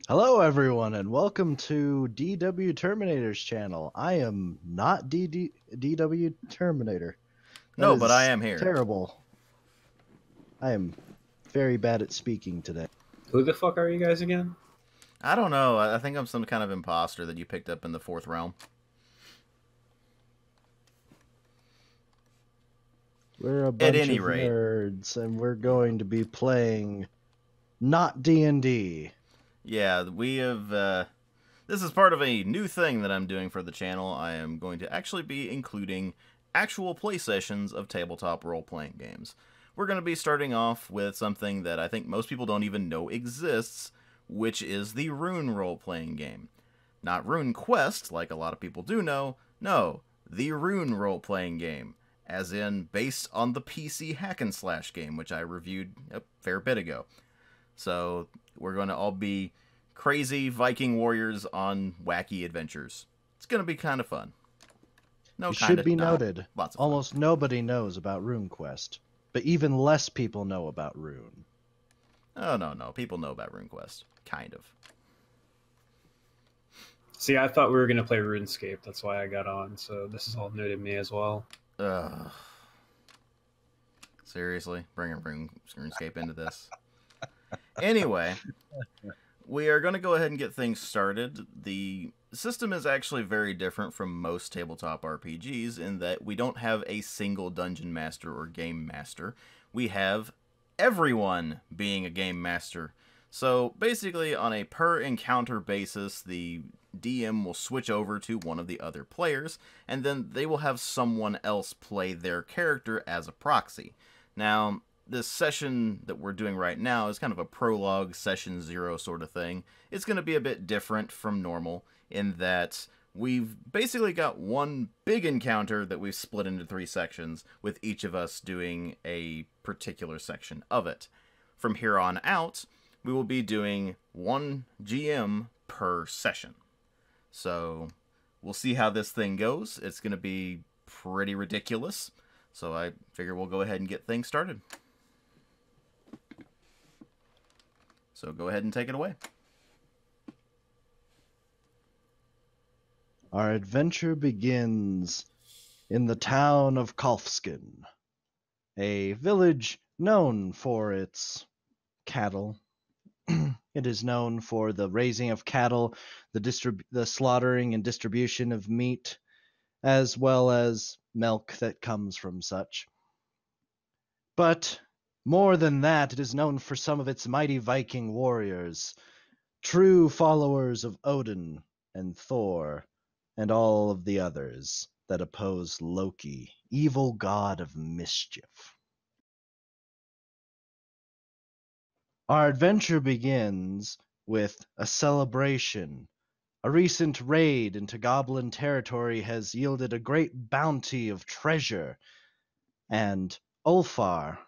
Hello, everyone, and welcome to DWTerminator's channel. I am not DWTerminator. That No, but I is am here. terrible. I am very bad at speaking today. Who the fuck are you guys again? I don't know. I think I'm some kind of imposter that you picked up in the fourth realm. We're a bunch any of rate. nerds, and we're going to be playing not D&D. Yeah, we have... this is part of a new thing that I'm doing for the channel. I am going to actually be including actual play sessions of tabletop role-playing games. We're going to be starting off with something that I think most people don't even know exists, which is the Rune Role-Playing Game. Not Rune Quest, like a lot of people do know. No, the Rune Role-Playing Game. As in, based on the PC hack-and-slash game, which I reviewed a fair bit ago. So, we're going to all be crazy Viking warriors on wacky adventures. It's going to be kind of fun. No, It kind should of be not. noted, Lots of almost nobody knows about RuneQuest, but even less people know about Rune. Oh, no. People know about RuneQuest. Kind of. See, I thought we were gonna play RuneScape. That's why I got on. So this is all new to me as well. Ugh. Seriously? Bringing RuneScape into this? Anyway, we are going to go ahead and get things started. The system is actually very different from most tabletop RPGs in that we don't have a single dungeon master or game master. We have everyone being a game master. So basically, on a per encounter basis, the DM will switch over to one of the other players, and then they will have someone else play their character as a proxy. Now, this session that we're doing right now is kind of a prologue, session 0 sort of thing. It's going to be a bit different from normal in that we've basically got one big encounter that we've split into 3 sections, with each of us doing a particular section of it. From here on out, we will be doing one GM per session. So we'll see how this thing goes. It's going to be pretty ridiculous. So I figure we'll go ahead and get things started. So go ahead and take it away. Our adventure begins in the town of Kolfskin, a village known for its cattle. It is known for the raising of cattle, the slaughtering and distribution of meat, as well as milk that comes from such. But more than that, it is known for some of its mighty Viking warriors, true followers of Odin and Thor, and all of the others that oppose Loki, evil god of mischief. Our adventure begins with a celebration. A recent raid into Goblin territory has yielded a great bounty of treasure, and Ulfar,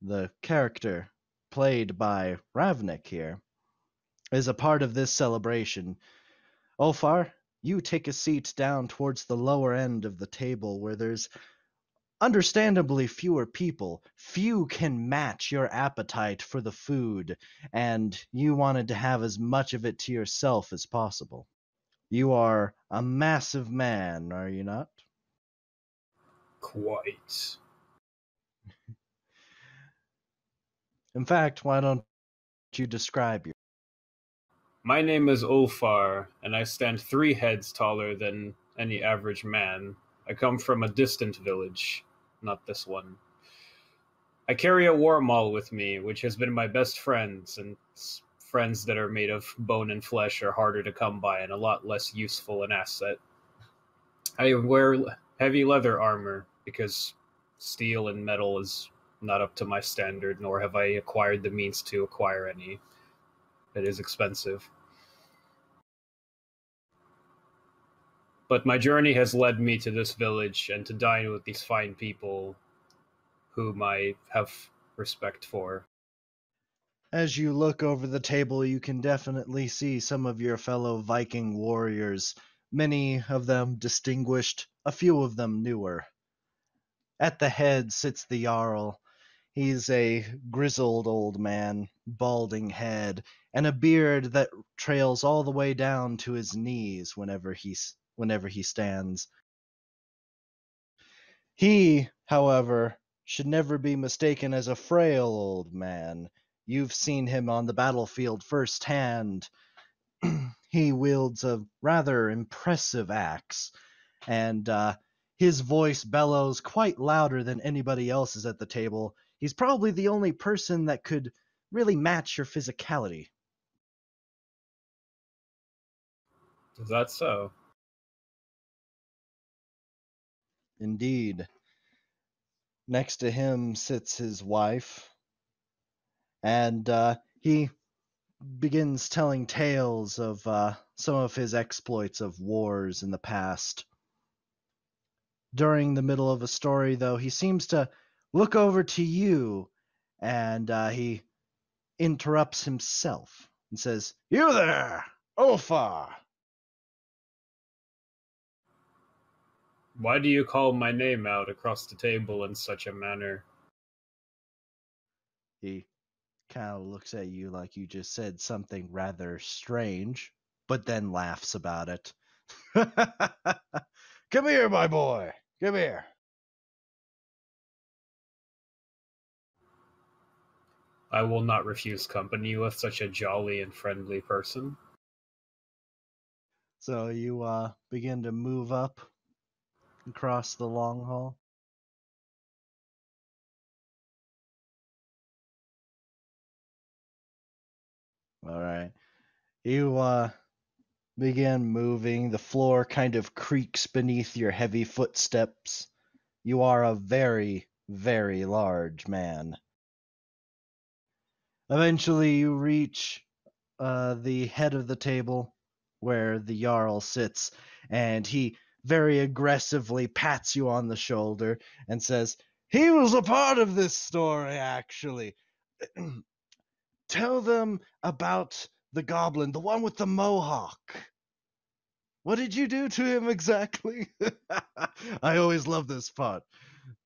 the character played by Ravnik here, is a part of this celebration. Ulfar, you take a seat down towards the lower end of the table where there's understandably fewer people. Few can match your appetite for the food, and you wanted to have as much of it to yourself as possible. You are a massive man, are you not? Quite. In fact, why don't you describe your... My name is Ulfar, and I stand 3 heads taller than any average man. I come from a distant village, not this one. I carry a war maul with me, which has been my best friend, and friends that are made of bone and flesh are harder to come by and a lot less useful an asset. I wear heavy leather armor because steel and metal is not up to my standard, nor have I acquired the means to acquire any. It is expensive. But my journey has led me to this village and to dine with these fine people whom I have respect for. As you look over the table, you can definitely see some of your fellow Viking warriors, many of them distinguished, a few of them newer. At the head sits the Jarl. He's a grizzled old man, balding head, and a beard that trails all the way down to his knees whenever he stands. He, however, should never be mistaken as a frail old man. You've seen him on the battlefield firsthand. He wields a rather impressive axe, and his voice bellows quite louder than anybody else's at the table. He's probably the only person that could really match your physicality. Is that so? Indeed. Next to him sits his wife, and he begins telling tales of some of his exploits of wars in the past. During the middle of a story, though, he seems to look over to you, and he interrupts himself and says, "You there, Ulfar!" Why do you call my name out across the table in such a manner? He kind of looks at you like you just said something rather strange, but then laughs about it. Come here, my boy. Come here. I will not refuse company with such a jolly and friendly person. So you begin to move up across the long hall. All right. You begin moving. The floor kind of creaks beneath your heavy footsteps. You are a very, very large man. Eventually, you reach the head of the table where the Jarl sits, and he very aggressively pats you on the shoulder and says, "He was a part of this story, actually. Tell them about the goblin, the one with the mohawk. What did you do to him exactly?" I always love this part.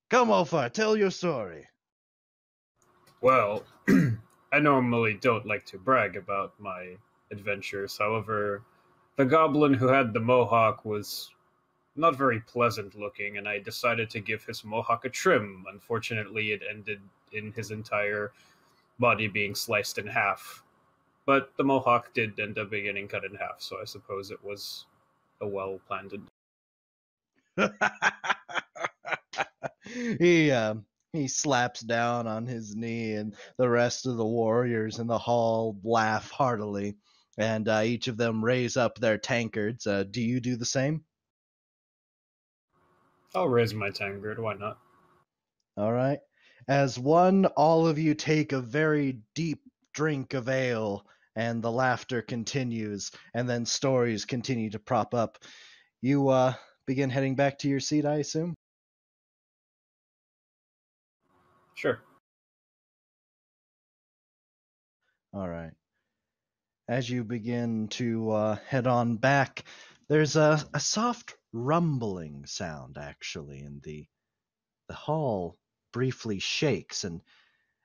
Come, Ulfar, tell your story. Well, I normally don't like to brag about my adventures. However, the goblin who had the mohawk was not very pleasant looking, and I decided to give his mohawk a trim. Unfortunately, it ended in his entire body being sliced in half. But the mohawk did end up getting cut in half, so I suppose it was a well-planned. He slaps down on his knee, and the rest of the warriors in the hall laugh heartily, and each of them raise up their tankards. Do you do the same? I'll raise my tankard, why not? All right. As one, all of you take a very deep drink of ale, and the laughter continues, and then stories continue to prop up. You begin heading back to your seat, I assume? Sure. All right. As you begin to head on back, there's a soft rumbling sound, actually, and the hall briefly shakes. And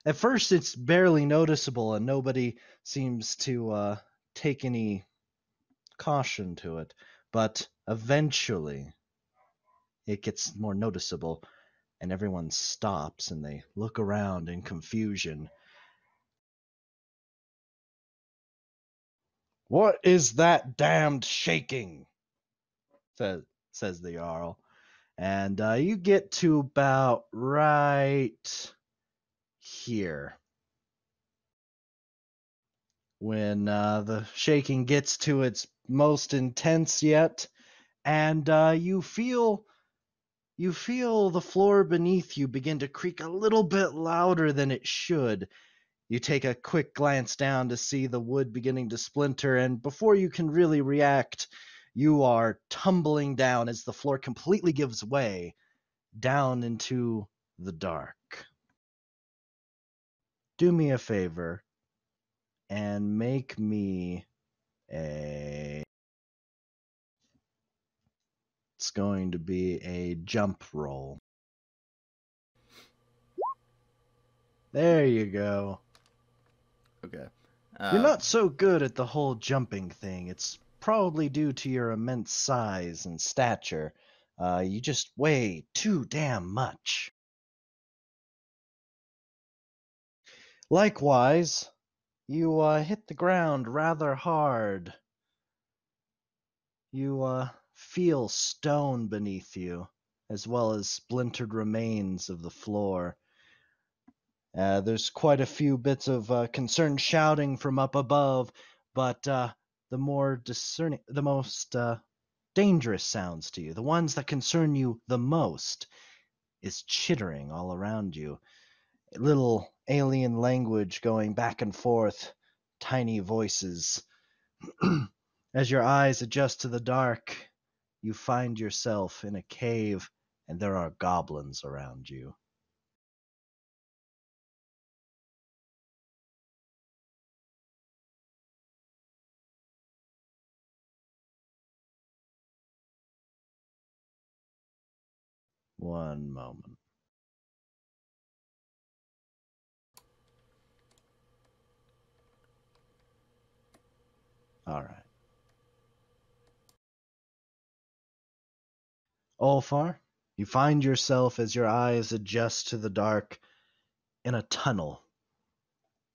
at first, it's barely noticeable, and nobody seems to take any caution to it. But eventually, it gets more noticeable, and everyone stops and they look around in confusion. "What is that damned shaking?" says the Jarl. And you get to about right here. When the shaking gets to its most intense yet, and you feel the floor beneath you begin to creak a little bit louder than it should. You take a quick glance down to see the wood beginning to splinter, and before you can really react, you are tumbling down as the floor completely gives way down into the dark. Do me a favor and make me a... It's going to be a jump roll. There you go. Okay. You're not so good at the whole jumping thing. It's probably due to your immense size and stature. You just weigh too damn much. Likewise, you hit the ground rather hard. You feel stone beneath you, as well as splintered remains of the floor. There's quite a few bits of concerned shouting from up above, but the most dangerous sounds to you, the ones that concern you the most, is chittering all around you. Little alien language going back and forth, tiny voices. As your eyes adjust to the dark, you find yourself in a cave, and there are goblins around you. One moment. All right. Ulfar, you find yourself as your eyes adjust to the dark in a tunnel.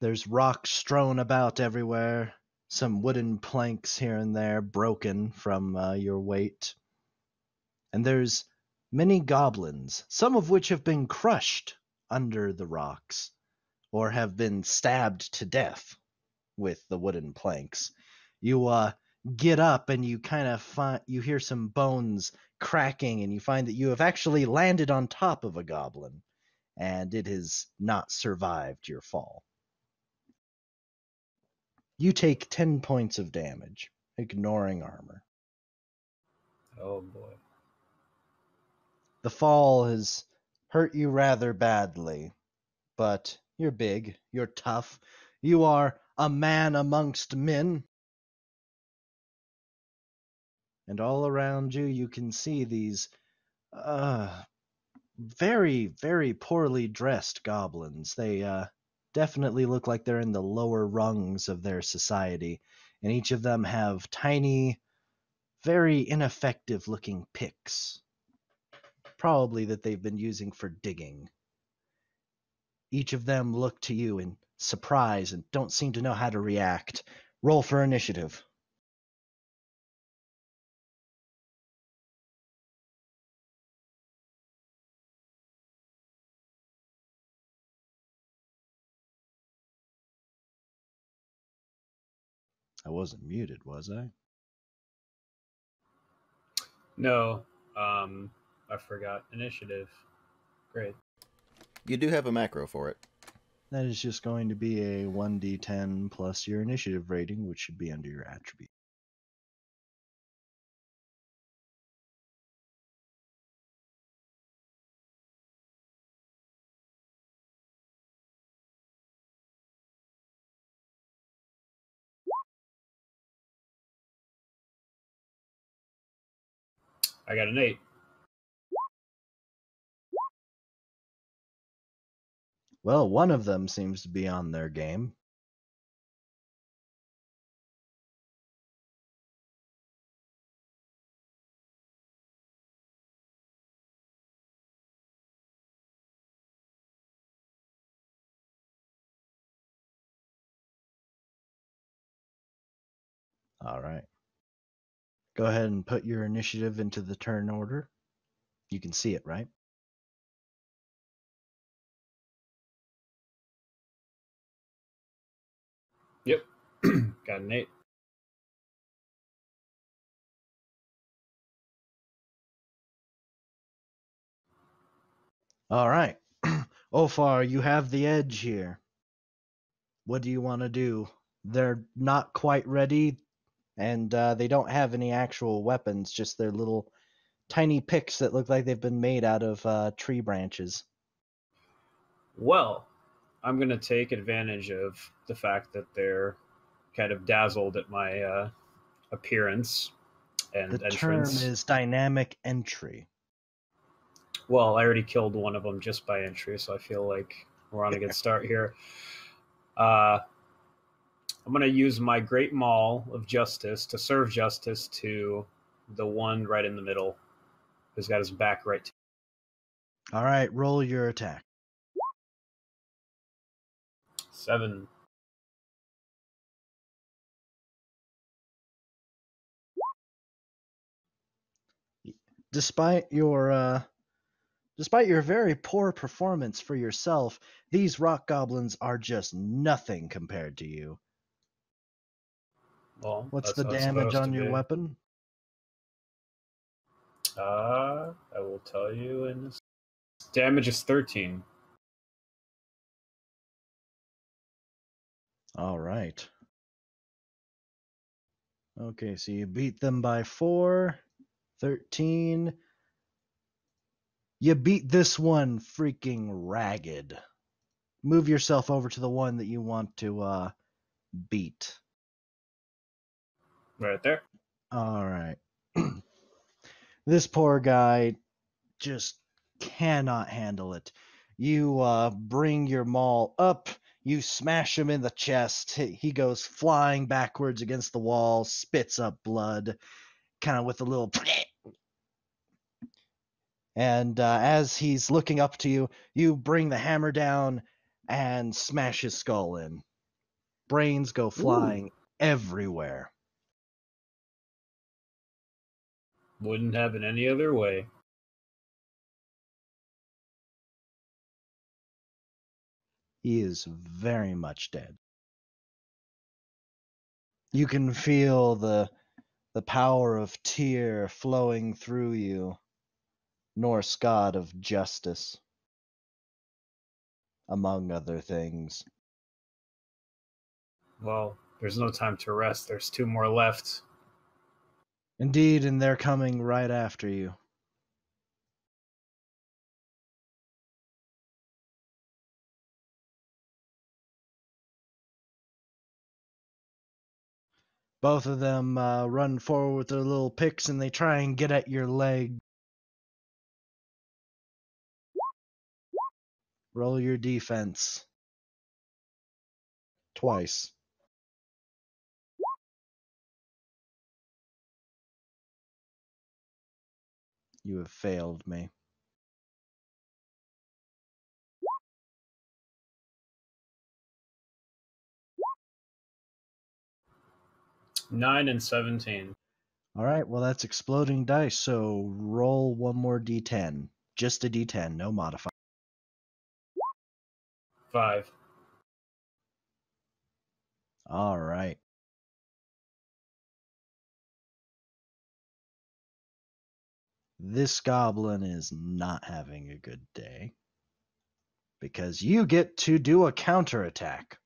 There's rocks strewn about everywhere, some wooden planks here and there broken from your weight. And there's many goblins, some of which have been crushed under the rocks or have been stabbed to death with the wooden planks. You get up and you kind of you hear some bones cracking, and you find that you have actually landed on top of a goblin, and it has not survived your fall. You take 10 points of damage, ignoring armor. Oh boy. The fall has hurt you rather badly, but you're big, you're tough, you are a man amongst men. And all around you, you can see these very, very poorly dressed goblins. They definitely look like they're in the lower rungs of their society, and each of them have tiny, very ineffective looking picks, probably that they've been using for digging. Each of them look to you in surprise and don't seem to know how to react. Roll for initiative. I wasn't muted, was I? No, I forgot initiative. Great. You do have a macro for it. That is just going to be a 1d10 plus your initiative rating, which should be under your attribute. I got an 8. Well, one of them seems to be on their game. All right. Go ahead and put your initiative into the turn order. You can see it, right? Yep. Got an 8. All right. Ofar, you have the edge here. What do you want to do? They're not quite ready, and they don't have any actual weapons, just their little tiny picks that look like they've been made out of tree branches. Well, I'm going to take advantage of the fact that they're kind of dazzled at my appearance and The entrance. term is dynamic entry. Well, I already killed one of them just by entry, so I feel like we're on a good start here. I'm going to use my Great Maul of Justice to serve justice to the one right in the middle who's got his back right to. All right, roll your attack. 7. Despite your very poor performance for yourself, these rock goblins are just nothing compared to you. Well, What's that's the how it's damage supposed on to your be. weapon? I will tell you in this. Damage is 13. All right. Okay, so you beat them by 4, 13. You beat this one freaking ragged. Move yourself over to the one that you want to beat. Right there. All right. This poor guy just cannot handle it. You bring your maul up, you smash him in the chest. He goes flying backwards against the wall, spits up blood, kind of with a little. And as he's looking up to you, you bring the hammer down and smash his skull in. Brains go flying everywhere. Wouldn't happen any other way. He is very much dead. You can feel the power of Tyr flowing through you, Norse god of justice, among other things. Well, there's no time to rest. There's 2 more left. Indeed, and they're coming right after you. Both of them run forward with their little picks and they try and get at your leg. Roll your defense. Twice. You have failed me. Nine and 17. All right, well, that's exploding dice, so roll one more d10. Just a d10, no modifier. 5. All right. This goblin is not having a good day because you get to do a counterattack.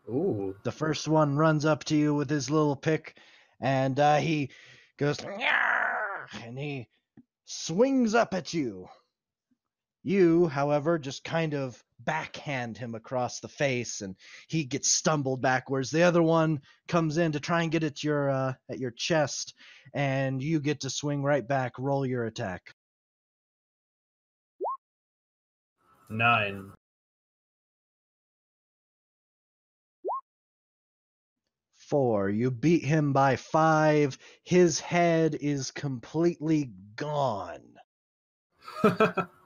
Ooh. The first one runs up to you with his little pick, and he goes, and he swings up at you. You, however, just kind of backhand him across the face, and he gets stumbled backwards. The other one comes in to try and get at your chest, and you get to swing right back. Roll your attack. 9. 4. You beat him by 5. His head is completely gone.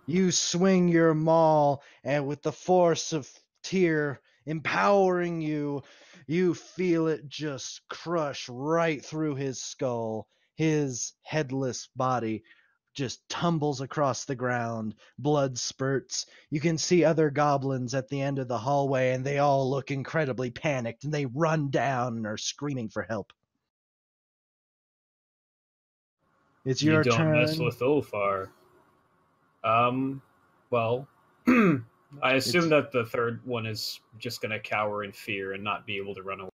You swing your maul, and with the force of Tyr empowering you, you feel it just crush right through his skull. His headless body just tumbles across the ground. Blood spurts. You can see other goblins at the end of the hallway, and they all look incredibly panicked, and they run down and are screaming for help. It's your You don't turn. mess with Ulfar. Well, I assume that the third one is just going to cower in fear and not be able to run away.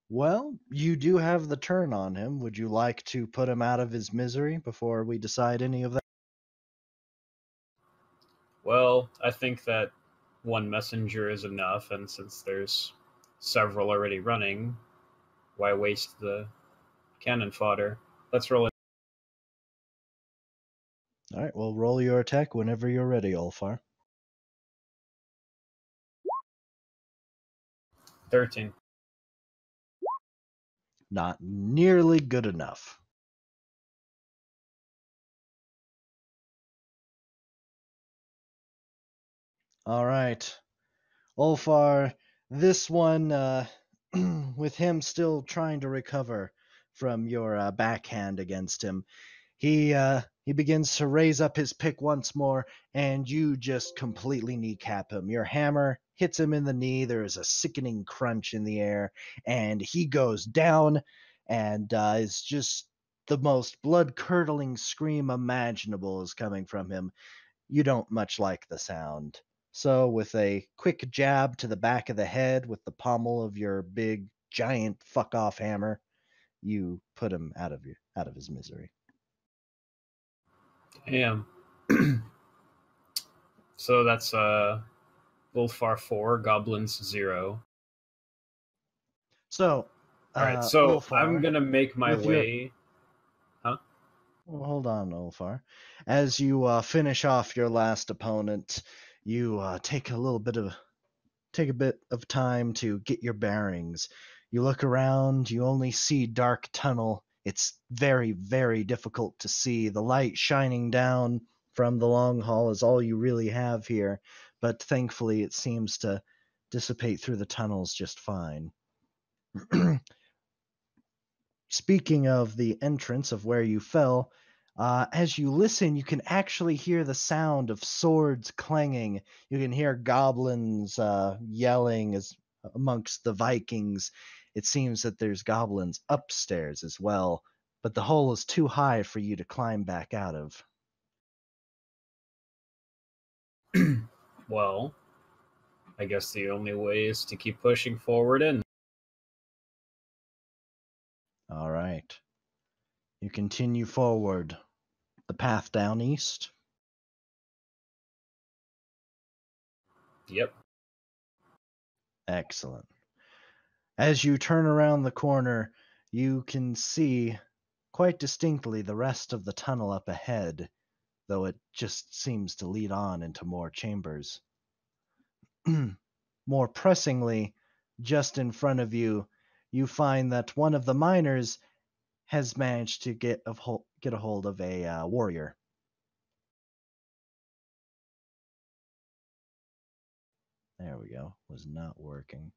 Well, you do have the turn on him. Would you like to put him out of his misery before we decide any of that? Well, I think that one messenger is enough, and since there's several already running, why waste the cannon fodder? Let's roll it. All right, well, roll your attack whenever you're ready, Ulfar. 13. Not nearly good enough. All right. Ulfar, this one, with him still trying to recover from your backhand against him, he begins to raise up his pick once more, and you just completely kneecap him. Your hammer hits him in the knee. There is a sickening crunch in the air, and he goes down, and it's just the most blood-curdling scream imaginable is coming from him. You don't much like the sound. So, with a quick jab to the back of the head with the pommel of your big, giant fuck-off hammer, you put him out of his misery. Damn. So that's Ulfar 4, Goblins 0. So, Alright, so Ulfar, I'm gonna make my with your- way. Huh? well, hold on, Ulfar. As you finish off your last opponent, you take a bit of time to get your bearings. You look around, you only see dark tunnel. It's very, very difficult to see. The light shining down from the long hall is all you really have here, but thankfully it seems to dissipate through the tunnels just fine. Speaking of the entrance of where you fell, as you listen, you can actually hear the sound of swords clanging. You can hear goblins yelling as amongst the Vikings. It seems that there's goblins upstairs as well, but the hole is too high for you to climb back out of. Well, I guess the only way is to keep pushing forward in. All right. You continue forward. The path down east. Yep. Excellent. As you turn around the corner, you can see quite distinctly the rest of the tunnel up ahead, though it just seems to lead on into more chambers. More pressingly, just in front of you, you find that one of the miners has managed to get a hold of a warrior. There we go. Was not working.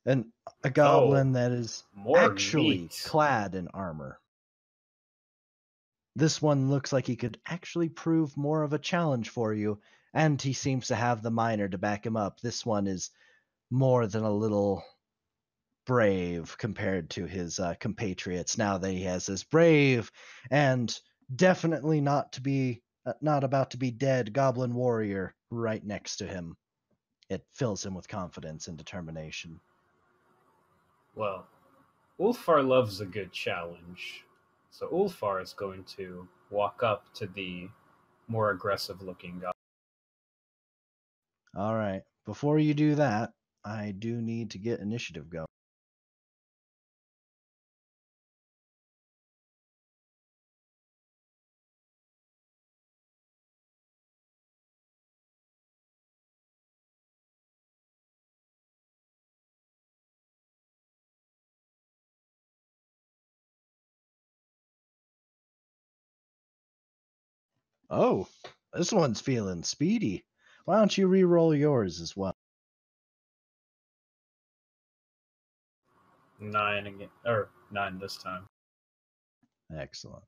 And a goblin that is More actually meat. clad in armor. This one looks like he could actually prove more of a challenge for you, and he seems to have the miner to back him up. This one is more than a little brave compared to his compatriots. Now that he has this brave and definitely not about to be dead goblin warrior right next to him. It fills him with confidence and determination. Well, Ulfar loves a good challenge. So Ulfar is going to walk up to the more aggressive looking goblin. All right. Before you do that, I do need to get initiative going. Oh, this one's feeling speedy. Why don't you re-roll yours as well? 9 again, or 9 this time. Excellent.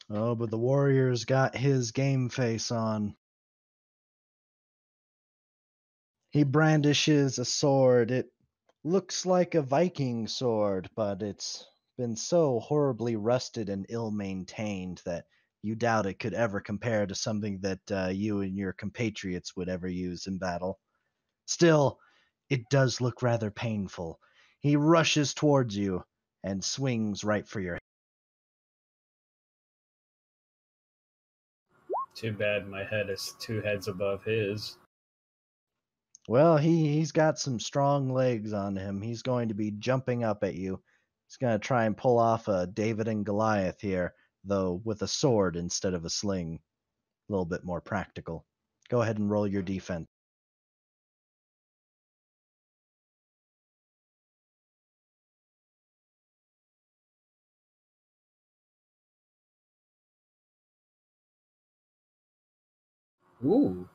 Oh, but the warrior's got his game face on. He brandishes a sword. It looks like a Viking sword, but it's been so horribly rusted and ill-maintained that you doubt it could ever compare to something that you and your compatriots would ever use in battle. Still, it does look rather painful. He rushes towards you and swings right for your head. Too bad my head is 2 heads above his. Well, he's got some strong legs on him. He's going to be jumping up at you. He's going to try and pull off a David and Goliath here, though with a sword instead of a sling. A little bit more practical. Go ahead and roll your defense. Ooh.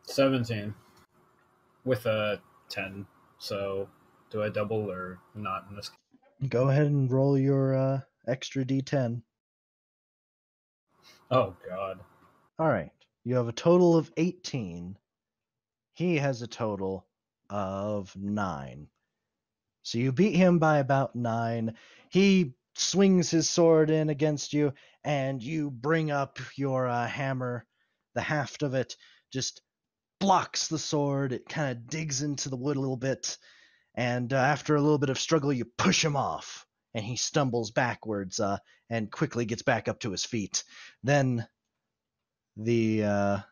$17 with a 10. So, do I double or not in this case? Go ahead and roll your extra d10. Oh, God. All right. You have a total of 18. He has a total of 9. So you beat him by about 9. He swings his sword in against you, and you bring up your hammer. The haft of it just blocks the sword. It kind of digs into the wood a little bit, and after a little bit of struggle, you push him off, and he stumbles backwards and quickly gets back up to his feet. Then then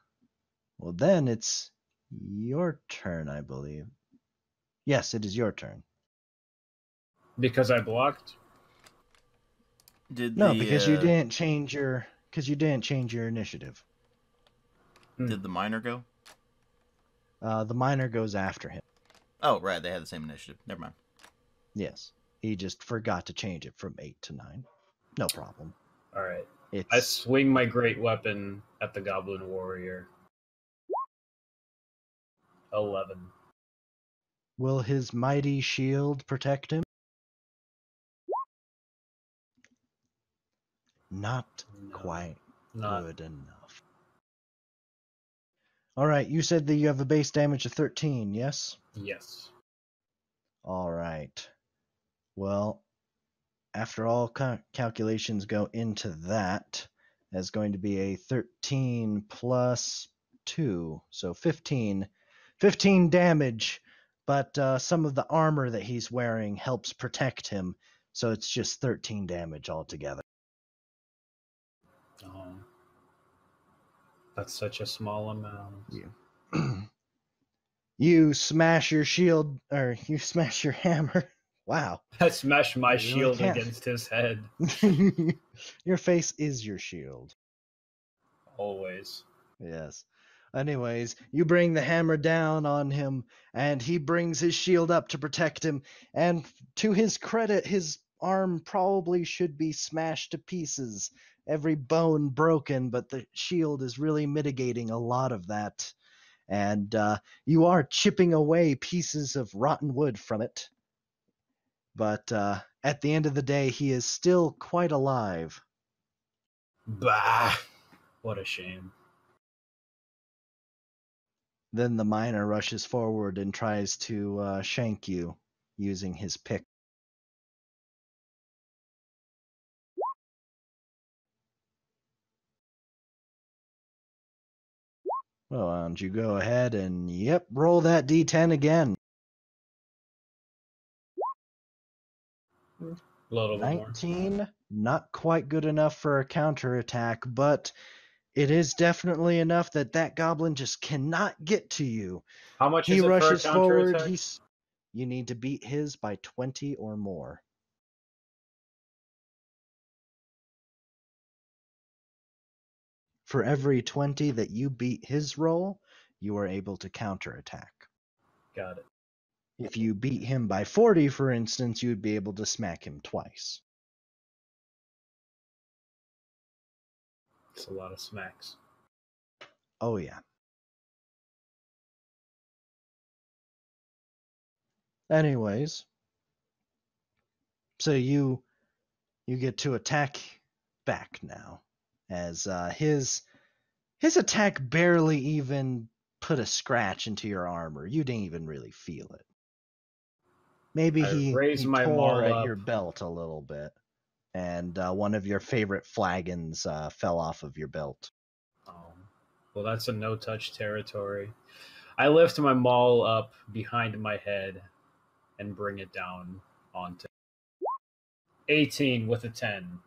it's your turn, I believe. Yes, it is your turn. Because I blocked? Because you didn't change your initiative. Did the miner go? The miner goes after him. Oh, right. They had the same initiative. Never mind. Yes. He just forgot to change it from 8 to 9. No problem. All right. I swing my great weapon at the goblin warrior. 11. Will his mighty shield protect him? Not quite good enough. All right, you said that you have a base damage of 13, yes? Yes. All right. Well, after all calculations go into that, that's going to be a 13 plus 2, so 15. 15 damage, but some of the armor that he's wearing helps protect him, so it's just 13 damage altogether. Oh. That's such a small amount. You smash your shield, or you smash your hammer. Wow. I smashed my You really shield can't. against his head. Your face is your shield. Always. Yes. Anyways, you bring the hammer down on him, and he brings his shield up to protect him, and to his credit, his arm probably should be smashed to pieces, every bone broken, but the shield is really mitigating a lot of that. And you are chipping away pieces of rotten wood from it. But at the end of the day, he is still quite alive. Bah! What a shame. Then the miner rushes forward and tries to shank you using his pick. Well, why don't you go ahead and, roll that d10 again. A little bit more. 19, not quite good enough for a counterattack, but it is definitely enough that goblin just cannot get to you. How much He is it rushes for a forward. counterattack? You need to beat his by 20 or more. For every 20 that you beat his roll, you are able to counterattack. Got it. If you beat him by 40, for instance, you would be able to smack him twice. It's a lot of smacks. Oh, yeah. Anyways, so you get to attack back now, as his attack barely even put a scratch into your armor. You didn't even really feel it. Maybe he my tore maul at up. your belt a little bit, and one of your favorite flagons fell off of your belt. Oh, well, that's a no-touch territory. I lift my maul up behind my head and bring it down onto. 18 with a 10.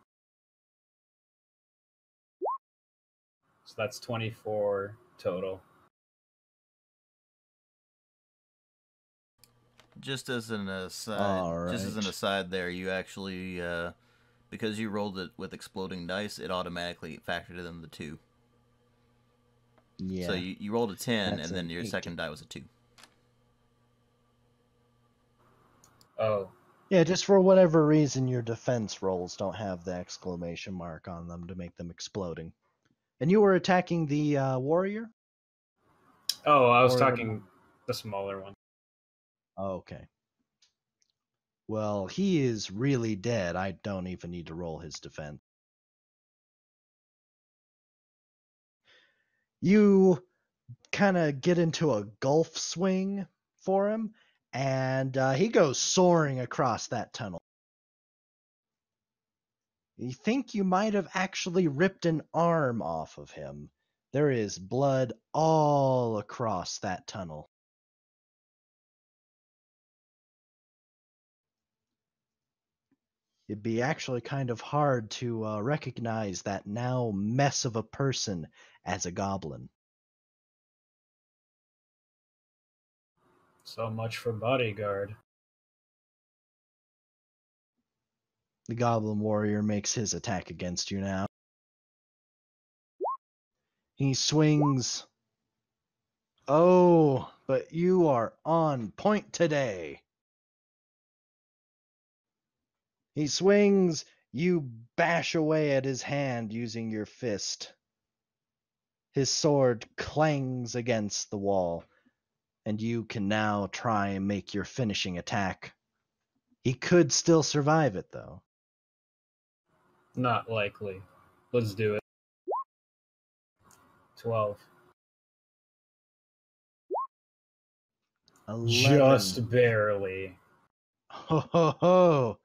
So that's 24 total. Just as an aside, there, you actually, because you rolled it with exploding dice, it automatically factored in the 2. Yeah. So you rolled a 10, That's and then an your 18. second die was a 2. Oh. Yeah, just for whatever reason, your defense rolls don't have the exclamation mark on them to make them exploding. And you were attacking the warrior? Oh, I was talking the smaller one. Okay. Well, he is really dead. I don't even need to roll his defense. You kind of get into a gulf swing for him, and he goes soaring across that tunnel. You think you might have actually ripped an arm off of him. There is blood all across that tunnel. It'd be actually kind of hard to recognize that now mess of a person as a goblin. So much for bodyguard. The goblin warrior makes his attack against you now. He swings. Oh, but you are on point today. He swings. You bash away at his hand using your fist. His sword clangs against the wall, and you can now try and make your finishing attack. He could still survive it, though. Not likely. Let's do it. 12. 11. Just barely. Ho ho ho!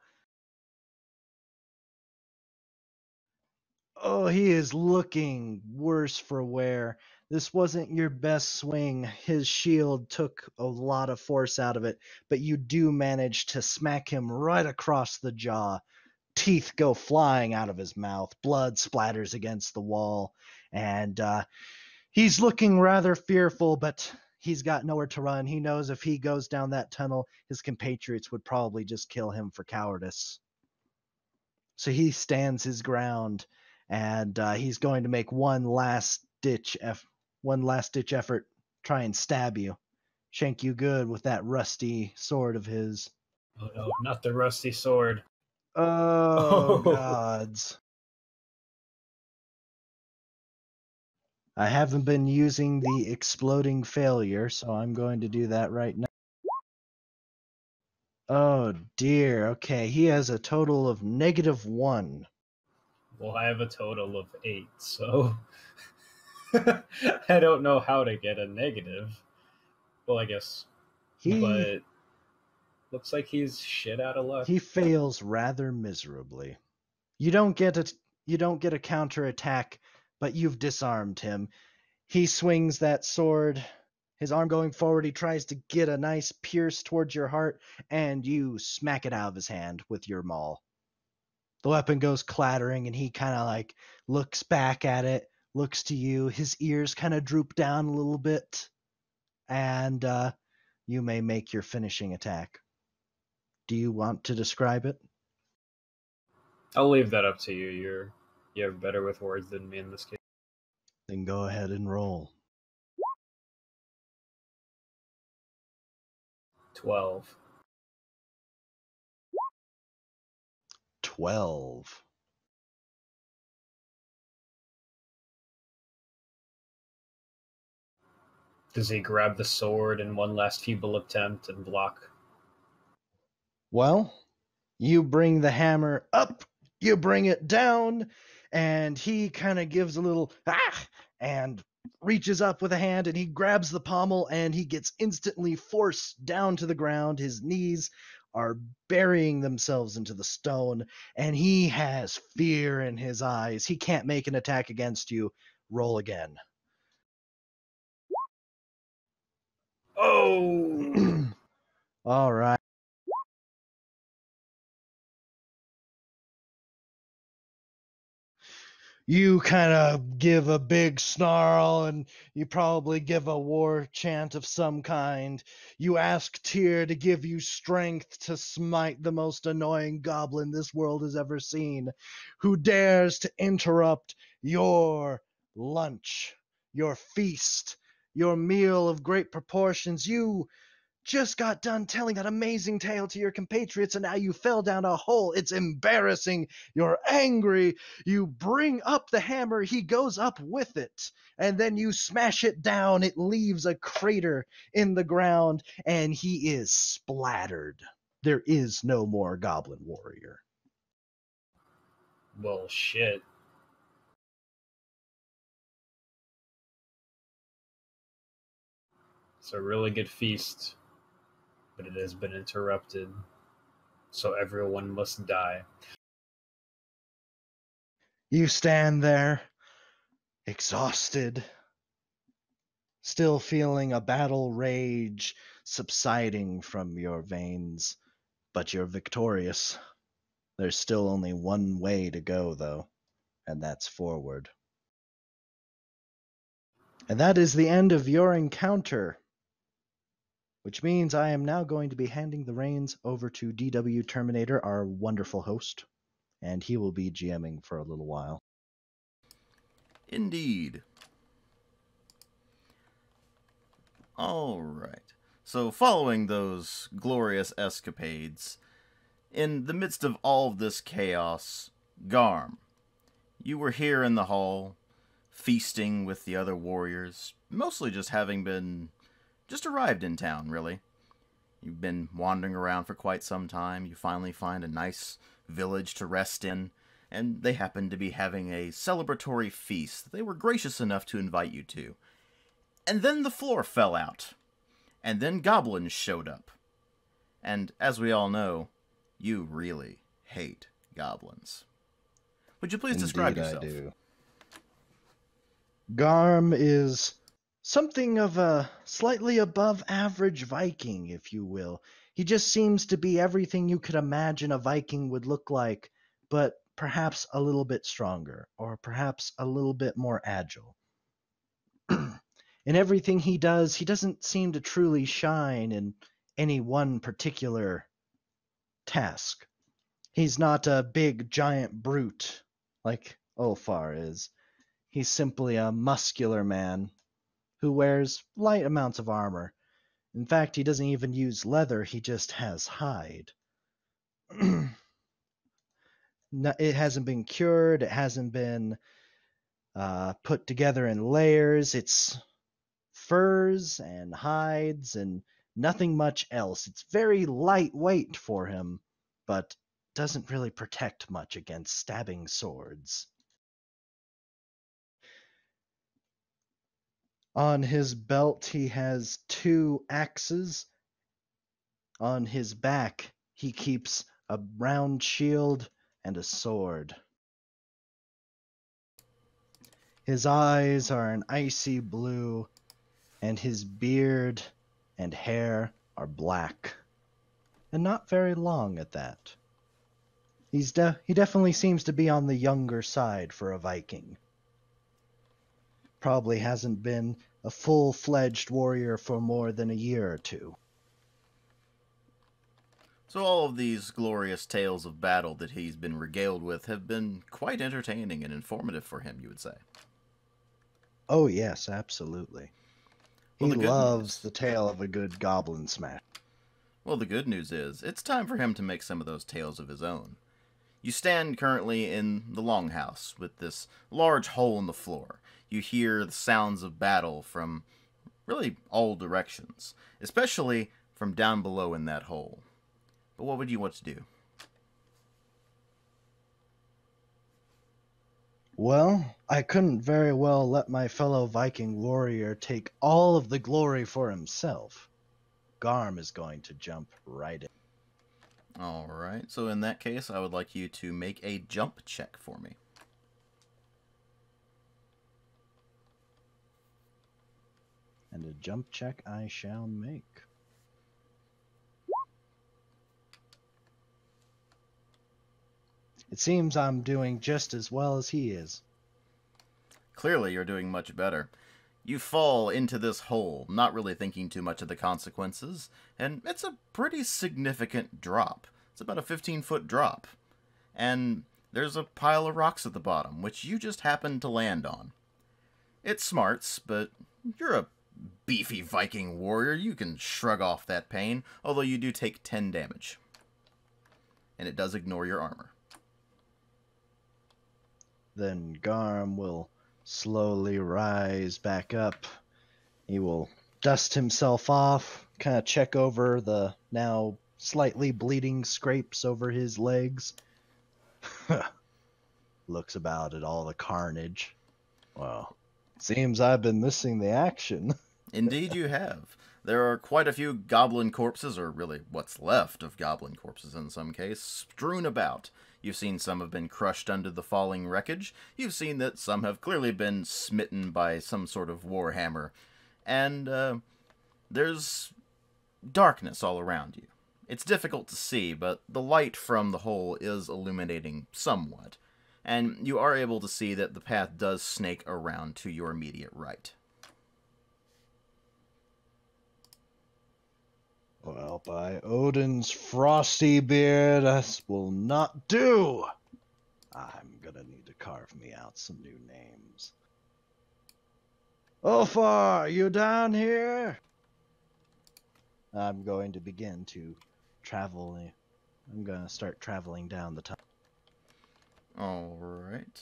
Oh, he is looking worse for wear. This wasn't your best swing. His shield took a lot of force out of it, but you do manage to smack him right across the jaw. Teeth go flying out of his mouth. Blood splatters against the wall. And he's looking rather fearful, but he's got nowhere to run. He knows if he goes down that tunnel, his compatriots would probably just kill him for cowardice. So he stands his ground, and he's going to make one last ditch effort, try and stab you, shank you good with that rusty sword of his. Oh no, not the rusty sword. Oh, gods. I haven't been using the exploding failure, so I'm going to do that right now. Oh dear, okay, he has a total of -1. Well, I have a total of 8, so I don't know how to get a negative. Well, I guess. But looks like he's shit out of luck. He fails rather miserably. You don't get a counterattack, but you've disarmed him. He swings that sword, his arm going forward. He tries to get a nice pierce towards your heart, and you smack it out of his hand with your maul. The weapon goes clattering, and he kind of like looks back at it, looks to you. His ears kind of droop down a little bit, and you may make your finishing attack. Do you want to describe it? I'll leave that up to you. You're better with words than me in this case. Then go ahead and roll. 12. 12. Does he grab the sword in one last feeble attempt and block? Well, you bring the hammer up, you bring it down, and he kind of gives a little and reaches up with a hand, and he grabs the pommel, and he gets instantly forced down to the ground. His knees are burying themselves into the stone, and he has fear in his eyes. He can't make an attack against you. Roll again. Oh! All right. You kind of give a big snarl and you probably give a war chant of some kind. You ask Tyr to give you strength to smite the most annoying goblin this world has ever seen, who dares to interrupt your lunch, your feast, your meal of great proportions. You just got done telling that amazing tale to your compatriots and now you fell down a hole. It's embarrassing. You're angry. You bring up the hammer. He goes up with it. And then you smash it down. It leaves a crater in the ground and he is splattered. There is no more goblin warrior. Well, shit. It's a really good feast, but it has been interrupted, so everyone must die. You stand there, exhausted, still feeling a battle rage subsiding from your veins, but you're victorious. There's still only one way to go, though, and that's forward. And that is the end of your encounter, which means I am now going to be handing the reins over to DWTerminator, our wonderful host, and he will be GMing for a little while. Indeed. All right. So, following those glorious escapades, in the midst of all of this chaos, Garm, you were here in the hall, feasting with the other warriors, mostly just having been just arrived in town, really. You've been wandering around for quite some time. You finally find a nice village to rest in, and they happen to be having a celebratory feast that they were gracious enough to invite you to. And then the floor fell out. And then goblins showed up. And as we all know, you really hate goblins. Would you please describe yourself? Indeed, I do. Garm is something of a slightly above average Viking, if you will. He just seems to be everything you could imagine a Viking would look like, but perhaps a little bit stronger, or perhaps a little bit more agile. In everything he does, he doesn't seem to truly shine in any one particular task. He's not a big, giant brute like Ulfar is. He's simply a muscular man who wears light amounts of armor. In fact, he doesn't even use leather, he just has hide. It hasn't been cured, it hasn't been put together in layers. It's furs and hides and nothing much else. It's very lightweight for him, but doesn't really protect much against stabbing swords. On his belt, he has 2 axes. On his back, he keeps a round shield and a sword. His eyes are an icy blue, and his beard and hair are black, and not very long at that. He definitely seems to be on the younger side for a Viking. Probably hasn't been a full-fledged warrior for more than a year or 2. So all of these glorious tales of battle that he's been regaled with have been quite entertaining and informative for him, you would say. Oh yes, absolutely. Well, He loves the tale of a good goblin smash. Well, the good news is, it's time for him to make some of those tales of his own. You stand currently in the longhouse with this large hole in the floor. You hear the sounds of battle from really all directions, especially from down below in that hole. But what would you want to do? Well, I couldn't very well let my fellow Viking warrior take all of the glory for himself. Garm is going to jump right in. Alright, so in that case, I would like you to make a jump check for me. And a jump check I shall make. It seems I'm doing just as well as he is. Clearly, you're doing much better. You fall into this hole, not really thinking too much of the consequences, and it's a pretty significant drop. It's about a 15-foot drop. And there's a pile of rocks at the bottom, which you just happen to land on. It smarts, but you're a beefy Viking warrior. You can shrug off that pain, although you do take 10 damage. And it does ignore your armor. Then Garm will slowly rise back up. He will dust himself off, kind of check over the now slightly bleeding scrapes over his legs. Looks about at all the carnage. Well, seems I've been missing the action. Indeed you have. There are quite a few goblin corpses, or really what's left of goblin corpses in some case, strewn about. You've seen some have been crushed under the falling wreckage. You've seen that some have clearly been smitten by some sort of warhammer. And there's darkness all around you. It's difficult to see, but the light from the hole is illuminating somewhat. And you are able to see that the path does snake around to your immediate right. Well, by Odin's frosty beard, this will not do. I'm gonna need to carve me out some new names. Ulfar, you down here? I'm going to begin to travel. I'm gonna start traveling down the tunnel. Alright.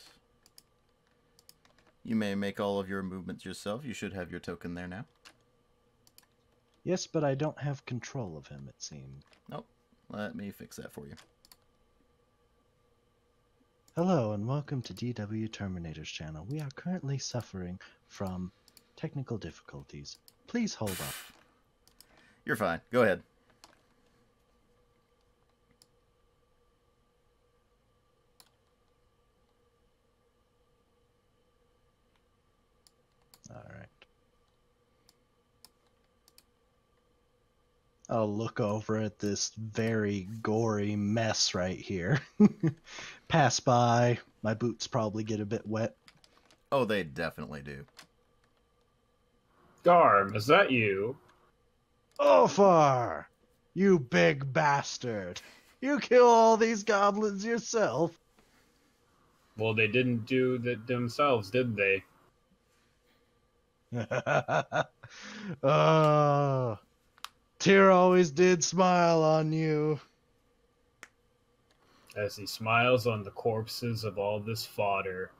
You may make all of your movements yourself. You should have your token there now. Yes, but I don't have control of him, it seems. Nope. Let me fix that for you. Hello, and welcome to DWTerminator's channel. We are currently suffering from technical difficulties. Please hold up. You're fine. Go ahead. Alright. I'll look over at this very gory mess right here. Pass by. My boots probably get a bit wet. Oh, they definitely do. Garm, is that you? Ulfar! You big bastard! You kill all these goblins yourself? Well, they didn't do that themselves, did they? Oh, Tyr always did smile on you. As he smiles on the corpses of all this fodder.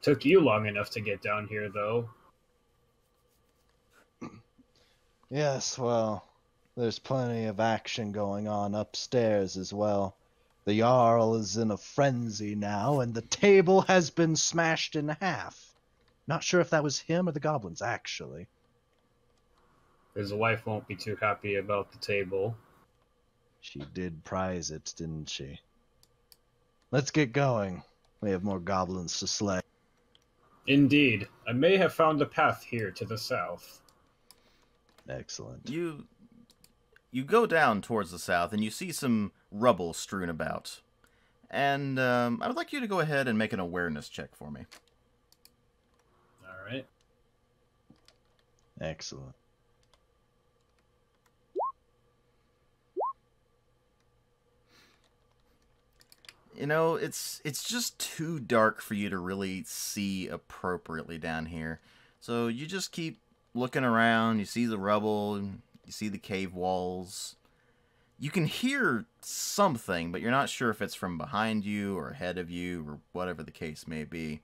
Took you long enough to get down here, though. Yes, well, there's plenty of action going on upstairs as well. The Jarl is in a frenzy now, and the table has been smashed in half. Not sure if that was him or the goblins, actually. His wife won't be too happy about the table. She did prize it, didn't she? Let's get going. We have more goblins to slay. Indeed. I may have found a path here to the south. Excellent. You go down towards the south, and you see some rubble strewn about. And I would like you to go ahead and make an awareness check for me. Alright. Excellent. You know, it's just too dark for you to really see appropriately down here. So you just keep looking around, you see the rubble, you see the cave walls. You can hear something, but you're not sure if it's from behind you or ahead of you or whatever the case may be.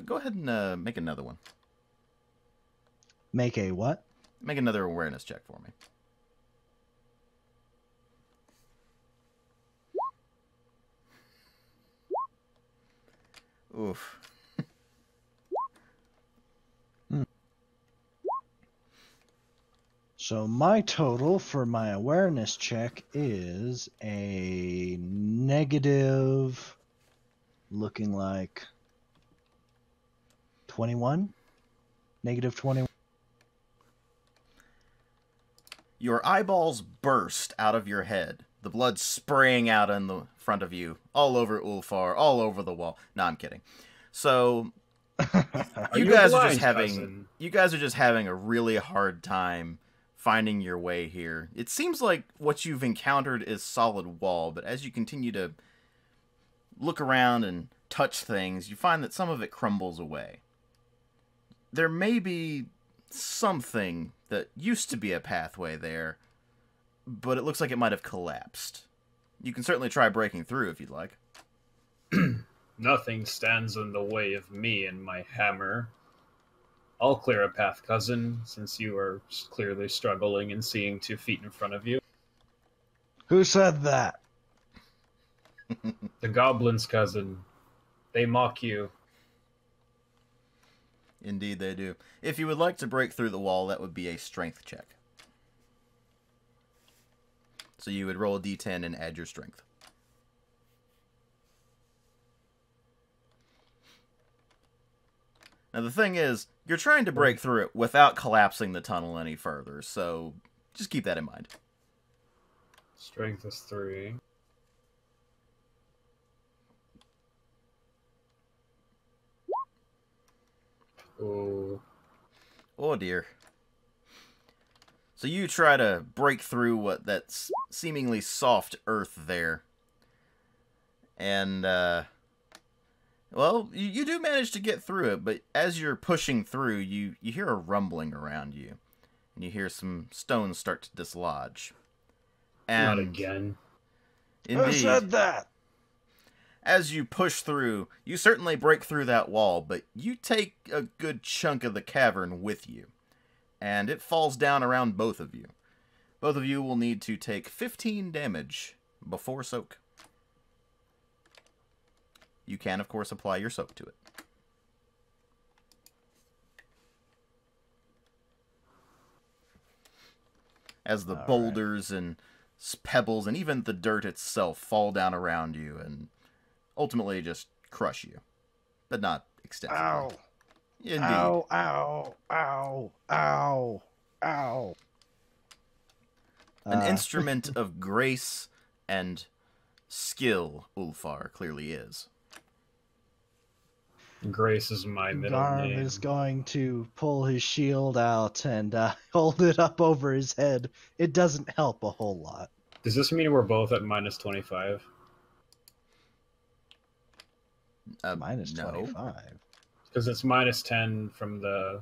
Go ahead and make another one. Make a what? Make another awareness check for me. Oof. So my total for my awareness check is a negative, looking like 21? Negative 21. Your eyeballs burst out of your head. The blood spraying out in the front of you. All over Ulfar, all over the wall. No, I'm kidding. So, Are You you guys are blind, just having cousin? you guys are just having a really hard time finding your way here. It seems like what you've encountered is solid wall, but as you continue to look around and touch things, you find that some of it crumbles away. There may be something that used to be a pathway there, but it looks like it might have collapsed. You can certainly try breaking through if you'd like. Nothing stands in the way of me and my hammer. I'll clear a path, cousin, since you are clearly struggling and seeing 2 feet in front of you. Who said that? The goblins, cousin. They mock you. Indeed they do. If you would like to break through the wall, that would be a strength check. So you would roll a d10 and add your strength. Now the thing is, you're trying to break through it without collapsing the tunnel any further, so just keep that in mind. Strength is 3. Oh. Oh dear. So you try to break through that's seemingly soft earth there. And, well, you do manage to get through it, but as you're pushing through, you hear a rumbling around you. And you hear some stones start to dislodge. And Not again. indeed, Who said that? as you push through, you certainly break through that wall, but you take a good chunk of the cavern with you. And it falls down around both of you. Both of you will need to take 15 damage before soak. You can, of course, apply your soak to it. As the boulders and pebbles and even the dirt itself fall down around you and ultimately just crush you. But not extensively. Ow. Indeed. Ow, ow, ow, ow, ow. An instrument of grace and skill, Ulfar clearly is. Grace is my middle Garm name. is going to pull his shield out and hold it up over his head. It doesn't help a whole lot. Does this mean we're both at minus 25? Minus no. 25. Because it's minus 10 from the...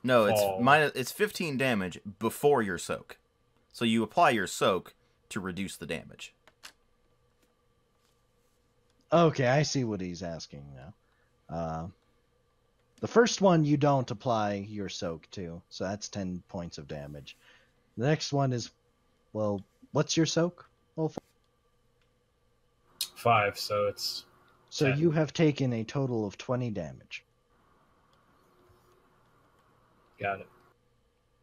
No, fall. it's 15 damage before your soak. So you apply your soak to reduce the damage. Okay, I see what he's asking now. The first one you don't apply your soak to, so that's 10 points of damage. The next one is, well, what's your soak? Well, 5, so it's... so 10. you have taken a total of 20 damage. Got it.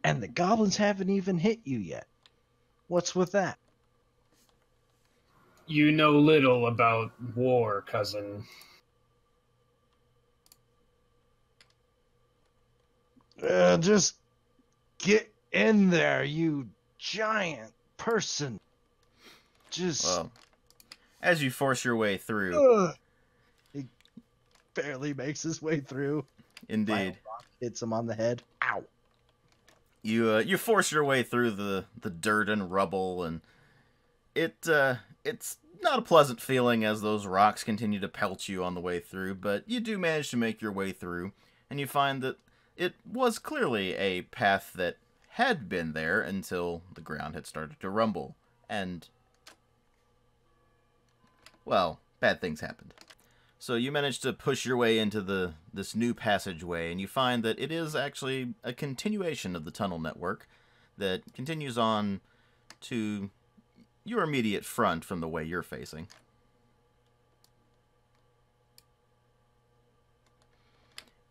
And the goblins haven't even hit you yet. What's with that? You know little about war, cousin. Just get in there, you giant person. Just... Well, as you force your way through, he barely makes his way through. indeed, Hits him on the head. Ow. you force your way through the dirt and rubble, and it's not a pleasant feeling as those rocks continue to pelt you on the way through, but you do manage to make your way through, and you find that it was clearly a path that had been there until the ground had started to rumble, and, well, bad things happened. So you manage to push your way into this new passageway, and you find that it is actually a continuation of the tunnel network that continues on to your immediate front from the way you're facing.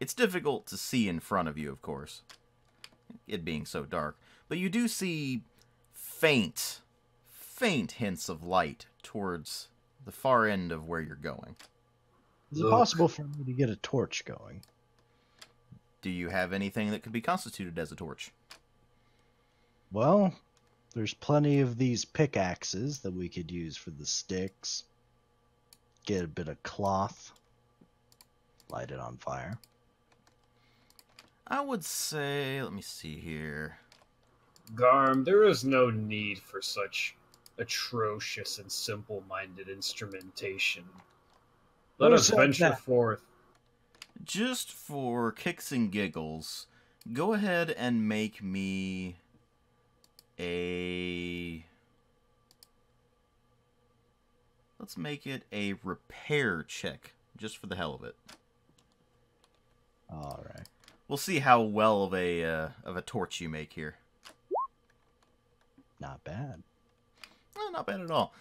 It's difficult to see in front of you, of course, it being so dark, but you do see faint hints of light towards the far end of where you're going. Is it possible for me to get a torch going? Do you have anything that could be constituted as a torch? Well, there's plenty of these pickaxes that we could use for the sticks. Get a bit of cloth. Light it on fire. I would say, let me see here. Garm, there is no need for such atrocious and simple-minded instrumentation. Let Who us said venture that? forth. Just for kicks and giggles, go ahead and make me a... Let's make it a repair check, just for the hell of it. Alright. We'll see how well of a torch you make here. Not bad. Well, not bad at all.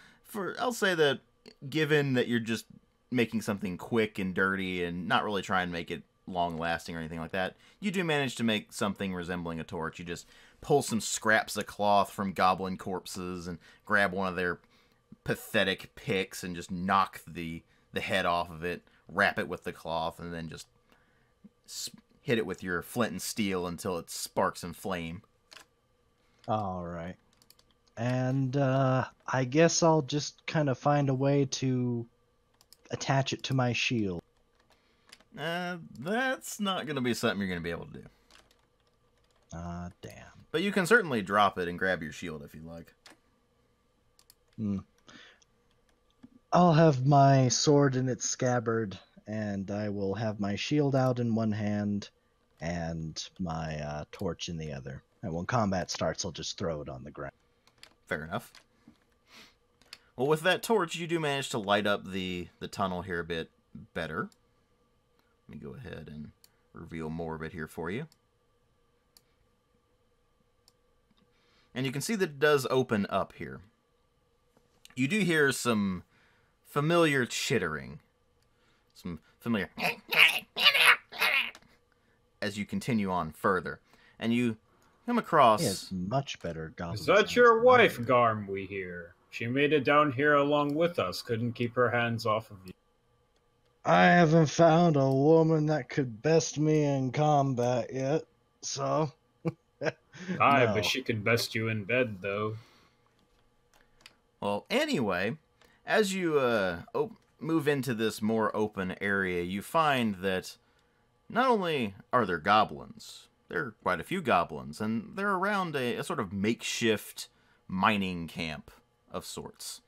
I'll say that, given that you're just making something quick and dirty and not really trying to make it long-lasting or anything like that, you do manage to make something resembling a torch. You just pull some scraps of cloth from goblin corpses and grab one of their pathetic picks and just knock the head off of it, wrap it with the cloth, and then just hit it with your flint and steel until it sparks and flame. Alright. And, I guess I'll just kind of find a way to attach it to my shield. That's not going to be something you're going to be able to do. Damn. But you can certainly drop it and grab your shield if you like. I'll have my sword in its scabbard, and I will have my shield out in one hand and my torch in the other. And when combat starts, I'll just throw it on the ground. Fair enough. Well, with that torch, you do manage to light up the tunnel here a bit better. Let me go ahead and reveal more of it here for you. And you can see that it does open up here. You do hear some familiar chittering. Some familiar... as you continue on further. And you come across... He has much better goblin Is that sounds your than wife, I do. Garm, we hear? She made it down here along with us. Couldn't keep her hands off of you. I haven't found a woman that could best me in combat yet, so... Aye, No. but she could best you in bed, though. Well, anyway, as you move into this more open area, you find that not only are there goblins, there are quite a few goblins, and they're around a sort of makeshift mining camp of sorts.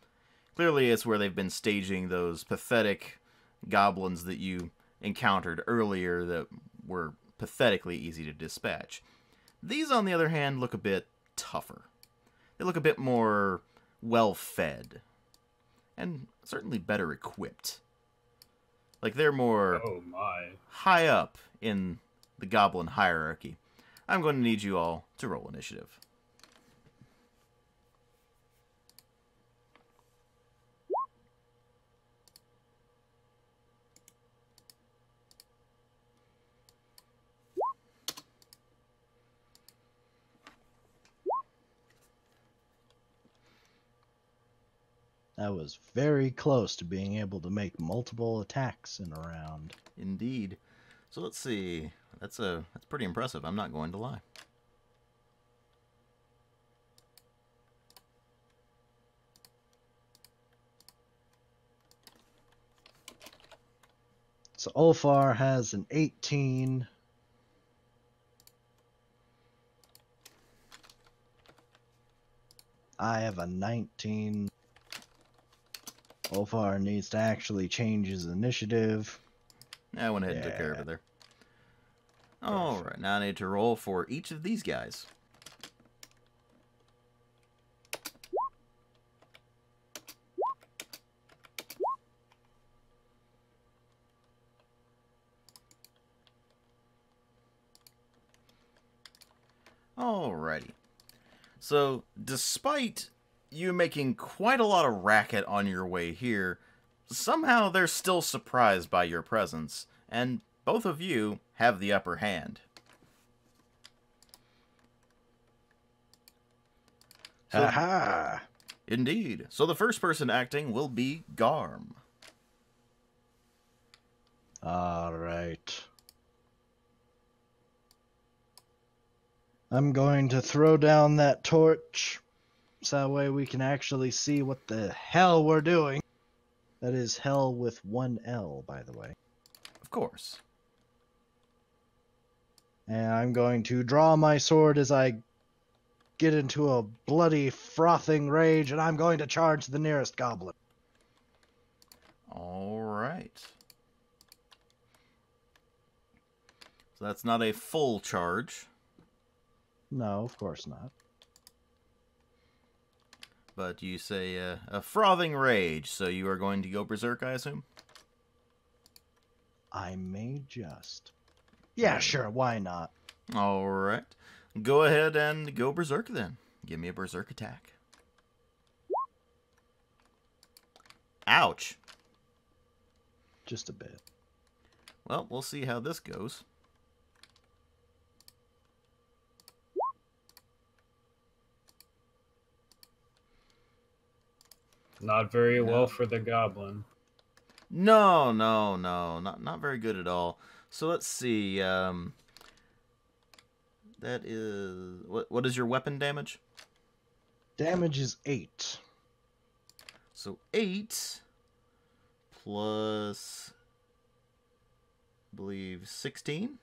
Clearly, it's where they've been staging those pathetic goblins that you encountered earlier that were pathetically easy to dispatch. These, on the other hand, look a bit tougher. They look a bit more well-fed, and certainly better equipped. Like they're more Oh my. high up in the goblin hierarchy. I'm going to need you all to roll initiative. I was very close to being able to make multiple attacks in a round. Indeed. So let's see. That's pretty impressive, I'm not going to lie. So Ulfar has an 18. I have a 19. Ulfar needs to actually change his initiative. I went ahead and took care of it there. Alright, now I need to roll for each of these guys. Alrighty. So, despite you making quite a lot of racket on your way here, somehow they're still surprised by your presence, and both of you have the upper hand. So, Aha! indeed. So the first person acting will be Garm. Alright. I'm going to throw down that torch, so that way we can actually see what the hell we're doing. That is hell with one L, by the way. Of course. And I'm going to draw my sword as I get into a bloody, frothing rage, and I'm going to charge the nearest goblin. All right. So that's not a full charge. No, of course not. But you say a frothing rage, so you are going to go berserk, I assume? I may just. Yeah, sure, why not? All right. Go ahead and go berserk then. Give me a berserk attack. Ouch. Just a bit. Well, we'll see how this goes. Not very well for the goblin. No, not very good at all. So let's see. That is what is your weapon damage? Damage is 8. So 8 plus, I believe, 16.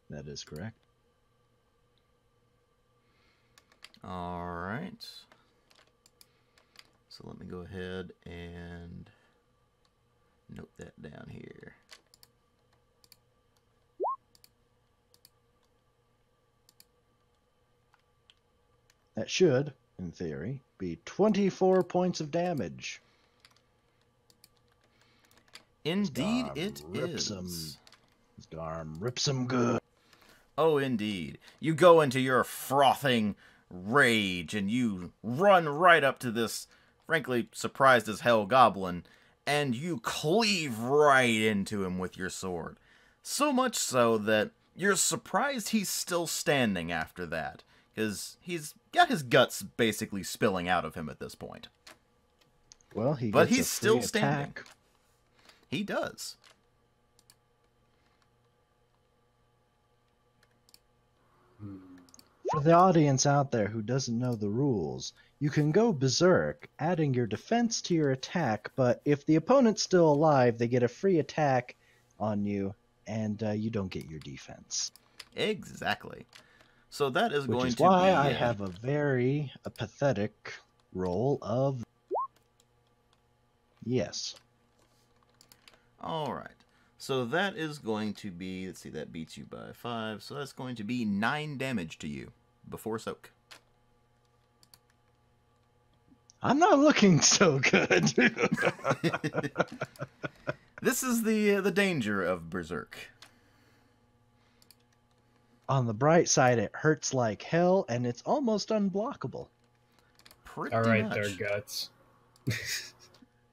That is correct. All right. So let me go ahead and note that down here. That should, in theory, be 24 points of damage. Indeed, Scarm it rips is. 'em. Scarm rips 'em good. Oh, indeed. You go into your frothing rage and you run right up to this, frankly, surprised as hell goblin, and you cleave right into him with your sword. So much so that you're surprised he's still standing after that, because he's got his guts basically spilling out of him at this point. Well, he's still standing. He does. For the audience out there who doesn't know the rules, you can go berserk, adding your defense to your attack, but if the opponent's still alive, they get a free attack on you, and you don't get your defense. Exactly. So that is Which going is to why be... I have a very pathetic roll of... Yes. Alright. So that is going to be... Let's see, that beats you by 5. So that's going to be 9 damage to you before soak. I'm not looking so good. This is the danger of berserk. On the bright side, it hurts like hell, and it's almost unblockable. Pretty All right, much. there, guts.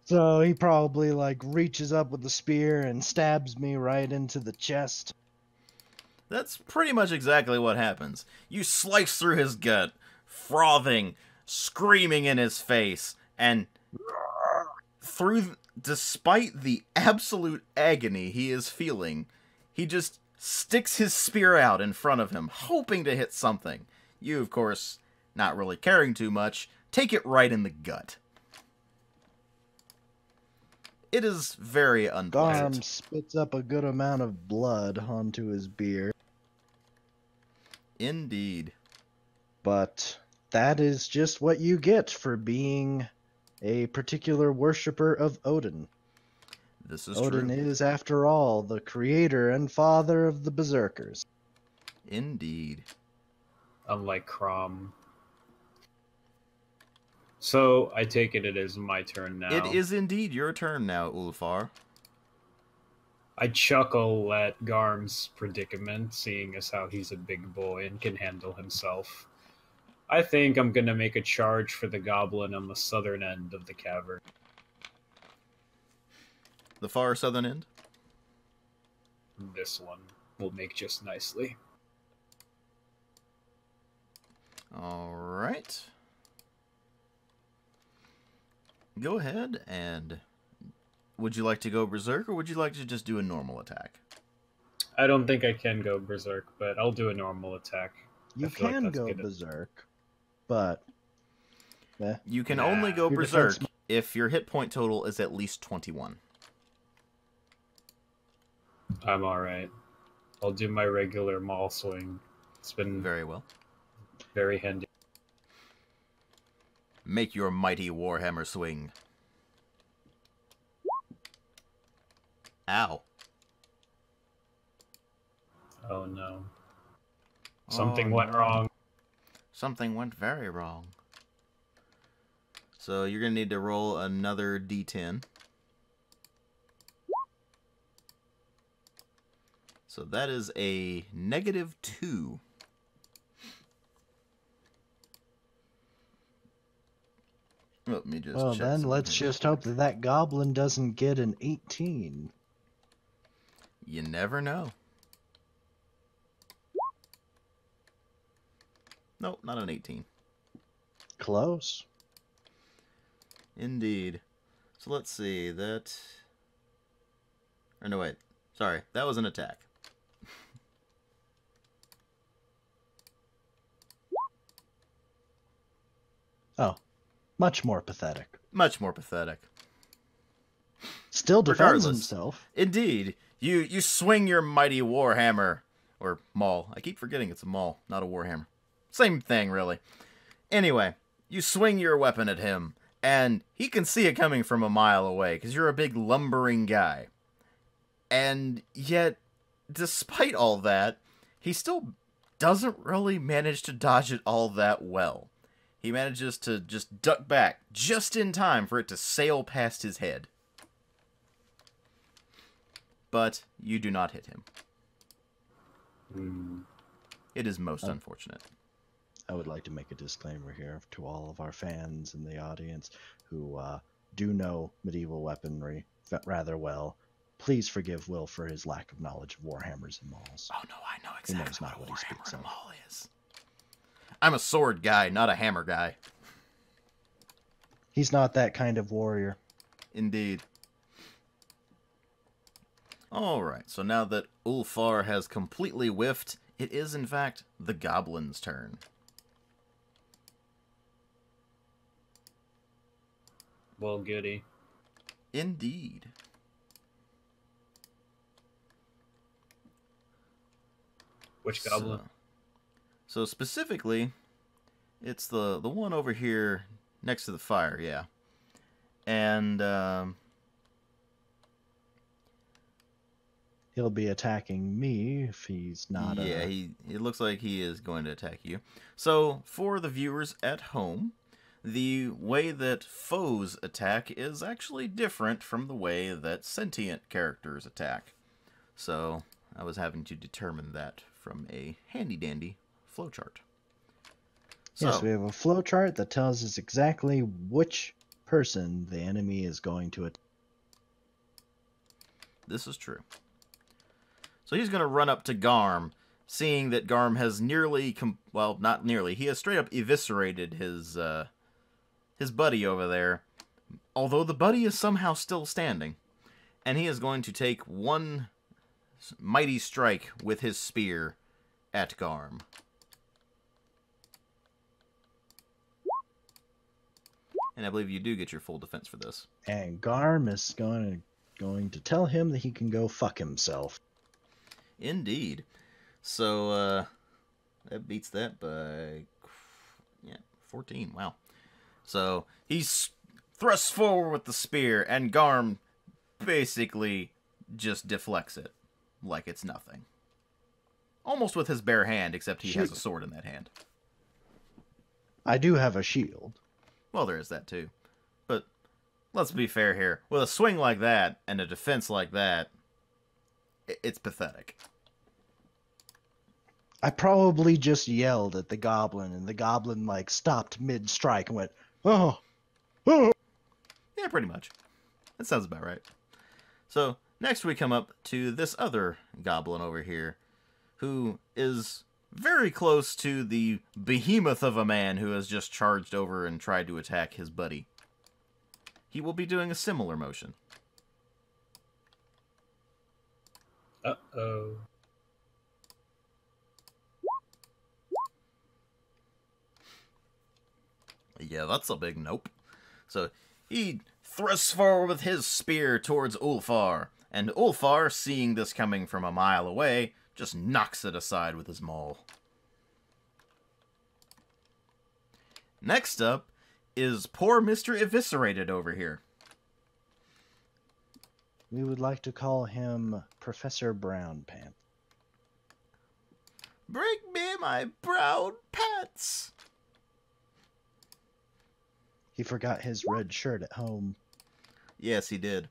So he probably, like, reaches up with the spear and stabs me right into the chest. That's pretty much exactly what happens. You slice through his gut, frothing, screaming in his face, and despite the absolute agony he is feeling, he just sticks his spear out in front of him, hoping to hit something. You, of course, not really caring too much, take it right in the gut. It is very unpleasant. Garm spits up a good amount of blood onto his beard. Indeed. But that is just what you get for being a particular worshipper of Odin. This is Odin true. is, after all, the creator and father of the berserkers. Indeed. Unlike Crom. So, I take it is my turn now. It is indeed your turn now, Ulfar. I chuckle at Garm's predicament, seeing as how he's a big boy and can handle himself. I think I'm gonna make a charge for the goblin on the southern end of the cavern. The far southern end? This one will make just nicely. Alright. Go ahead, and would you like to go berserk, or would you like to just do a normal attack? I don't think I can go berserk, but I'll do a normal attack. You I feel like can that's go good. berserk, but... You can only go Your berserk defense if your hit point total is at least 21. I'm alright. I'll do my regular maul swing. It's been Very well. very handy. Make your mighty warhammer swing. Ow. Oh no. Something Oh, went no. wrong. Something went very wrong. So you're going to need to roll another d10. So that is a -2. Let me just Well, check then something let's here. just hope that that goblin doesn't get an 18. You never know. Nope, not an 18. Close. Indeed. So let's see, that... Or no, wait. Sorry, that was an attack. Oh, much more pathetic. Much more pathetic. Still defends Regardless. himself. Indeed. You swing your mighty warhammer. Or maul. I keep forgetting it's a maul, not a warhammer. Same thing, really. Anyway, you swing your weapon at him, and he can see it coming from a mile away, because you're a big lumbering guy. And yet, despite all that, he still doesn't really manage to dodge it all that well. He manages to just duck back just in time for it to sail past his head. But you do not hit him. It is most unfortunate. I would like to make a disclaimer here to all of our fans in the audience who do know medieval weaponry rather well. Please forgive Will for his lack of knowledge of warhammers and mauls. Oh no, I know He knows exactly not what what a he speaks warhammer and of. maul is. I'm a sword guy, not a hammer guy. He's not that kind of warrior. Indeed. Alright, so now that Ulfar has completely whiffed, it is in fact the Goblin's turn. Well, goody. Indeed. Which goblin? So specifically, it's the one over here next to the fire, yeah. And He'll be attacking me if he's not yeah, it looks like he is going to attack you. So for the viewers at home, the way that foes attack is actually different from the way that sentient characters attack. So I was having to determine that from a handy-dandy flowchart. Yes, we have a flowchart that tells us exactly which person the enemy is going to attack. This is true. So he's going to run up to Garm, seeing that Garm has nearly, well, not nearly, he has straight up eviscerated his buddy over there, although the buddy is somehow still standing. And he is going to take one mighty strike with his spear at Garm. And I believe you do get your full defense for this. And Garm is going to tell him that he can go fuck himself. Indeed. So, that beats that by, 14. Wow. So, he's thrusts forward with the spear, and Garm basically just deflects it like it's nothing. Almost with his bare hand, except he has a sword in that hand. I do have a shield. Well, there is that too. But let's be fair here. With a swing like that and a defense like that, it's pathetic. I probably just yelled at the goblin, and the goblin like stopped mid-strike and went, "Oh, oh." Yeah, pretty much. That sounds about right. So, next we come up to this other goblin over here, who is very close to the behemoth of a man who has just charged over and tried to attack his buddy. He will be doing a similar motion. Uh-oh. Yeah, that's a big nope. So He thrusts forward with his spear towards Ulfar, and Ulfar, seeing this coming from a mile away, just knocks it aside with his maul. Next up is poor Mr. Eviscerated over here. We would like to call him Professor Brown Pants. Bring me my brown pants! He forgot his red shirt at home. Yes, he did.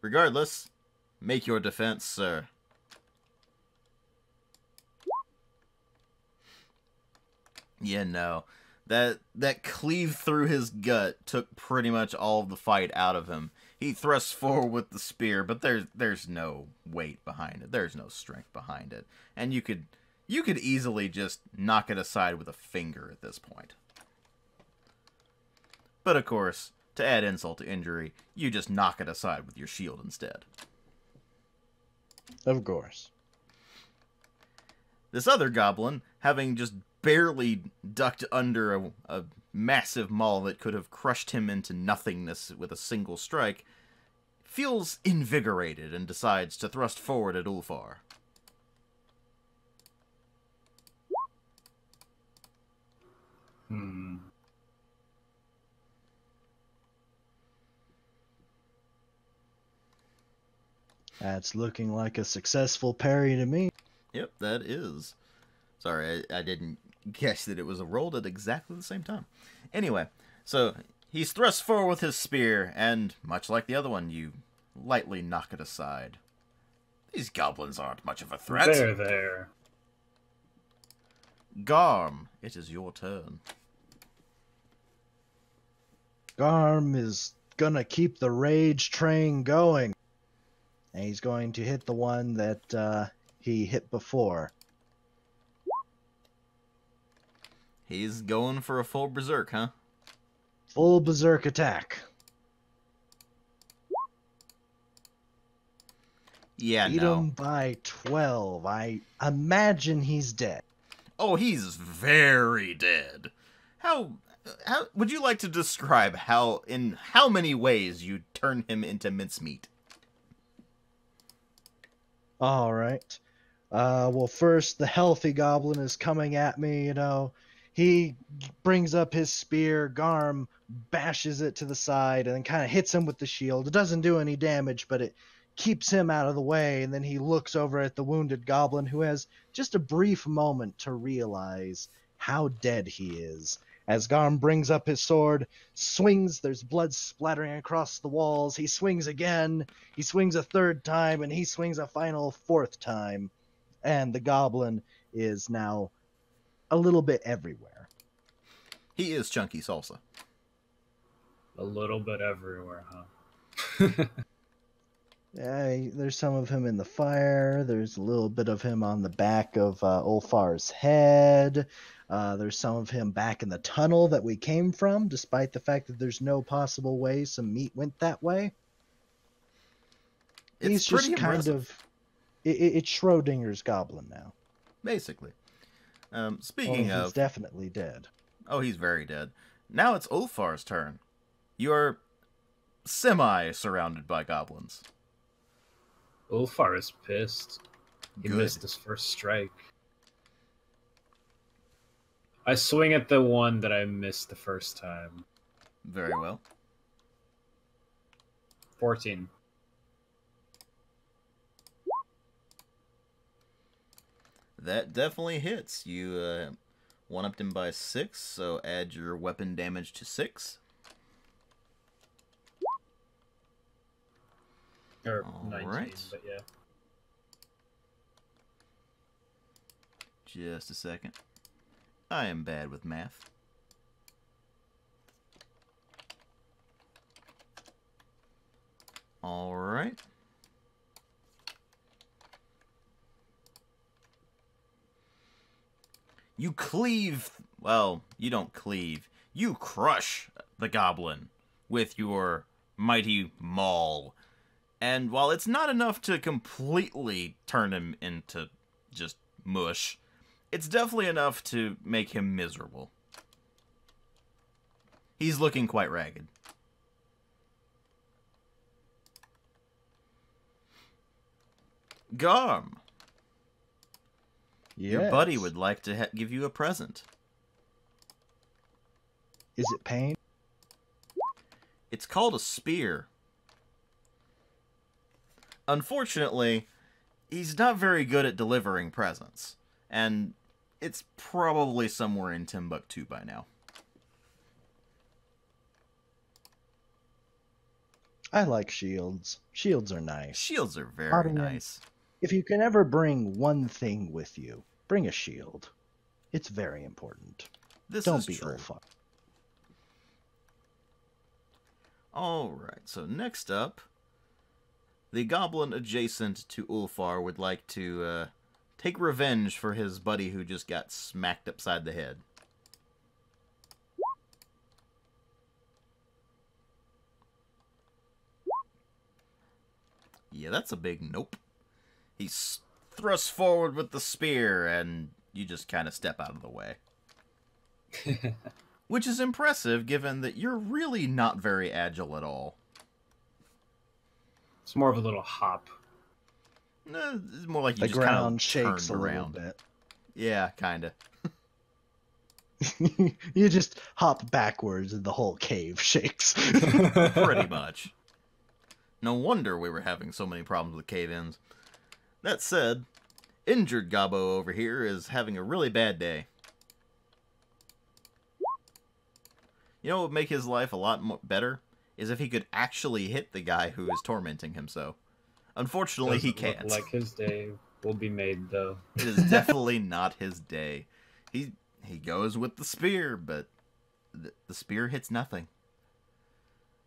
Regardless, make your defense, sir. Yeah, no. That cleave through his gut took pretty much all of the fight out of him. He thrusts forward with the spear, but there's no weight behind it. There's no strength behind it. And you could easily just knock it aside with a finger at this point. But of course, to add insult to injury, you just knock it aside with your shield instead. Of course. This other goblin, having just barely ducked under a massive maul that could have crushed him into nothingness with a single strike, feels invigorated and decides to thrust forward at Ulfar. That's looking like a successful parry to me. Yep, that is. Sorry, I didn't guess that it was rolled at exactly the same time. Anyway, so he's thrust forward with his spear, and much like the other one, you lightly knock it aside. These goblins aren't much of a threat. There. Garm, it is your turn. Garm is gonna keep the rage train going. And he's going to hit the one that he hit before. He's going for a full berserk, huh? Full berserk attack. Yeah, Beat no. him by 12. I imagine he's dead. Oh, he's very dead. How would you like to describe in how many ways you turn him into mincemeat? All right. Well, first, the healthy goblin is coming at me, He brings up his spear. Garm bashes it to the side and then kind of hits him with the shield. It doesn't do any damage, but it keeps him out of the way. And then he looks over at the wounded goblin, who has just a brief moment to realize how dead he is. As Garm brings up his sword, swings, there's blood splattering across the walls. He swings again, he swings a third time, and he swings a final fourth time. And the goblin is now a little bit everywhere. He is chunky salsa. A little bit everywhere, huh? There's some of him in the fire. There's a little bit of him on the back of Ulfar's head. There's some of him back in the tunnel that we came from, despite the fact that there's no possible way some meat went that way. He's just kind of... It's Schrodinger's goblin now. Basically. Speaking of... He's definitely dead. Oh, he's very dead. Now it's Ulfar's turn. You're semi-surrounded by goblins. Ulfar is pissed. He Good. missed his first strike. I swing at the one that I missed the first time. Very well. 14. That definitely hits. You one-upped him by 6, so add your weapon damage to 6. Or All 19, right. but yeah. Just a second. I am bad with math. All right. You cleave... Well, you don't cleave. You crush the goblin with your mighty maul. And while it's not enough to completely turn him into just mush, it's definitely enough to make him miserable. He's looking quite ragged. Garm, your buddy Yes. would like to give you a present. Is it pain? It's called a spear. Unfortunately, he's not very good at delivering presents, and it's probably somewhere in Timbuktu by now. I like shields. Shields are nice. Shields are very Audience. nice. If you can ever bring one thing with you, bring a shield. It's very important. This Don't is be true. Ulfar. Alright, so next up, the goblin adjacent to Ulfar would like to take revenge for his buddy who just got smacked upside the head. Yeah, that's a big nope. He's thrust forward with the spear, and you just kind of step out of the way. Which is impressive, given that you're really not very agile at all. It's more of a little hop. It's more like you The just kind ground of shakes turned a little around. bit. Yeah, kind of. You just hop backwards and the whole cave shakes. Pretty much. No wonder we were having so many problems with cave-ins. That said, injured Gobbo over here is having a really bad day. You know what would make his life a lot better? Is if he could actually hit the guy who is tormenting him so. Unfortunately, he Doesn't look can't. like his day will be made, though. It is definitely not his day. He goes with the spear, but the spear hits nothing.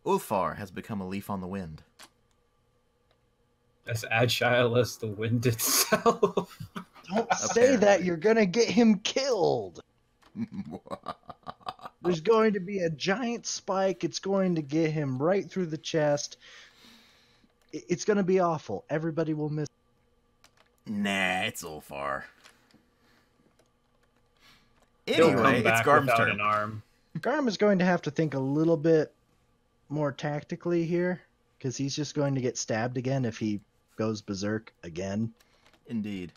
Ulfar has become a leaf on the wind. As agile as the wind itself. Don't say that, you're gonna get him killed. There's going to be a giant spike. It's going to get him right through the chest. It's going to be awful. Everybody will miss. Nah, it's Ulfar. He'll come Anyway, it's back Garm's without turn. an arm. Garm is going to have to think a little bit more tactically here, because he's just going to get stabbed again if he goes berserk again. Indeed.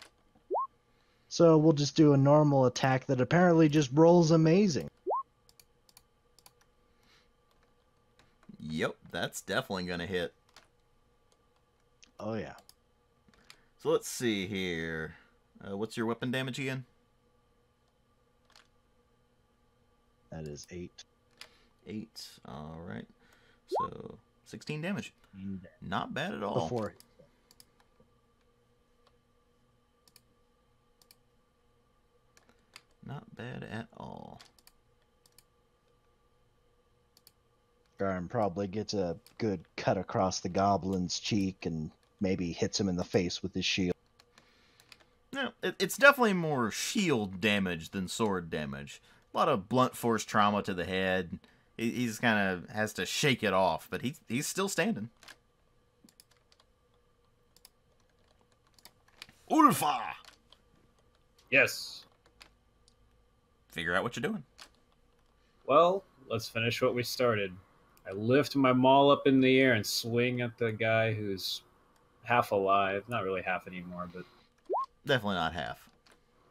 So we'll just do a normal attack that apparently just rolls amazing. Yep, that's definitely going to hit. Oh yeah. So let's see here. What's your weapon damage again? That is 8. 8. Alright. So, 16 damage. Not bad at all. Before. Not bad at all. Garm probably gets a good cut across the goblin's cheek and maybe hits him in the face with his shield. No, it's definitely more shield damage than sword damage. A lot of blunt force trauma to the head. He's kind of has to shake it off, but he's still standing. Ulfa! Yes. Figure out what you're doing. Well, let's finish what we started. I lift my maul up in the air and swing at the guy who's half alive. Not really half anymore, but... Definitely not half.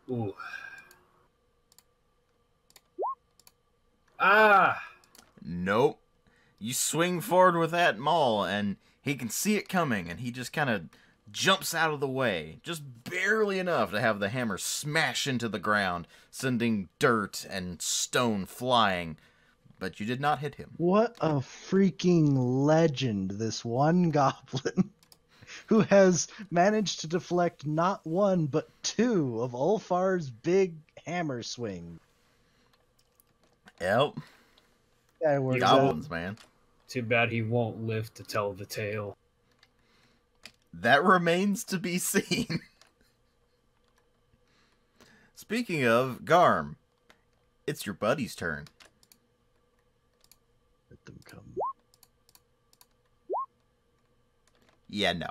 Ooh. Ah! Nope. You swing forward with that maul, and he can see it coming, and he just kind of jumps out of the way, just barely enough to have the hammer smash into the ground, sending dirt and stone flying. But you did not hit him. What a freaking legend, this one goblin who has managed to deflect not one but 2 of Ulfar's big hammer swing. Yep. That works out. Goblins, man. Too bad he won't live to tell the tale. That remains to be seen. Speaking of, Garm, it's your buddy's turn. Let them come. Yeah, no.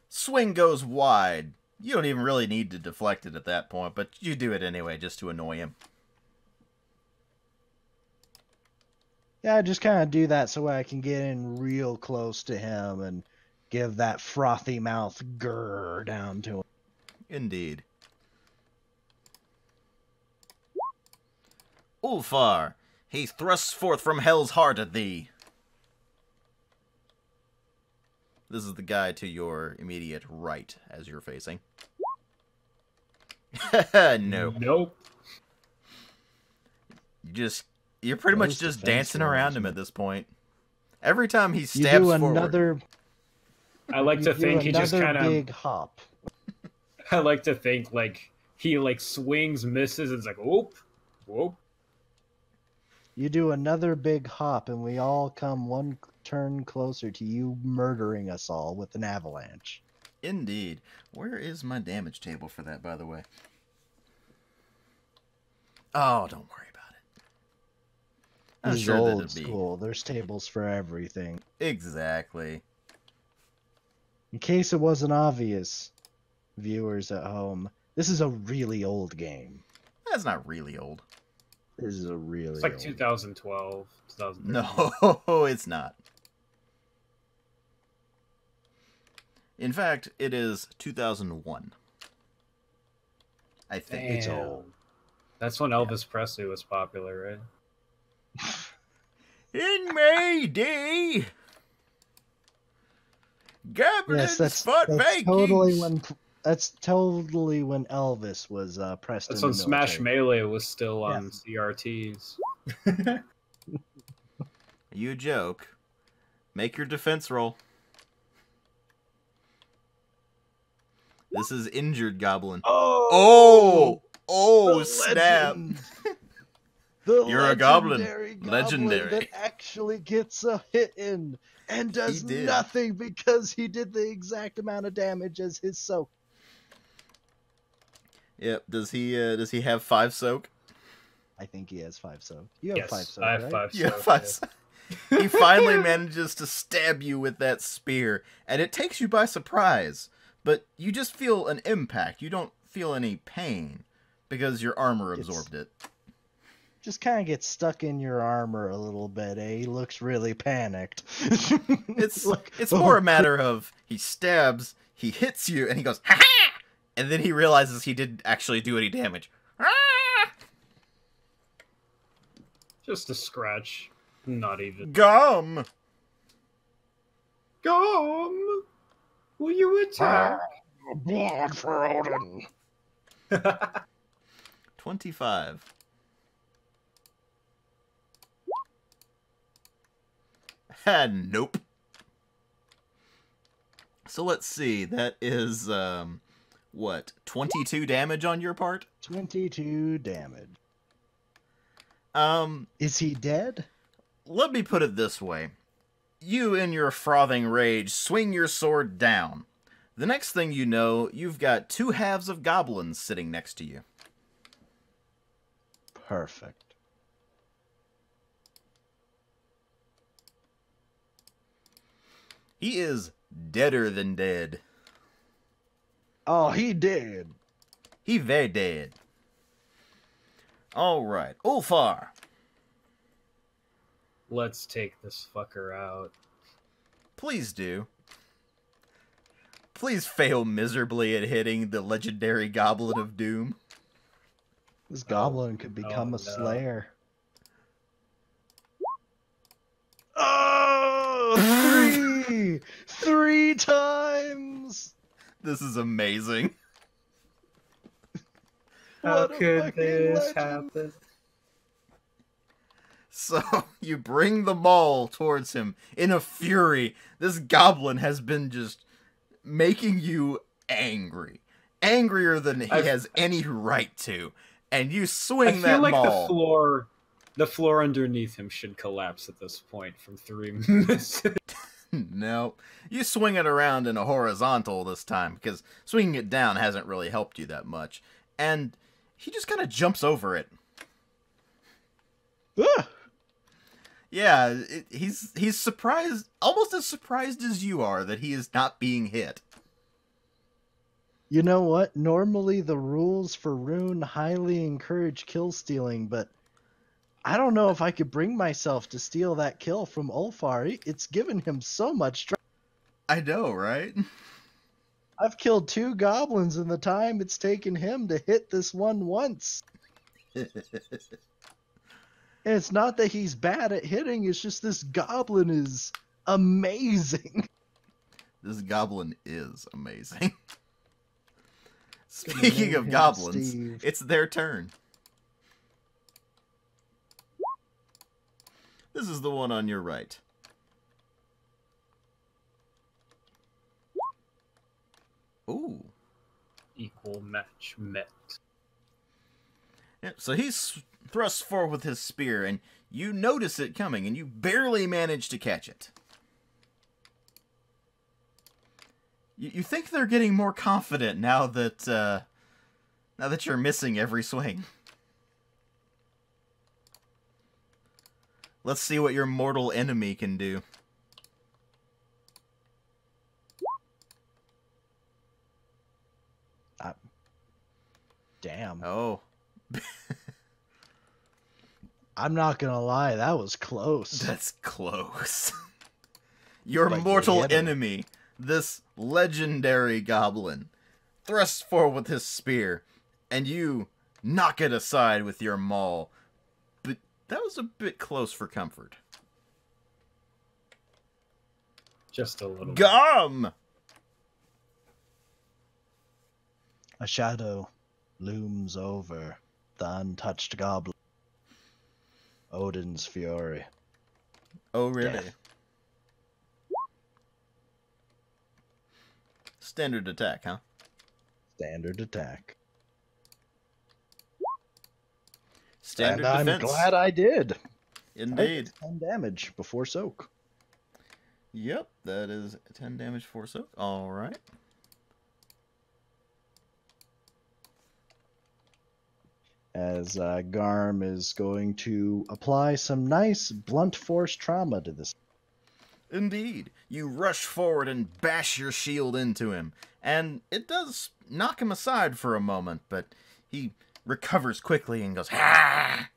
Swing goes wide. You don't even really need to deflect it at that point, but you do it anyway just to annoy him. Yeah, I just kind of do that so I can get in real close to him and Give that frothy mouth grrr down to him. Indeed. Ulfar, he thrusts forth from hell's heart at thee. This is the guy to your immediate right as you're facing. No. Nope. You're pretty much just dancing around him at this point. Every time he stabs you do forward. another. I like to think he just kind of big hop. I like to think like he like swings, misses, and it's like whoop, whoop. You do another big hop, and we all come one turn closer to you murdering us all with an avalanche. Indeed. Where is my damage table for that, by the way? Oh, don't worry about it. I'm This is sure old that'd be school. There's tables for everything. exactly. In case it wasn't obvious, viewers at home, this is a really old game. That's not really old. This is a really It's like old 2012, 2013. No, it's not. In fact, it is 2001. I think. It's old. That's when Elvis Presley was popular, right? In Mayday, Goblins Yes, fought that's Vikings. totally when Elvis was pressed That's in when the Smash military. Melee was still on CRTs. You joke. Make your defense roll. This is injured Goblin. Oh! Oh, The snap. legend! The You're a goblin. legendary goblin Legendary. that actually gets a hit in and does He did. nothing because he did the exact amount of damage as his soak. Yep. Does he have 5 soak? I think he has 5 soak. You have Yes, 5 soak, I have right? 5 Yeah, soak, 5 yeah. soak. He finally manages to stab you with that spear, and it takes you by surprise. But you just feel an impact. You don't feel any pain because your armor absorbed it. Just kind of gets stuck in your armor a little bit, eh? He looks really panicked. It's Like, it's more a matter of he stabs, he hits you, and he goes, ha ha! And then he realizes he didn't actually do any damage. Ah! Just a scratch. Not even. Gum! Gum! Will you attack? Blood for Odin. 25. Nope. So let's see. That is, what, 22 damage on your part? 22 damage. Um, Is he dead? let me put it this way. You, in your frothing rage, swing your sword down. The next thing you know, you've got 2 halves of goblins sitting next to you. Perfect. He is deader than dead. Oh, he did. He very dead. Alright, Ulfar. Let's take this fucker out. Please do. Please fail miserably at hitting the legendary Goblin of Doom. This goblin could become no. a slayer. Oh, 3! 3 times! This is amazing. How What a could fucking this legend. happen? So, you bring the maul towards him in a fury. This goblin has been just making you angry. Angrier than he has any right to. And you I swing feel that like maul. the floor underneath him should collapse at this point from 3 misses. No. You swing it around in a horizontal this time, because swinging it down hasn't really helped you that much. And he just kind of jumps over it. Ah! Yeah, he's surprised, almost as surprised as you are that he is not being hit. You know what? Normally the rules for Rune highly encourage kill stealing, but I don't know if I could bring myself to steal that kill from Ulfar. It's given him so much trouble. I know, right? I've killed 2 goblins in the time it's taken him to hit this one once. And it's not that he's bad at hitting, it's just this goblin is amazing. This goblin is amazing. Speaking of goblins, Steve. it's their turn. This is the one on your right. Ooh. Equal match met. Yeah, so he's thrust forward with his spear, and you notice it coming, and you barely manage to catch it. You think they're getting more confident now that you're missing every swing. Let's see what your mortal enemy can do. Damn. Oh. I'm not gonna lie, that was close. That's close. Your But you mortal hit him. enemy, this legendary goblin, thrusts forward with his spear, and you knock it aside with your maul. But that was a bit close for comfort. Just a little. Gum! A shadow looms over the untouched goblin. Odin's fury. Oh, really? Death. Standard attack, huh? Standard attack. Standard and defense. I'm glad I did. Indeed. 10 damage before soak. Yep, that is 10 damage for soak. Alright. As Garm is going to apply some nice blunt force trauma to this. Indeed. You rush forward and bash your shield into him. And it does knock him aside for a moment, but he recovers quickly and goes, "Ha!"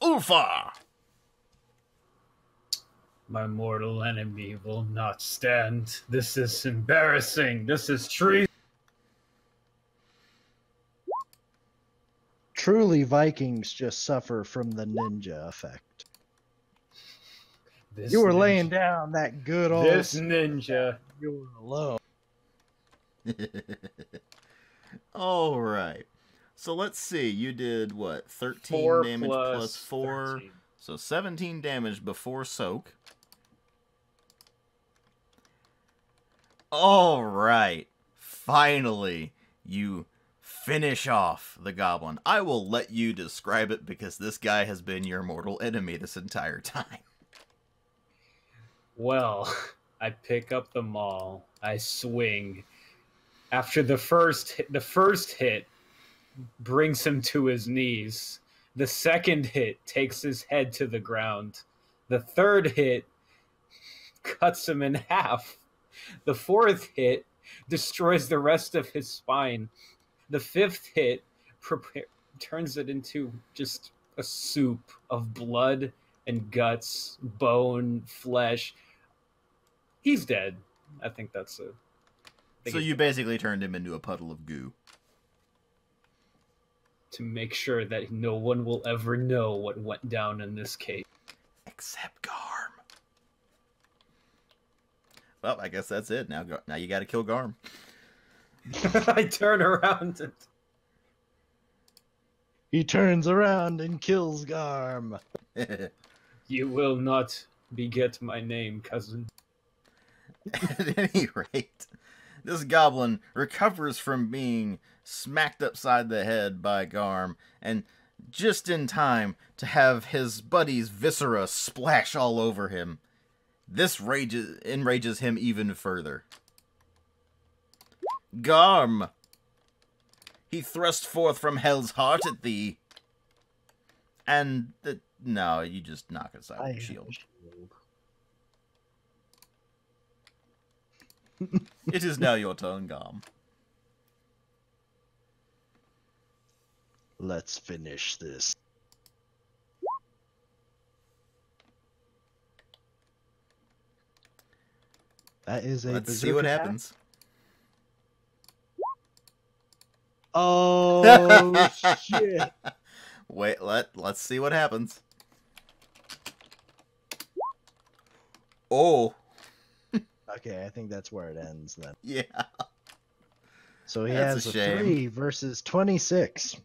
Ulfa! My mortal enemy will not stand. This is embarrassing. This is treason. Truly, Vikings just suffer from the ninja effect. This You were ninja- laying down that good old... This ninja. You were alone. Alright. So let's see. You did, what, 13 4 damage plus 4. 13. So 17 damage before soak. Alright. Finally, you finish off the goblin. I will let you describe it because this guy has been your mortal enemy this entire time. Well, I pick up the maul. I swing. After the first hit brings him to his knees. The second hit takes his head to the ground. The third hit cuts him in half. The fourth hit destroys the rest of his spine. The fifth hit turns it into just a soup of blood and guts, bone, flesh. He's dead. I think that's it. So you basically turned him into a puddle of goo. To make sure that no one will ever know what went down in this case. Except Garm. Well, I guess that's it. Now you gotta kill Garm. I turn around and... He turns around and kills Garm. You will not beget my name, cousin. At any rate, this goblin recovers from being smacked upside the head by Garm, and just in time to have his buddy's viscera splash all over him. This enrages him even further. Garm! He thrust forth from hell's heart at thee. And no, you just knock it aside with your shield. It is now your turn, Garm. Let's finish this. That is a Let's see what attack. happens. Oh shit! Wait, let's see what happens. Oh, Okay, I think that's where it ends then. yeah. So he That's has a a shame. 3 versus 26.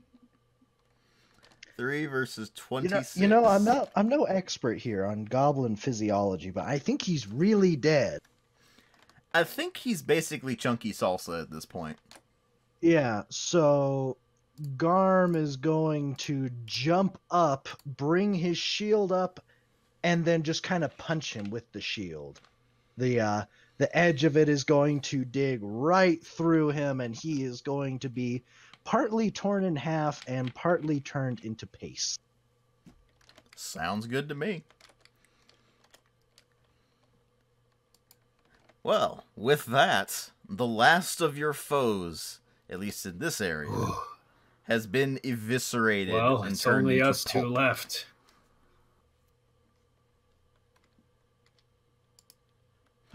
3 versus 26. I'm no expert here on goblin physiology, but I think he's really dead. I think he's basically chunky salsa at this point. Yeah, so Garm is going to jump up, bring his shield up, and then just kind of punch him with the shield. The edge of it is going to dig right through him, and he is going to be partly torn in half and partly turned into paste. Sounds good to me. Well, with that, the last of your foes, at least in this area, has been eviscerated. Well, and it's turned only into us two pulp. left.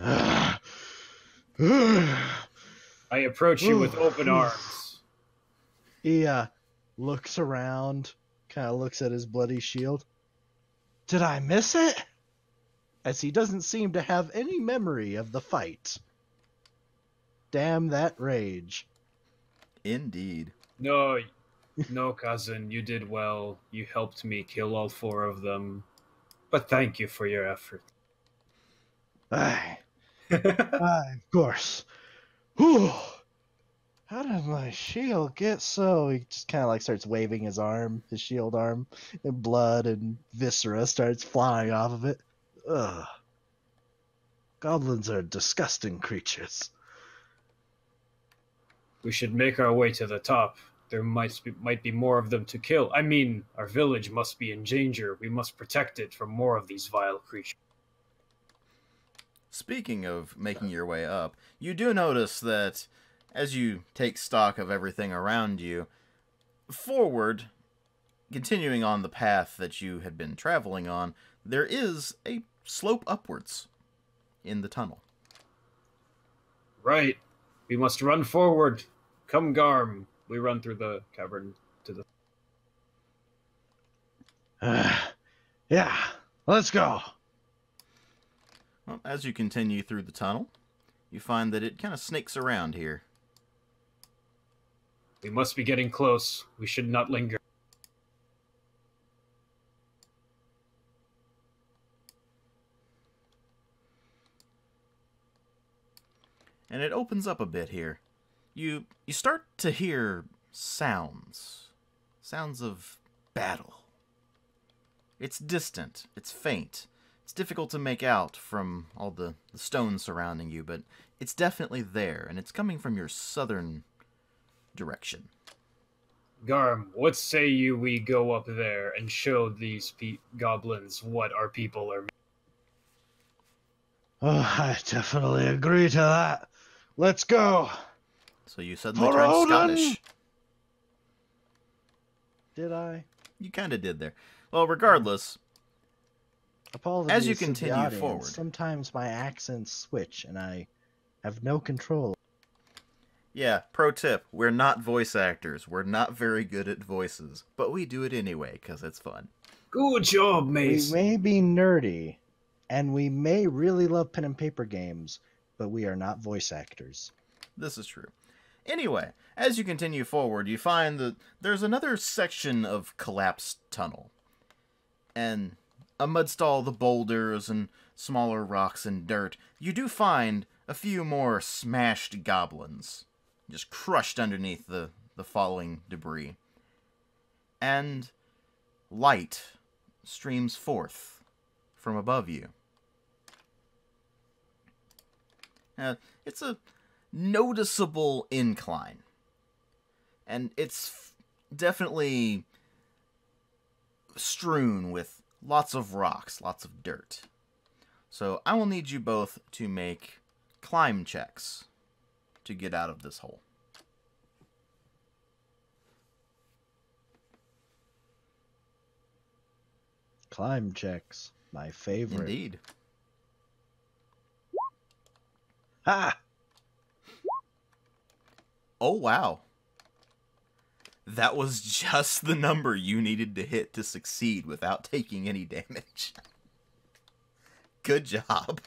I approach you with open arms. He looks around, kind of looks at his bloody shield. Did I miss it? As he doesn't seem to have any memory of the fight. Damn that rage. Indeed. No, cousin, you did well. You helped me kill all 4 of them. But thank you for your effort. Aye, of course. Whew. How did my shield get so... He just kind of like starts waving his arm, his shield arm, and blood and viscera starts flying off of it. Ugh. Goblins are disgusting creatures. We should make our way to the top. There might be more of them to kill. I mean, our village must be in danger. We must protect it from more of these vile creatures. Speaking of making your way up, you do notice that as you take stock of everything around you, forward, continuing on the path that you had been traveling on, there is a slope upwards in the tunnel. Right. We must run forward. Come, Garm. We run through the cavern to the... Yeah, let's go. Well, as you continue through the tunnel, you find that it kind of snakes around here. We must be getting close. We should not linger. And it opens up a bit here. You start to hear sounds. Sounds of battle. It's distant. It's faint. It's difficult to make out from all the stones surrounding you, but it's definitely there, and it's coming from your southern direction. Garm, what say you we go up there and show these goblins what our people are... Oh, I definitely agree to that. Let's go. So you suddenly turned Scottish. Did I? You kind of did there. Well, regardless, Apologies as you to the continue audience. forward. Sometimes my accents switch and I have no control. Yeah, pro tip, we're not voice actors. We're not very good at voices, but we do it anyway because it's fun. Good job, Mace. We may be nerdy, and we may really love pen and paper games, but we are not voice actors. This is true. Anyway, as you continue forward, you find that there's another section of collapsed tunnel. And amidst all the boulders and smaller rocks and dirt, you do find a few more smashed goblins, just crushed underneath the falling debris. And light streams forth from above you. It's a noticeable incline. And it's definitely strewn with lots of rocks, lots of dirt. So I will need you both to make climb checks to get out of this hole. Climb checks, my favorite. Indeed. Ha! Oh, wow. That was just the number you needed to hit to succeed without taking any damage. Good job.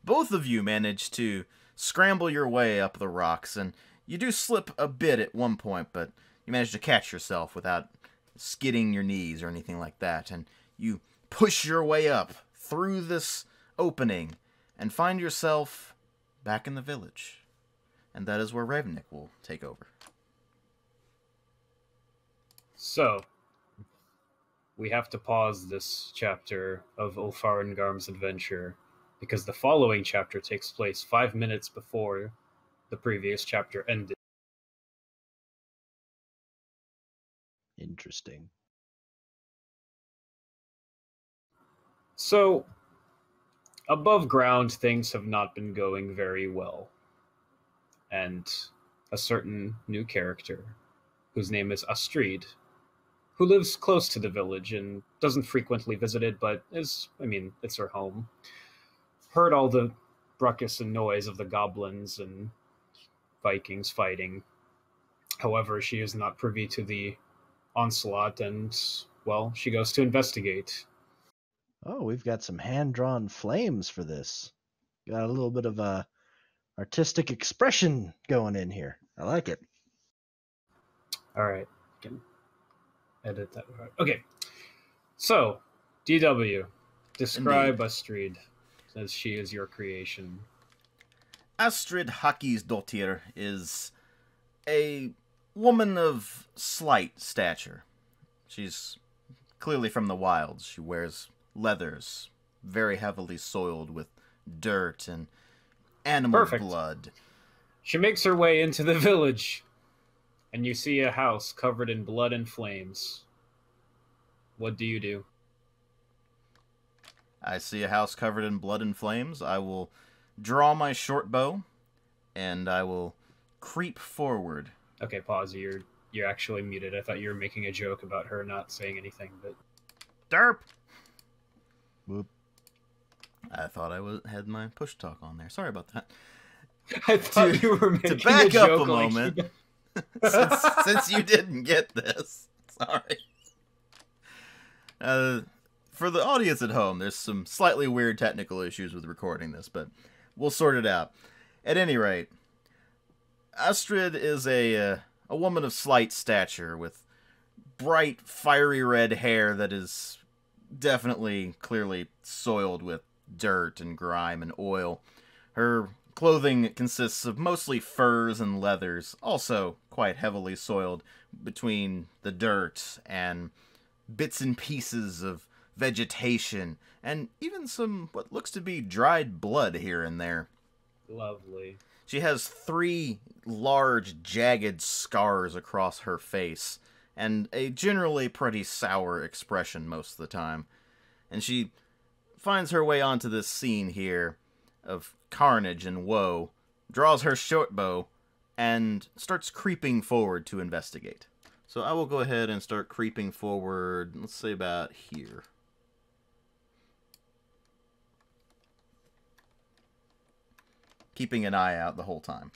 Both of you managed to scramble your way up the rocks, and you do slip a bit at one point, but you manage to catch yourself without skidding your knees or anything like that, and you push your way up through this opening and find yourself back in the village. And that is where Ravnik will take over. So, we have to pause this chapter of Ulfar and Garm's adventure because the following chapter takes place 5 minutes before the previous chapter ended. Interesting. So, above ground, things have not been going very well. And a certain new character, whose name is Astrid, who lives close to the village and doesn't frequently visit it, but it's her home, heard all the ruckus and noise of the goblins and Vikings fighting. However, she is not privy to the onslaught, and, well, she goes to investigate. Oh, we've got some hand-drawn flames for this. Got a little bit of a artistic expression going in here. I like it. All right, can edit that. Okay, so DW, describe Indeed. Astrid, as she is your creation. Astrid Hakisdottir is a woman of slight stature. She's clearly from the wilds. She wears leathers, very heavily soiled with dirt and animal Perfect. blood. She makes her way into the village, and you see a house covered in blood and flames. What do you do? I see a house covered in blood and flames. I will draw my short bow, and I will creep forward. Okay, pause. You're actually muted. I thought you were making a joke about her not saying anything, but Derp! Whoop. I thought I had my push talk on there. Sorry about that. I thought you were making To back a up joke a like moment, since you didn't get this, sorry. For the audience at home, there's some slightly weird technical issues with recording this, but we'll sort it out. At any rate, Astrid is a woman of slight stature with bright, fiery red hair that is definitely, clearly soiled with dirt and grime and oil. Her clothing consists of mostly furs and leathers, also quite heavily soiled between the dirt and bits and pieces of vegetation, and even some what looks to be dried blood here and there. Lovely. She has 3 large, jagged scars across her face, and a generally pretty sour expression most of the time. And she finds her way onto this scene here of carnage and woe, draws her short bow, and starts creeping forward to investigate. So I will go ahead and start creeping forward, let's say about here. Keeping an eye out the whole time.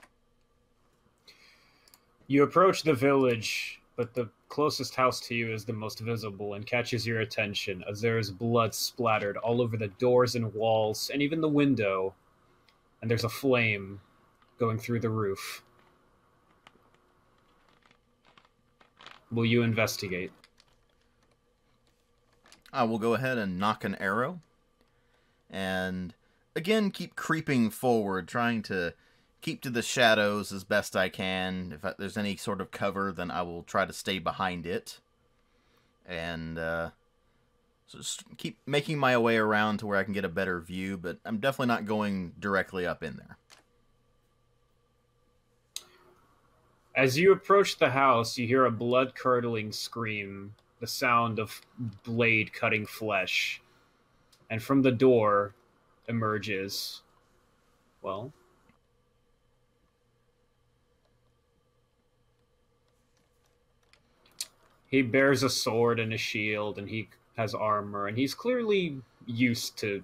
You approach the village, but the closest house to you is the most visible and catches your attention as there is blood splattered all over the doors and walls and even the window, and there's a flame going through the roof. Will you investigate? I will go ahead and knock an arrow, and again keep creeping forward, trying to keep to the shadows as best I can. If there's any sort of cover, then I will try to stay behind it. And so just keep making my way around to where I can get a better view, but I'm definitely not going directly up in there. As you approach the house, you hear a blood-curdling scream, the sound of blade cutting flesh, and from the door emerges, well, he bears a sword and a shield, and he has armor, and he's clearly used to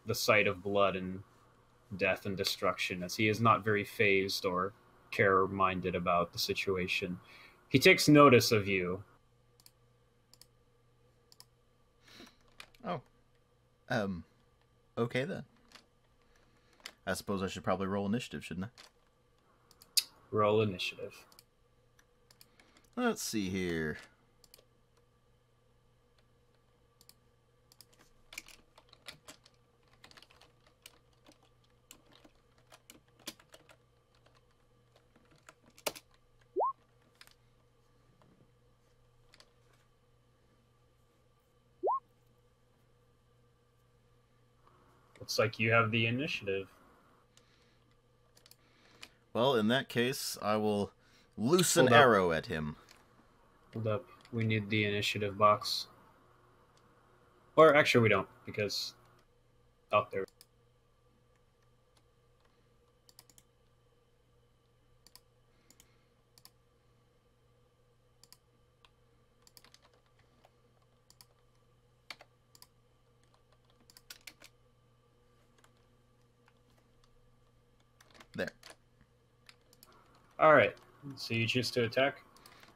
the sight of blood and death and destruction, as he is not very phased or care-minded about the situation. He takes notice of you. Oh. Okay then. I suppose I should probably roll initiative, shouldn't I? Roll initiative. Let's see here. Looks like you have the initiative. Well, in that case, I will loose an Hold up. arrow at him. Hold up. We need the initiative box. Or actually we don't, because... Oh, there. There. Alright. So you choose to attack?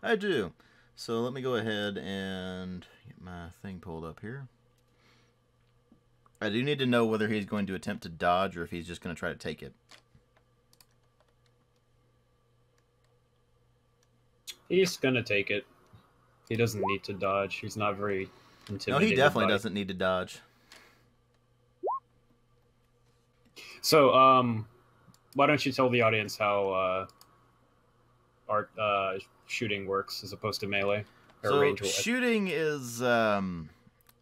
I do. So let me go ahead and get my thing pulled up here. I do need to know whether he's going to attempt to dodge or if he's just going to try to take it. He's gonna take it. He doesn't need to dodge. He's not very No, intimidated. he definitely by... doesn't need to dodge. So, why don't you tell the audience how shooting works as opposed to melee or So range? shooting is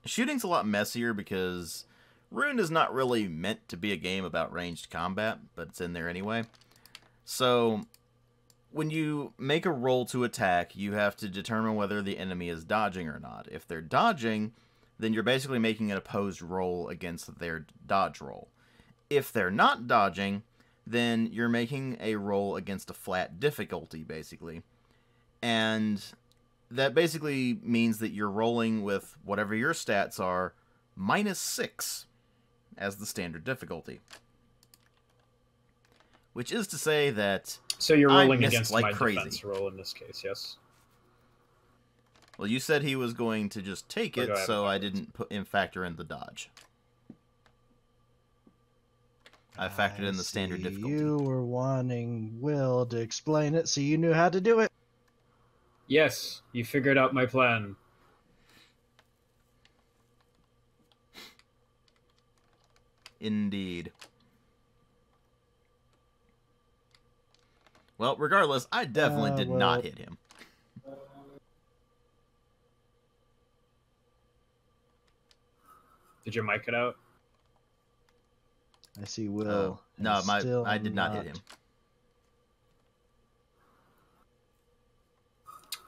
shooting's a lot messier because Rune is not really meant to be a game about ranged combat, but it's in there anyway. So when you make a roll to attack, you have to determine whether the enemy is dodging or not. If they're dodging, then you're basically making an opposed roll against their dodge roll. If they're not dodging, then you're making a roll against a flat difficulty, basically. And that basically means that you're rolling with whatever your stats are, -6 as the standard difficulty. Which is to say that So you're rolling missed against like my crazy. defense roll in this case, yes? Well, you said he was going to just take Or it, do I have so a I bonus? didn't factor in the dodge. I factored in the standard see. difficulty. You were wanting Will to explain it so you knew how to do it. Yes, you figured out my plan. Indeed. Well, regardless, I definitely did well- not hit him. Did your mic cut out? I see Will. No, is still I did not hit him.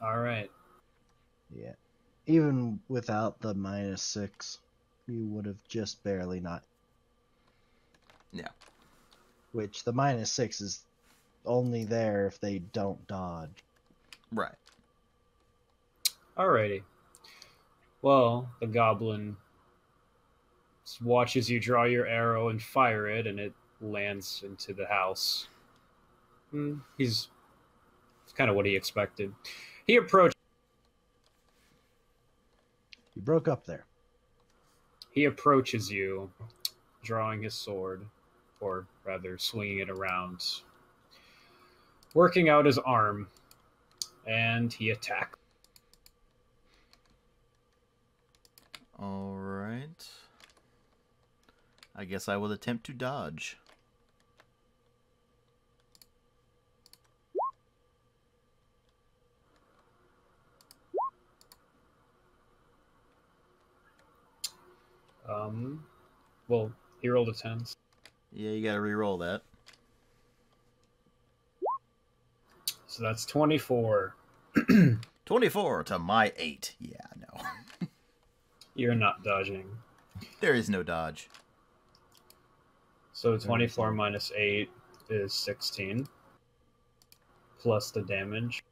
Alright. Yeah. Even without the -6, you would have just barely not. Yeah. Which the -6 is only there if they don't dodge. Right. Alrighty. Well, the goblin watches you draw your arrow and fire it, and it lands into the house. It's kind of what he expected. He approaches You broke up there. you, drawing his sword, or rather swinging it around, working out his arm, and he attacks. All right. I guess I will attempt to dodge. Well, he rolled a 10. Yeah, you gotta re-roll that. So that's 24. 24 to my 8. Yeah, no. You're not dodging. There is no dodge. So 24 minus 8 is 16. Plus the damage.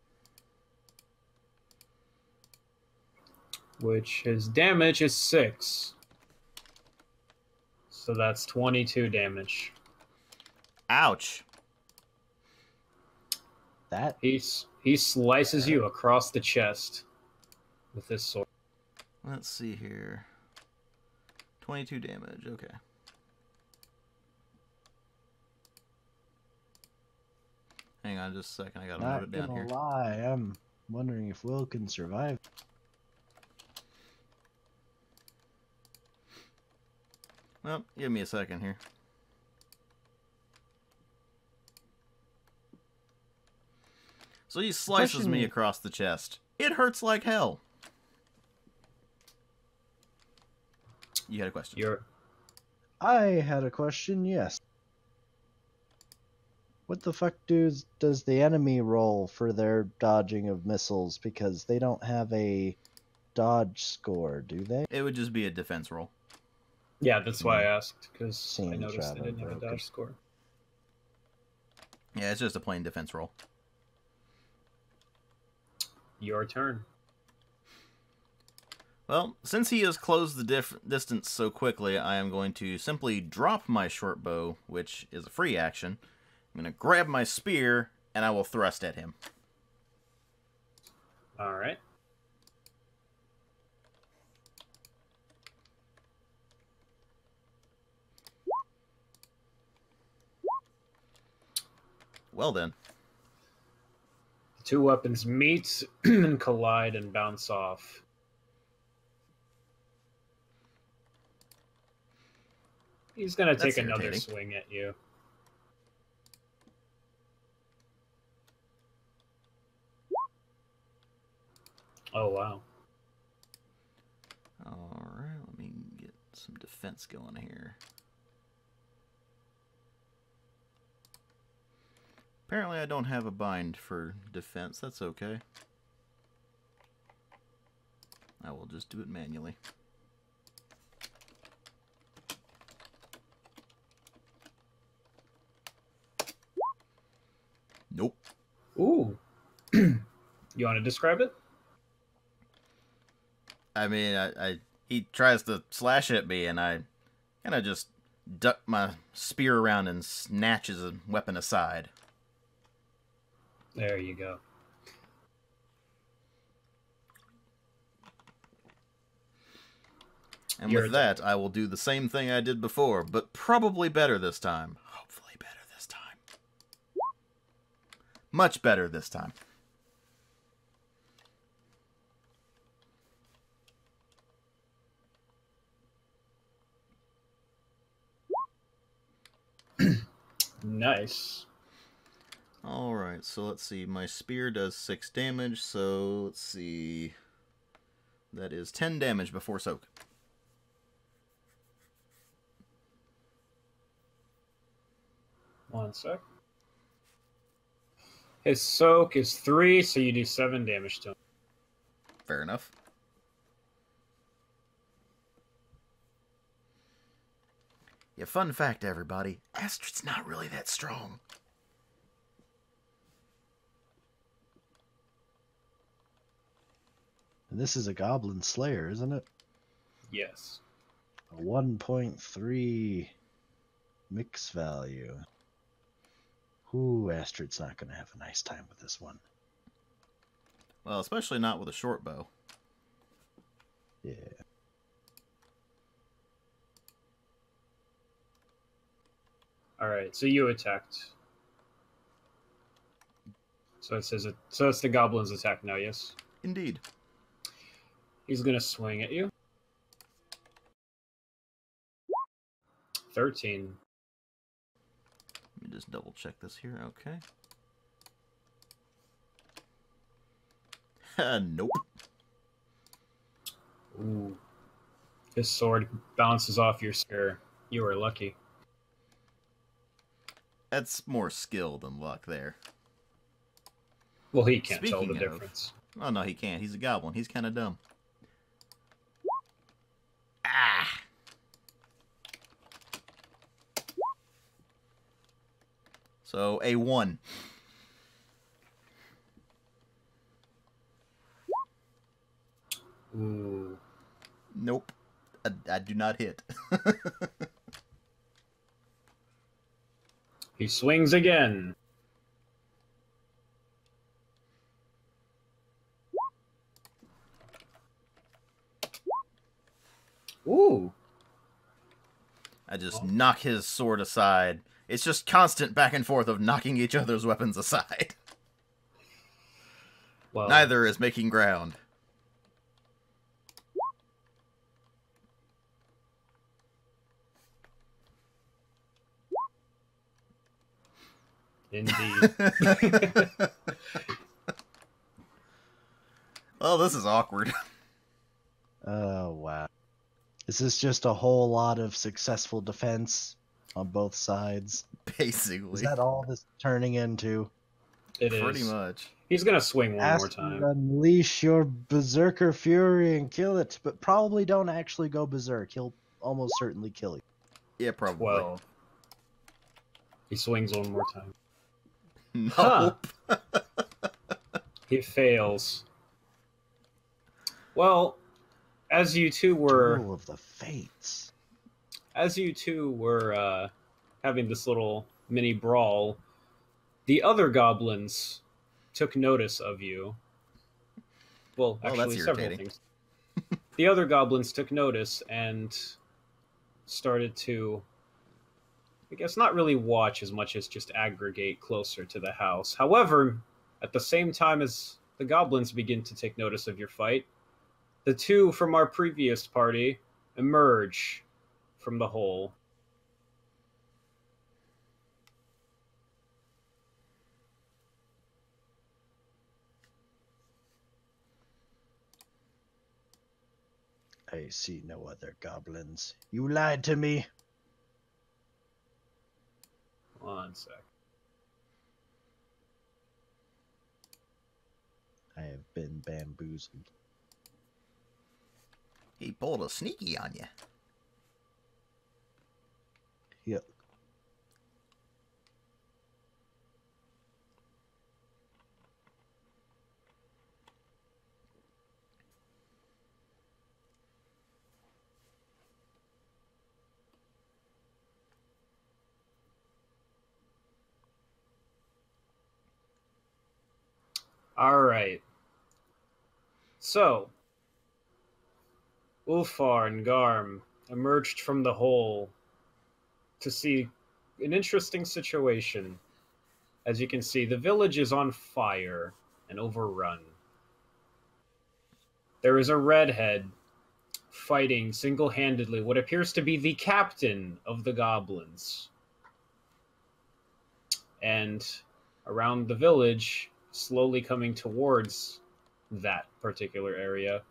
Which his damage is 6. So that's 22 damage. Ouch. That He slices you across the chest with his sword. Let's see here. 22 damage. Okay. Hang on just a second. I gotta note it not down gonna here. lie, I'm wondering if Will can survive. Well, give me a second here. So he slices me across the chest. It hurts like hell. You had a question. I had a question, yes. What the fuck does the enemy roll for their dodging of missiles? Because they don't have a dodge score, do they? It would just be a defense roll. Yeah, that's why I asked, because I Seems noticed they rather didn't have a broken. dodge score. Yeah, it's just a plain defense roll. Your turn. Well, since he has closed the distance so quickly, I am going to simply drop my short bow, which is a free action. I'm going to grab my spear, and I will thrust at him. All right. Well then. The two weapons meet and collide and bounce off. He's going to take another irritating. swing at you. Oh, wow. Alright, let me get some defense going here. Apparently I don't have a bind for defense. That's okay. I will just do it manually. Nope. Ooh. You want to describe it? I mean, he tries to slash at me, and I kind of just duck my spear around and snatch his weapon aside. There you go. And with that, I will do the same thing I did before, but probably better this time. Hopefully better this time. Much better this time. Nice. Alright, so let's see. My spear does 6 damage, so let's see. That is 10 damage before soak. One sec. His soak is 3, so you do 7 damage to him. Fair enough. Yeah, fun fact, everybody. Astrid's not really that strong. And this is a Goblin Slayer, isn't it? Yes. A 1.3 mix value. Ooh, Astrid's not going to have a nice time with this one. Well, especially not with a short bow. Yeah. Alright, so you attacked. So it says so it's the Goblin's attack now, yes? Indeed. He's gonna swing at you. 13. Let me just double check this here. Okay. Nope. Ooh. His sword bounces off your spear. You were lucky. That's more skill than luck there. Well, he can't tell the Speaking of- difference. Oh, no, he can't. He's a goblin. He's kind of dumb. Ah! So, a 1. Ooh. Nope. I do not hit. He swings again. Ooh. I just knock his sword aside. It's just constant back and forth of knocking each other's weapons aside. Well, Neither is making ground. indeed. Well, this is awkward. Oh, wow. Is this just a whole lot of successful defense on both sides? Basically. Is that all this is turning into? It is. Pretty much. He's gonna swing one more Astrid, time. unleash your berserker fury and kill it, but probably don't actually go berserk. He'll almost certainly kill you. Yeah, probably. 12. He swings one more time. Nope. He fails. Well, as you two were Duel of the Fates. having this little mini brawl, the other goblins took notice of you. Well, Well, actually, that's several irritating. things. The other goblins took notice and started to, I guess, not really watch as much as just aggregate closer to the house. However, at the same time as the goblins begin to take notice of your fight, the two from our previous party emerge from the hole. I see no other goblins. You lied to me. One sec. I have been bamboozled. He pulled a sneaky on you. Yep. All right. So, Ulfar and Garm emerged from the hole to see an interesting situation. As you can see, the village is on fire and overrun. There is a redhead fighting single-handedly what appears to be the captain of the goblins. And around the village, slowly coming towards that particular area,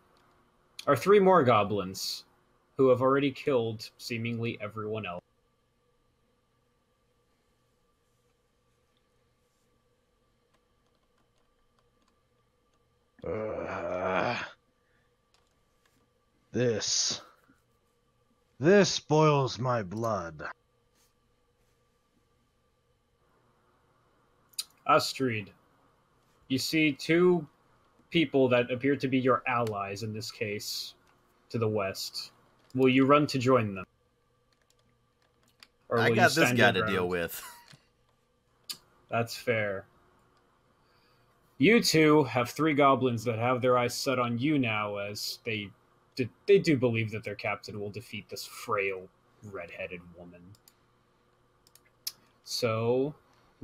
are three more goblins who have already killed seemingly everyone else. This boils my blood. Astrid, you see two people that appear to be your allies in this case to the west. Will you run to join them? Or will I you got this stand guy your to ground? deal with. That's fair. You two have three goblins that have their eyes set on you now, as they do believe that their captain will defeat this frail, red-headed woman. So,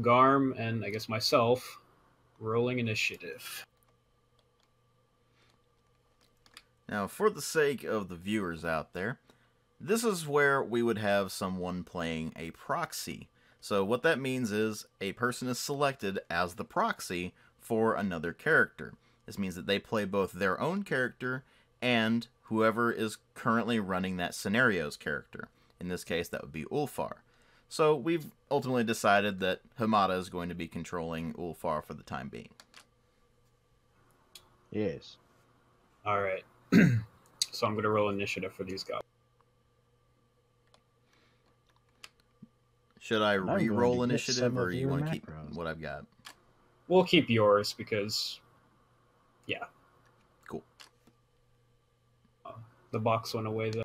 Garm and I guess myself, rolling initiative. Now, for the sake of the viewers out there, this is where we would have someone playing a proxy. So what that means is a person is selected as the proxy for another character. This means that they play both their own character and whoever is currently running that scenario's character. In this case, that would be Ulfar. So we've ultimately decided that Hamada is going to be controlling Ulfar for the time being. Yes. All right. So I'm going to roll initiative for these guys. Should I I'm going re-roll to get initiative, some or of you your want to keep macros. what I've got? We'll keep yours because, yeah, Cool. the box went away though.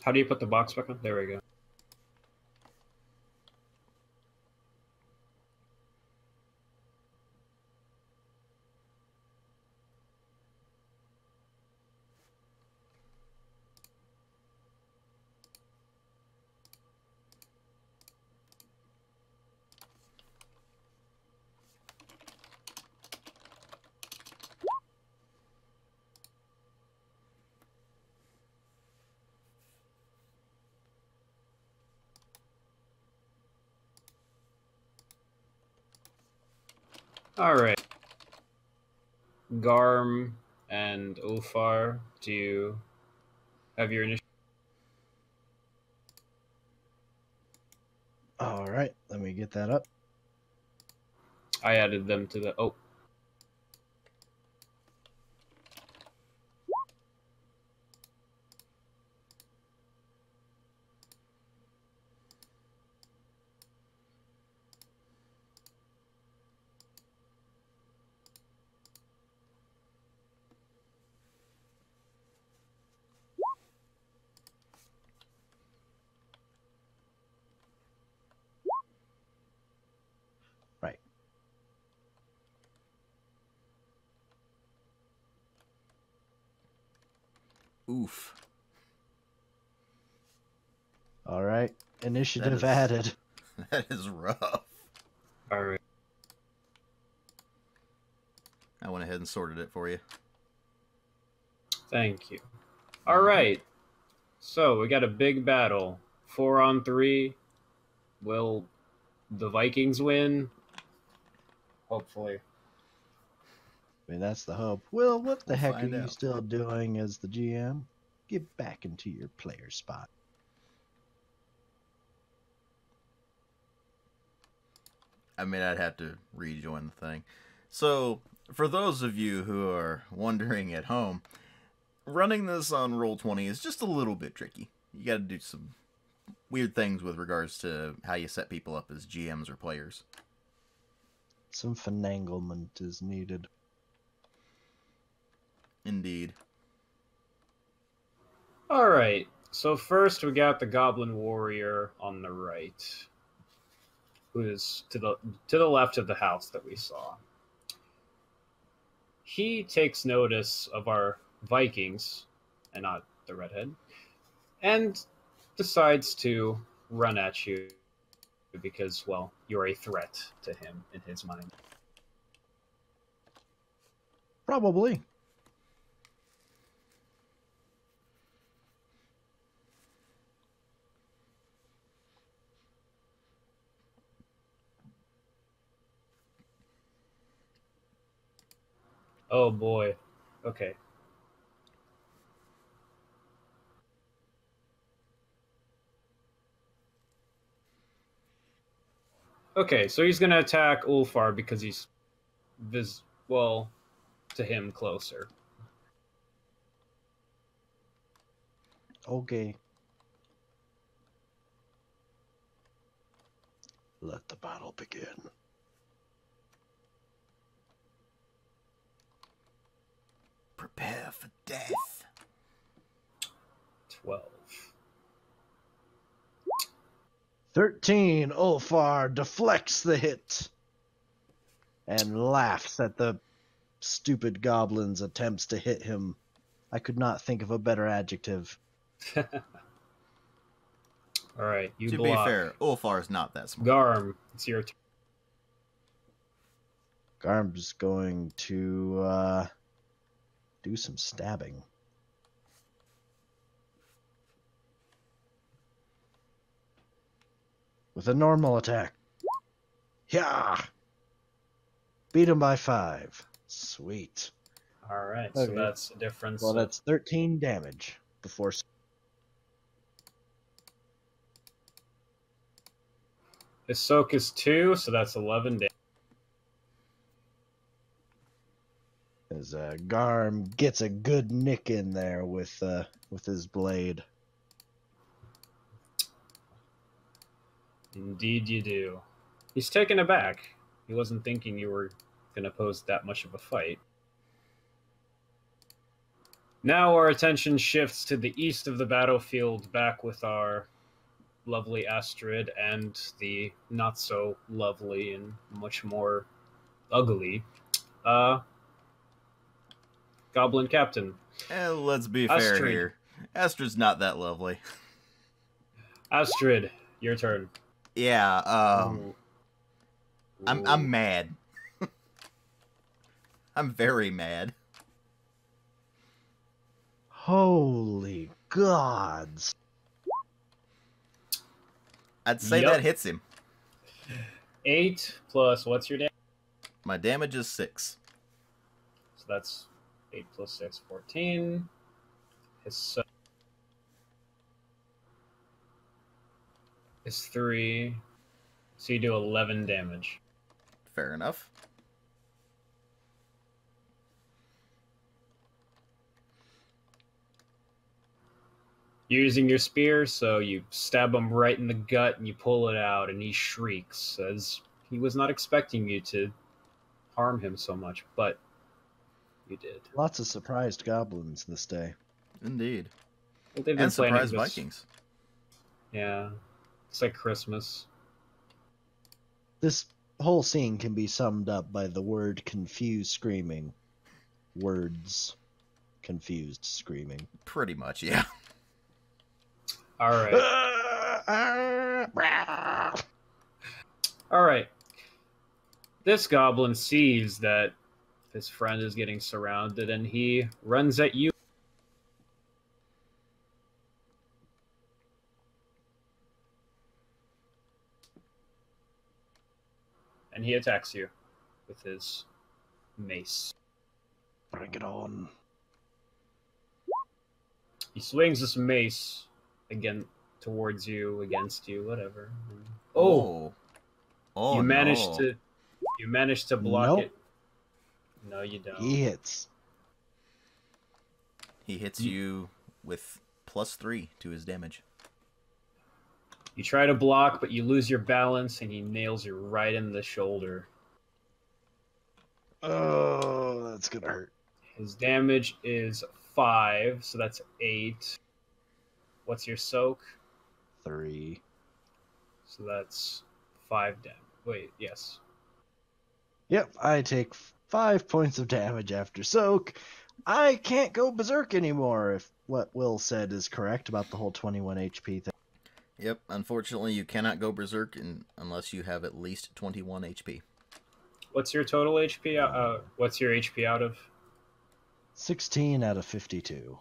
How do you put the box back on? There we go. All right. Garm and Ulfar, do you have your initiative? All right, let me get that up. I added them to the... Oh. Right. Oof. All right, initiative is- added. That is rough. All right. I went ahead and sorted it for you. Thank you. All right. So we got a big battle. 4-on-3. Will the Vikings win? Hopefully. I mean, that's the hope. Will, what the We'll heck are find you out. still doing as the GM? Get back into your player spot. I mean, I'd have to rejoin the thing. So, for those of you who are wondering at home, running this on Roll20 is just a little bit tricky. You got to do some weird things with regards to how you set people up as GMs or players. Some finanglement is needed. Indeed. All right. So first we got the Goblin Warrior on the right, who is to the left of the house that we saw. He takes notice of our Vikings, and not the redhead, and decides to run at you because, well, you're a threat to him in his mind. Probably. Oh boy. Okay. Okay, so he's gonna attack Ulfar because he's to him closer. Okay. Let the battle begin. Prepare for death. 12. 13. Ulfar deflects the hit and laughs at the stupid goblin's attempts to hit him. I could not think of a better adjective. All right, you To block. be fair, Ulfar's not that smart. Garm, it's your turn. Garm's going to do some stabbing. With a normal attack. Yeah! Beat him by 5. Sweet. All right, Okay. so that's a difference. Well, that's 13 damage before. His soak is 2, so that's 11 damage. As Garm gets a good nick in there with his blade. Indeed, you do. He's taken aback. He wasn't thinking you were going to pose that much of a fight. Now our attention shifts to the east of the battlefield, back with our lovely Astrid and the not so lovely and much more ugly Goblin Captain. And let's be Astrid. fair here. Astrid's not that lovely. Astrid, your turn. Yeah, Ooh. I'm mad. I'm very mad. Holy gods. I'd say Yup. that hits him. 8 plus, what's your damage? My damage is 6. So that's 8 plus 6, 14. His is 3. So you do 11 damage. Fair enough. You're using your spear, so you stab him right in the gut and you pull it out, and he shrieks as he was not expecting you to harm him so much, but you did. Lots of surprised goblins this day. Indeed. Well, they've been And planning surprise this- Vikings. Yeah. It's like Christmas. This whole scene can be summed up by the word confused screaming. Words. Confused screaming. Pretty much, yeah. Alright. Alright. This goblin sees that his friend is getting surrounded, and he runs at you. And he attacks you with his mace. Bring it on. He swings this mace again towards you, against you, whatever. Oh, Oh, you managed no. to block Nope. it. No, you don't. He hits. He hits you with +3 to his damage. You try to block, but you lose your balance, and he nails you right in the shoulder. Oh, that's gonna hurt. His damage is 5, so that's 8. What's your soak? 3. So that's 5 damage. Wait, yes. Yep, I take 5 points of damage after soak. I can't go berserk anymore if what Will said is correct about the whole 21 HP thing. Yep, unfortunately you cannot go berserk unless you have at least 21 HP. What's your total HP? What's your HP out of? 16 out of 52.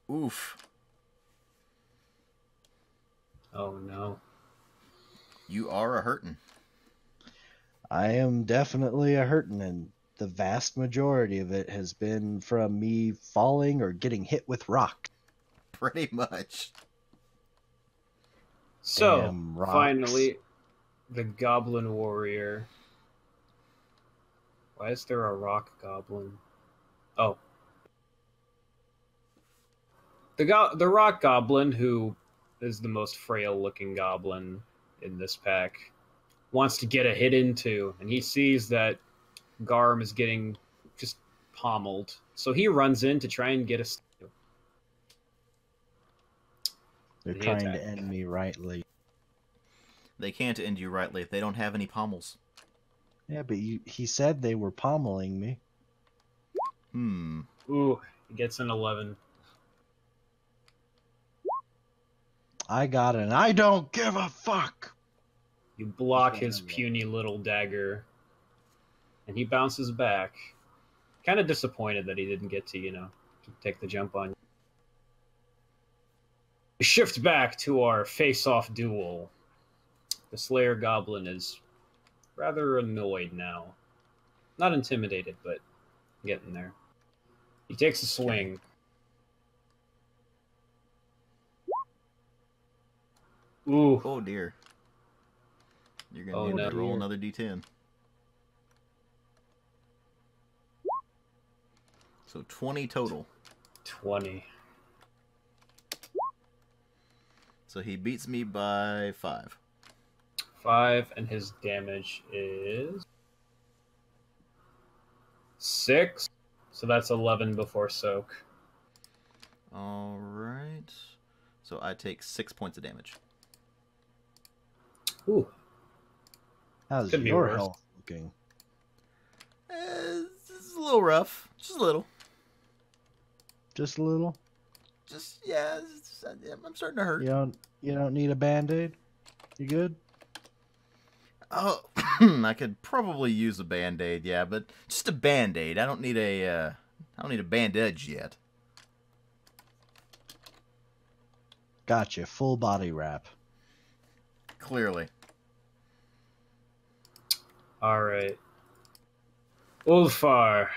Oof. Oh no. You are a hurtin'. I am definitely a hurtin', and the vast majority of it has been from me falling or getting hit with rock. Pretty much. So, Damn rocks. finally, the Goblin Warrior. Why is there a rock goblin? Oh. The rock goblin, who is the most frail-looking goblin in this pack, wants to get a hit into, and he sees that Garm is getting just pommeled. So he runs in to try and get a steal. They're The trying to attack. end me rightly. They can't end you rightly. They don't have any pommels. Yeah, but he said they were pommeling me. Ooh, he gets an 11. I got it, and I don't give a fuck! You block Yeah, his yeah. puny little dagger, and he bounces back. Kind of disappointed that he didn't get to, to take the jump on you. We shift back to our face-off duel. The Slayer Goblin is rather annoyed now. Not intimidated, but getting there. He takes a swing. Ooh. Oh dear. You're Oh, going to need to no. roll another d10. So 20 total. 20. So he beats me by 5. 5, and his damage is 6. So that's 11 before soak. All right. So I take 6 points of damage. Ooh. How's Could be your worse. health looking? It's a little rough. Just a little. Just a little? Just, yeah, I'm starting to hurt. You don't need a band-aid? You good? Oh, I could probably use a band-aid, yeah, but just a band-aid. I don't need a bandage yet. Gotcha. Full body wrap. Clearly. All right. Ulfar,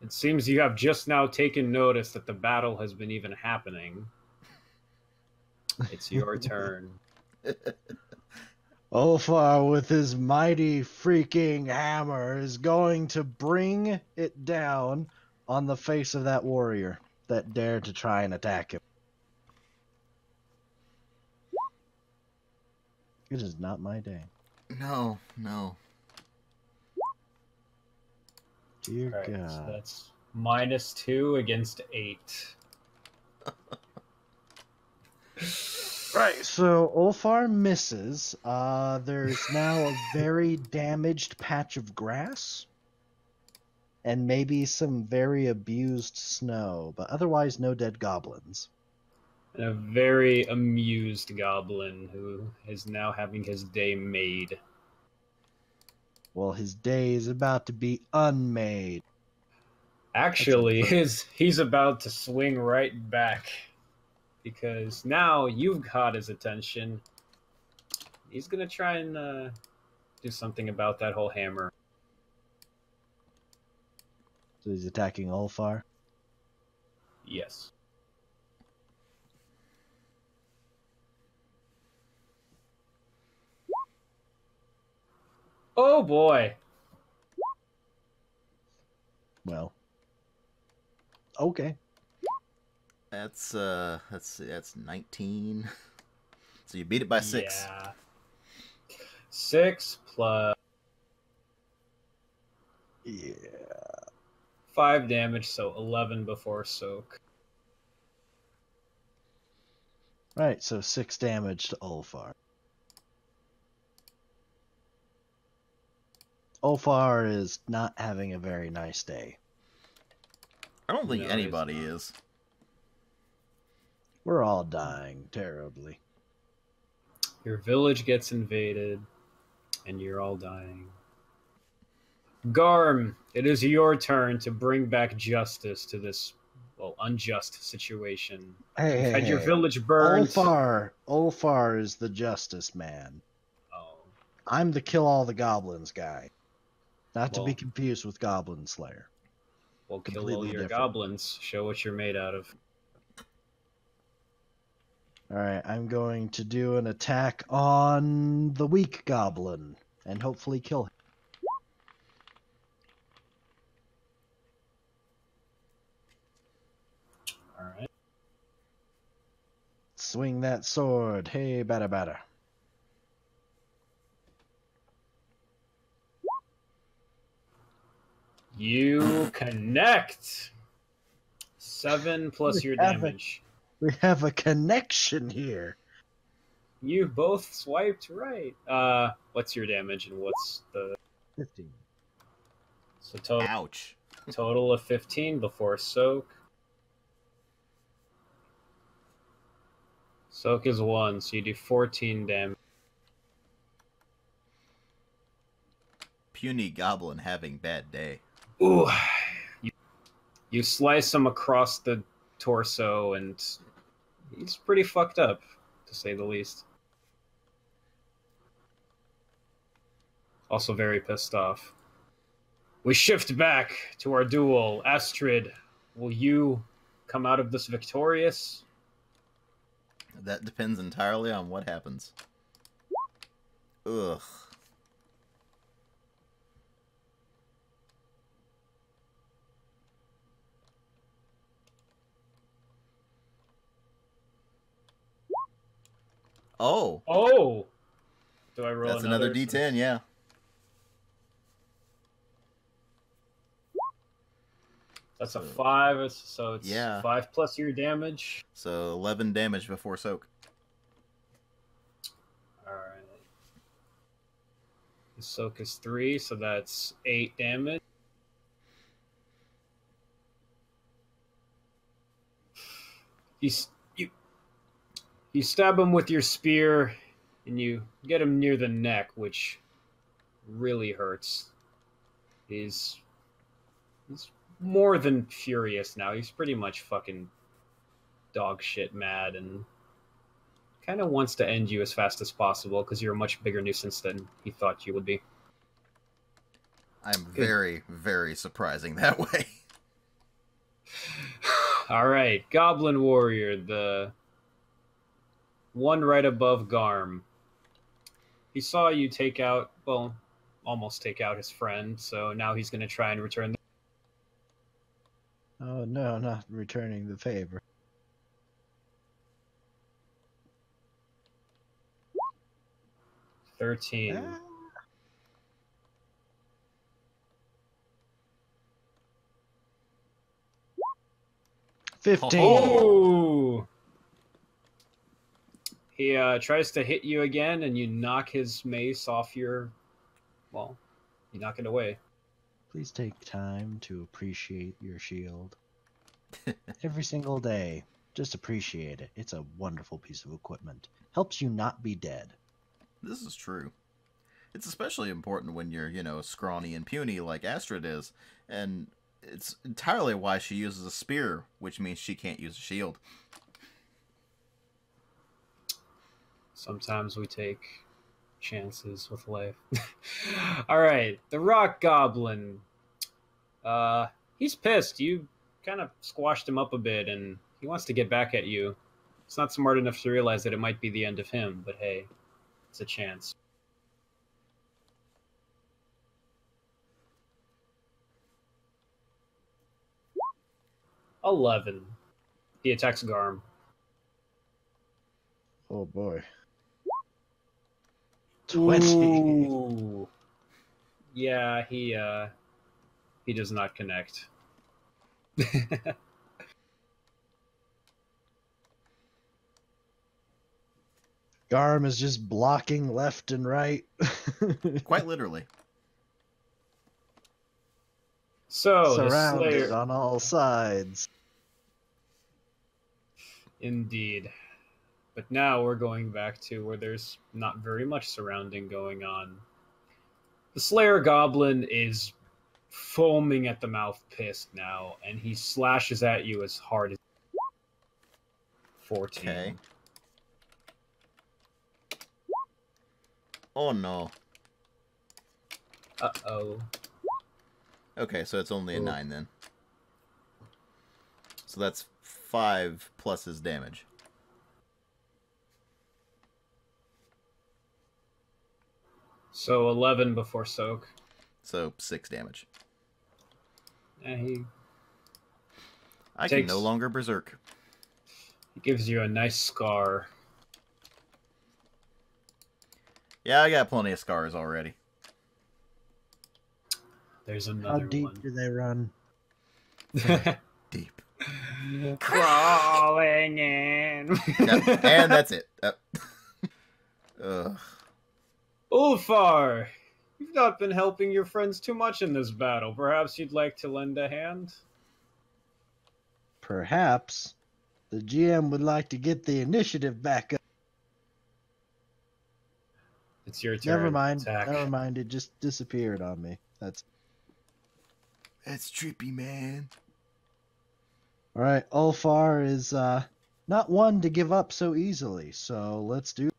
it seems you have just now taken notice that the battle has been even happening. It's your turn. Ulfar, with his mighty freaking hammer, is going to bring it down on the face of that warrior that dared to try and attack him. It is not my day. No, no. Dear All right, God. so that's -2 against 8. Right, so Ulfar misses. There's now a very damaged patch of grass. And maybe some very abused snow, but otherwise no dead goblins. And a very amused goblin who is now having his day made. Well, his day is about to be unmade. Actually, he's about to swing right back. Because now you've got his attention. He's going to try and do something about that whole hammer. So he's attacking Ulfar. Yes. Oh boy. Well. Okay. That's 19. So you beat it by 6. Yeah. 6 plus Yeah. 5 damage, so 11 before soak. Right, so 6 damage to Ulfar. Ulfar is not having a very nice day. I don't think No, anybody it's not. is. We're all dying terribly. Your village gets invaded, and you're all dying. Garm, it is your turn to bring back justice to this, well, unjust situation. Hey, You've had your village burned. Ulfar is the justice man. Oh, I'm the kill all the goblins guy. Not to be Well- confused with Goblin Slayer. well, kill all Completely your different. goblins. Show what you're made out of. Alright, I'm going to do an attack on the weak goblin and hopefully kill him. All right. Swing that sword. Hey, bada bada. You connect. 7 plus your have it. damage. We have a connection here. You both swiped right. What's your damage and what's the 15. so total? Ouch. Total of 15 before soak. Soak is 1, so you do 14 damage. Puny goblin having bad day. Ooh, you slice him across the torso, and he's pretty fucked up, to say the least. Also very pissed off. We shift back to our duel. Astrid, will you come out of this victorious? That depends entirely on what happens. Ugh. Oh, Oh! Do I roll that's another D10, yeah. That's a 5, so it's yeah. 5 plus your damage. So 11 damage before soak. Alright. The soak is 3, so that's 8 damage. You stab him with your spear, and you get him near the neck, which really hurts. He's more than furious now. He's pretty much fucking dog shit mad, and kind of wants to end you as fast as possible because you're a much bigger nuisance than he thought you would be. I'm very, very surprising that way. All right, Goblin Warrior, the one right above Garm. He saw you take out, well, almost take out his friend, so now he's going to try and return. Oh no, not returning the favor. The 13. Ah. $15. Oh! He tries to hit you again, and you knock his mace off your... Well, you knock it away. Please take time to appreciate your shield. Every single day. Just appreciate it. It's a wonderful piece of equipment. Helps you not be dead. This is true. It's especially important when you're, scrawny and puny like Astrid is, and it's entirely why she uses a spear, which means she can't use a shield. Sometimes we take chances with life. Alright, the Rock Goblin. He's pissed. You kind of squashed him up a bit, and he wants to get back at you. He's not smart enough to realize that it might be the end of him, but hey, it's a chance. $11. He attacks Garm. Oh boy. 20. Ooh. Yeah, he does not connect. Garm is just blocking left and right. Quite literally. So, the Surrounded Slayer... on all sides. Indeed. But now we're going back to where there's not very much surrounding going on. The Slayer Goblin is foaming at the mouth, pissed now, and he slashes at you as hard as 14. Okay. Oh no. Uh-oh. Okay, so it's only a 9 then. So that's 5 plus his damage. So 11 before soak. So 6 damage. And I can no longer berserk. he gives you a nice scar. Yeah, I got plenty of scars already. There's another How deep one. do they run? Deep. Crawling in. Yep, and that's it. Ugh. Ulfar, you've not been helping your friends too much in this battle. Perhaps you'd like to lend a hand? Perhaps the GM would like to get the initiative back up. It's your turn. Never mind. Attack. Never mind. It just disappeared on me. That's trippy, man. all right. Ulfar is not one to give up so easily. So let's do.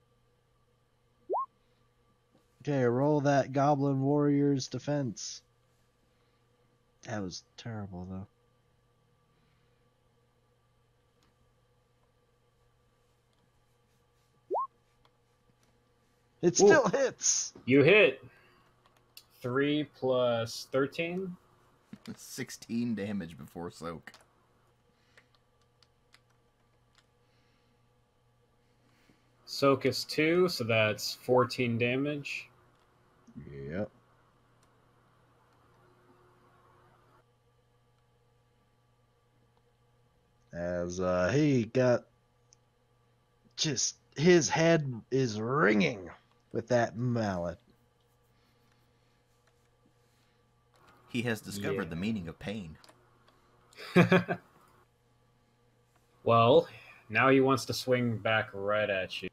Okay, roll that Goblin Warrior's defense. That was terrible, though. It still hits! You hit. 3 plus 13? 16 damage before soak. Soak is 2, so that's 14 damage. Yep. as he got just his head is ringing with that mallet. He has discovered the meaning of pain. Well, now he wants to swing back right at you.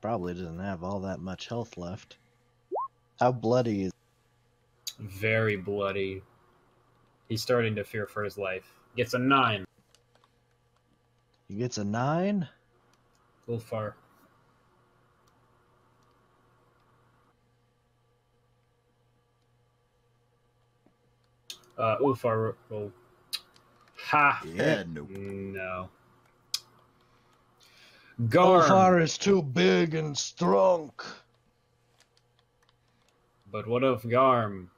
Probably doesn't have all that much health left. How bloody is? Very bloody. He's starting to fear for his life. Gets a 9. He gets a 9? Ulfar. Ulfar will... Ha! Yeah, nope. No. Garm. Ulfar is too big and strong. But what of Garm?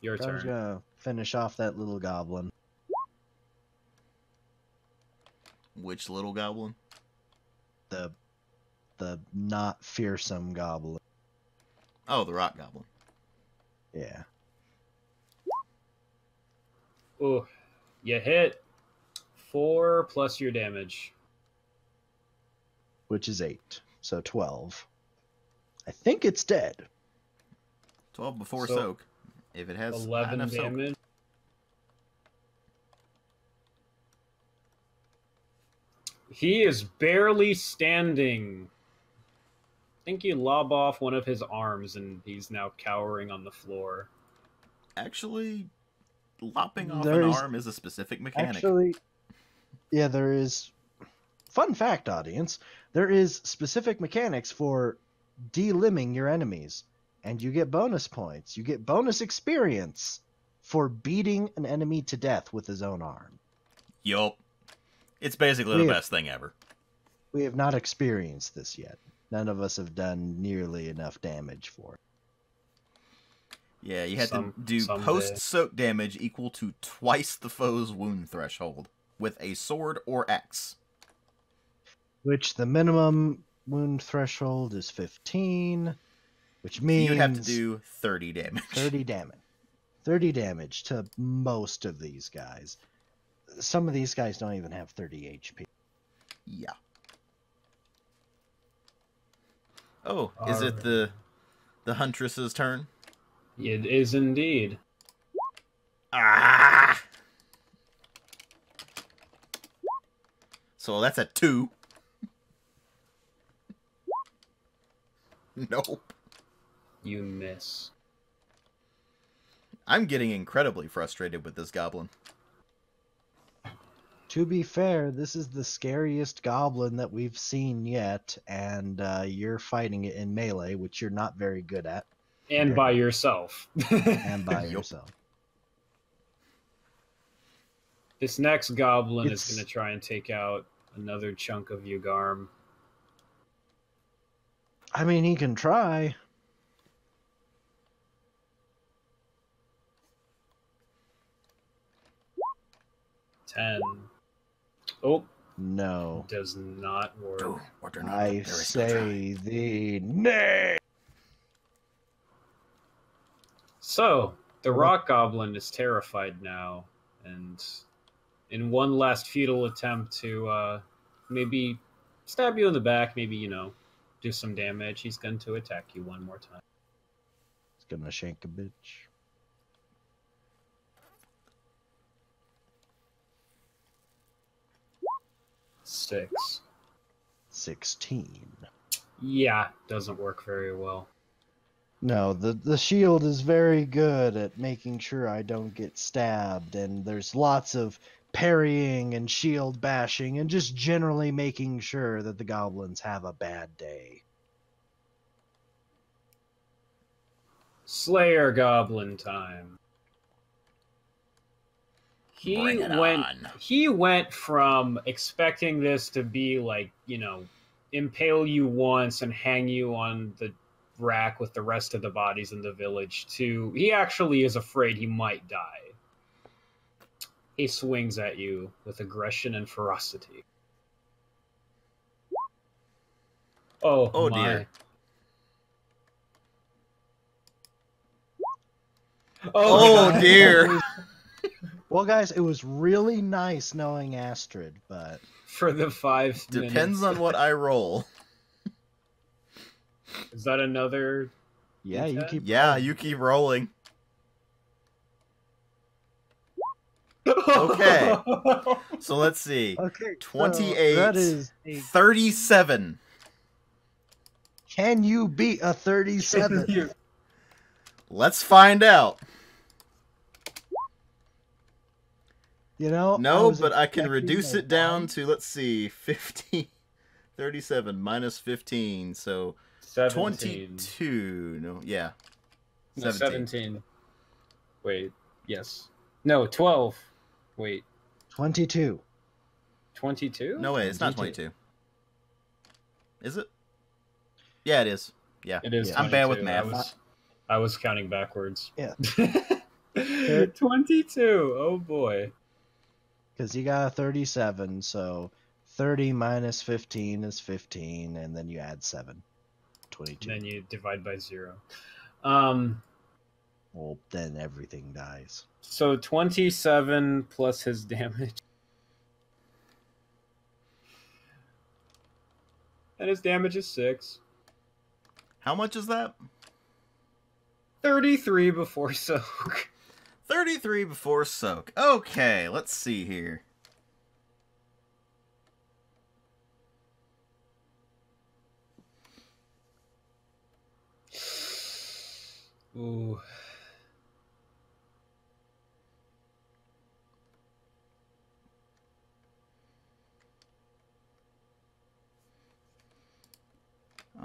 Your Garm's turn. gonna finish off that little goblin. Which little goblin? The not fearsome goblin. Oh, the rock goblin. Yeah. Ooh. You hit 4 plus your damage. Which is 8. So 12. I think it's dead. 12 before So, soak. If it has 11 enough soak. damage. He is barely standing. I think you lob off one of his arms and he's now cowering on the floor. Actually, lopping off There an is- arm is a specific mechanic. Actually, yeah, there is. Fun fact, audience: there is specific mechanics for delimbing your enemies, and you get bonus points. You get bonus experience for beating an enemy to death with his own arm. Yup. It's basically the We- best thing ever. We have not experienced this yet. None of us have done nearly enough damage for it. Yeah, you had to do someday. post-soak damage equal to twice the foe's wound threshold with a sword or axe. Which the minimum wound threshold is 15, which So means you'd have to do 30 damage. 30 damage. 30 damage to most of these guys. Some of these guys don't even have 30 HP. Yeah. Oh, is it the huntress's turn? It is indeed. Ah! So that's a 2. Nope. You miss. I'm getting incredibly frustrated with this goblin. To be fair, this is the scariest goblin that we've seen yet, and you're fighting it in melee, which you're not very good at, And by yourself. and by Yup. yourself. This next goblin It's- is going to try and take out another chunk of you, Garm. I mean, he can try. Ten. Oh, No. does not work. Oh, order not, I there is no say the nay. So, the rock goblin is terrified now, and in one last futile attempt to maybe stab you in the back, maybe, do some damage, he's going to attack you one more time. It's gonna shank a bitch. Six. 16. Yeah, doesn't work very well. No, the shield is very good at making sure I don't get stabbed, and there's lots of parrying and shield bashing and just generally making sure that the goblins have a bad day. Slayer goblin time. Bring it on. He went from expecting this to be like, impale you once and hang you on the rack with the rest of the bodies in the village to he actually is afraid he might die. He swings at you with aggression and ferocity. Oh my. Dear. Oh Oh dear. Well, guys, it was really nice knowing Astrid, but For the 5 minutes. Depends on what I roll. Is that another? yeah, you D10? keep. Yeah, rolling. you keep rolling. Okay. So let's see. Okay. 28, So that is. 37. Can you beat a 37? Let's find out. You know. No, was but I can expecting reduce a it down one. to, let's see, 15, 37 minus 15, so 17. 22. No, yeah. No, 17. Wait. Yes. No, 12. Wait. 22. 22? No, wait, it's not 22. Is it? Yeah, it is. Yeah. It is. Yeah. I'm bad with 22. math. I was counting backwards. Yeah. 22. Oh boy. Because you got a 37, so 30 minus 15 is 15, and then you add 7. 22. And then you divide by 0. Well, then everything dies. So 27 plus his damage. And his damage is 6. How much is that? 33 before soak. 33 before soak. Okay, let's see here. Ooh.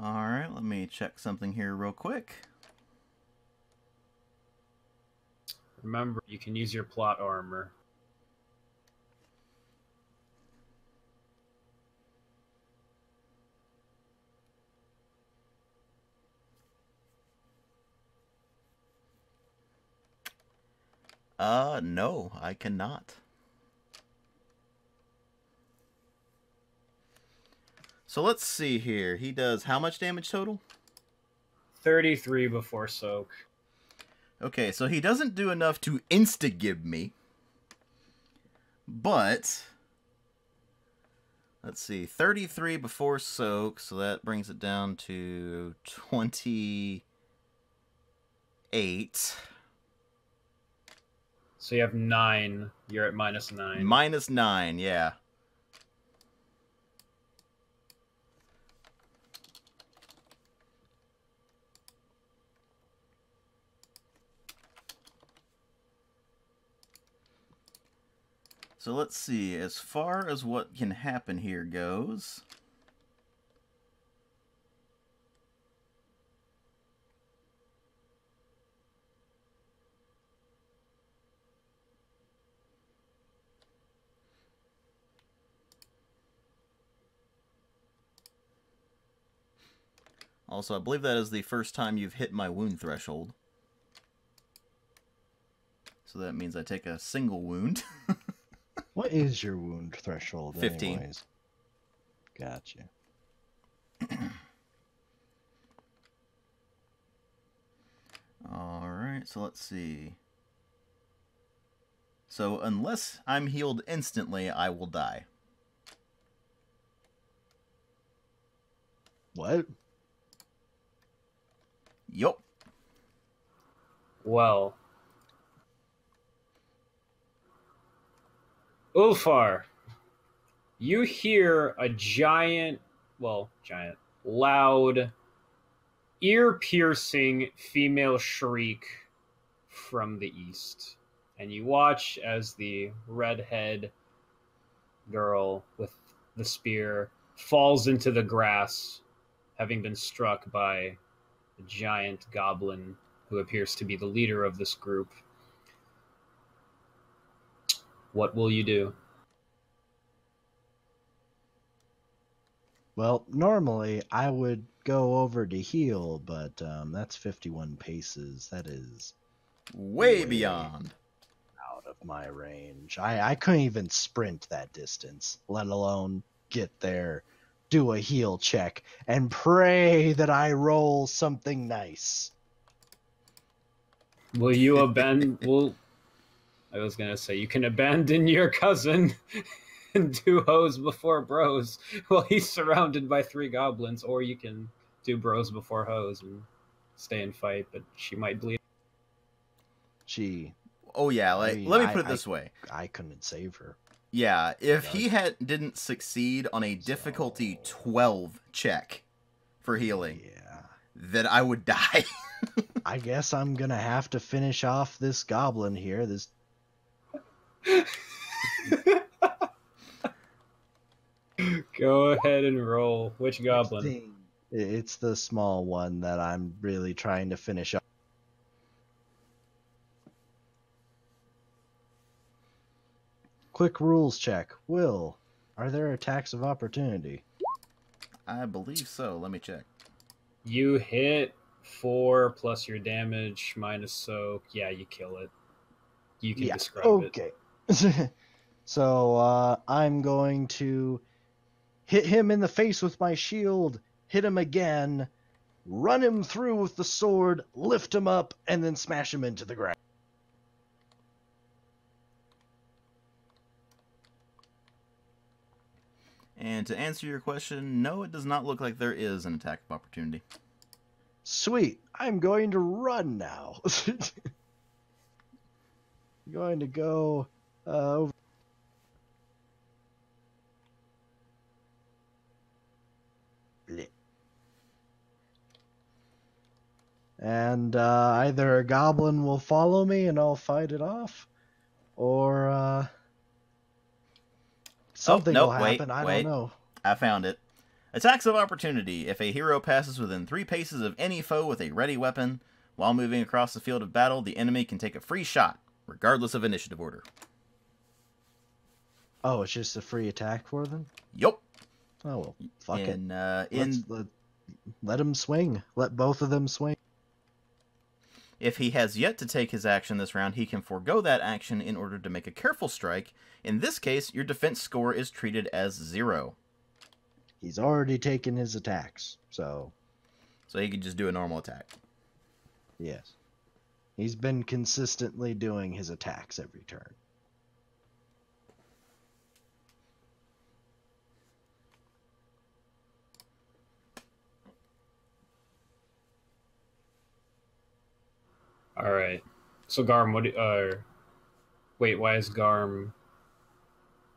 Alright, let me check something here real quick. Remember, you can use your plot armor. No, I cannot. So let's see here. He does how much damage total? 33 before soak. Okay, so he doesn't do enough to insta-give me. But let's see, 33 before soak, so that brings it down to 28. So you have 9. You're at minus 9. Minus 9, yeah. So let's see, as far as what can happen here goes. Also, I believe that is the first time you've hit my wound threshold. So that means I take a single wound. What is your wound threshold? 15. Anyways? Gotcha. Alright, so let's see. So unless I'm healed instantly, I will die. What? Yup. Well. Ulfar, you hear a giant, loud, ear-piercing female shriek from the east. And you watch as the redhead girl with the spear falls into the grass, having been struck by a giant goblin who appears to be the leader of this group. What will you do? Well, normally I would go over to heal, but that's 51 paces. That is Way Way. beyond. out of my range. I couldn't even sprint that distance, let alone get there, do a heal check, and pray that I roll something nice. Will you abandon? I was gonna say, you can abandon your cousin and do hoes before bros while he's surrounded by 3 goblins, or you can do bros before hoes and stay and fight, but she might bleed. She. Oh yeah, I like mean, let me put it this way. I couldn't save her. Yeah, if he didn't succeed on a difficulty 12 check for healing, Yeah. then I would die. I guess I'm gonna have to finish off this goblin here. This. Go ahead and roll. Which goblin? It's the small one that I'm really trying to finish up. Quick rules check. Will, are there attacks of opportunity? I believe so. Let me check. You hit 4 plus your damage minus soak. Yeah, you kill it. You can describe it. Okay. So I'm going to hit him in the face with my shield, hit him again, run him through with the sword, lift him up, and then smash him into the ground. And to answer your question, no, it does not look like there is an attack of opportunity. Sweet. I'm going to run now. I'm going to go over. And either a goblin will follow me and I'll fight it off, or something will happen. I don't know. I found it. Attacks of opportunity. If a hero passes within 3 paces of any foe with a ready weapon, while moving across the field of battle, the enemy can take a free shot, regardless of initiative order. Oh, it's just a free attack for them? Yup. Oh, well, fuck it. Let them swing. Let both of them swing. If he has yet to take his action this round, he can forego that action in order to make a careful strike. In this case, your defense score is treated as 0. He's already taken his attacks, so he can just do a normal attack. Yes. He's been consistently doing his attacks every turn. All right. So Garm, wait, why is Garm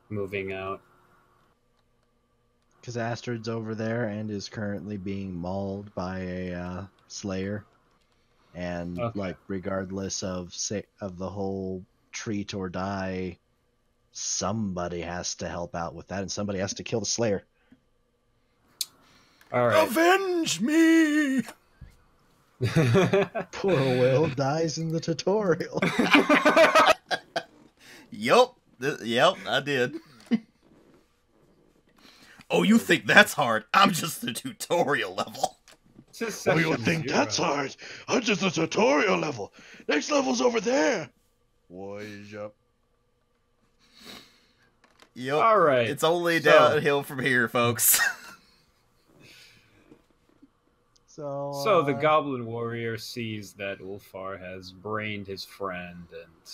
moving out? Because Astrid's over there and is currently being mauled by a slayer. And, regardless of the whole treat or die, somebody has to help out with that, and somebody has to kill the slayer. All right. Avenge me! Poor Will dies in the tutorial. Yup, I did. Oh, you think that's hard? I'm just the tutorial level. Oh, you think that's hard? I'm just the tutorial level. Next level's over there. Boys up. Yep. All right. It's only downhill from here, folks. So the Goblin Warrior sees that Ulfar has brained his friend and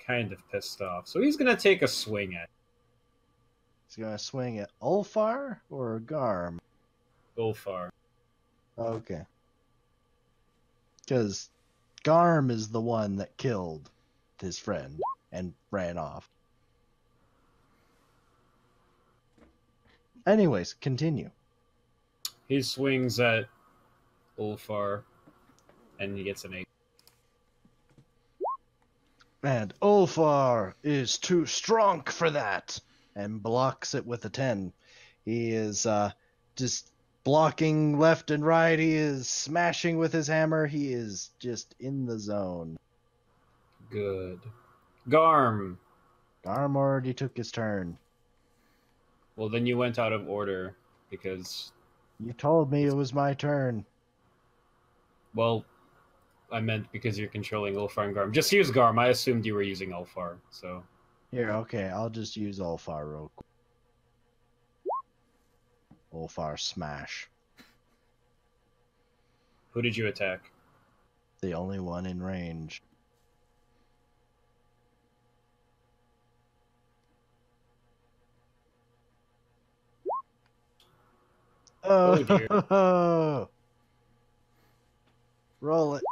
kind of pissed off. So he's going to take a swing at him. He's going to swing at Ulfar or Garm? Ulfar. Okay. Because Garm is the one that killed his friend and ran off. Anyways, continue. He swings at Ulfar, and he gets an 8. And Ulfar is too strong for that, and blocks it with a 10. He is just blocking left and right. He is smashing with his hammer. He is just in the zone. Good. Garm. Garm already took his turn. Well, then you went out of order, because... You told me it was my turn. Well, I meant because you're controlling Ulfar and Garm. Just use Garm. I assumed you were using Ulfar, so... Here, okay, I'll just use Ulfar real quick. Ulfar smash. Who did you attack? The only one in range. Oh dear. Roll it.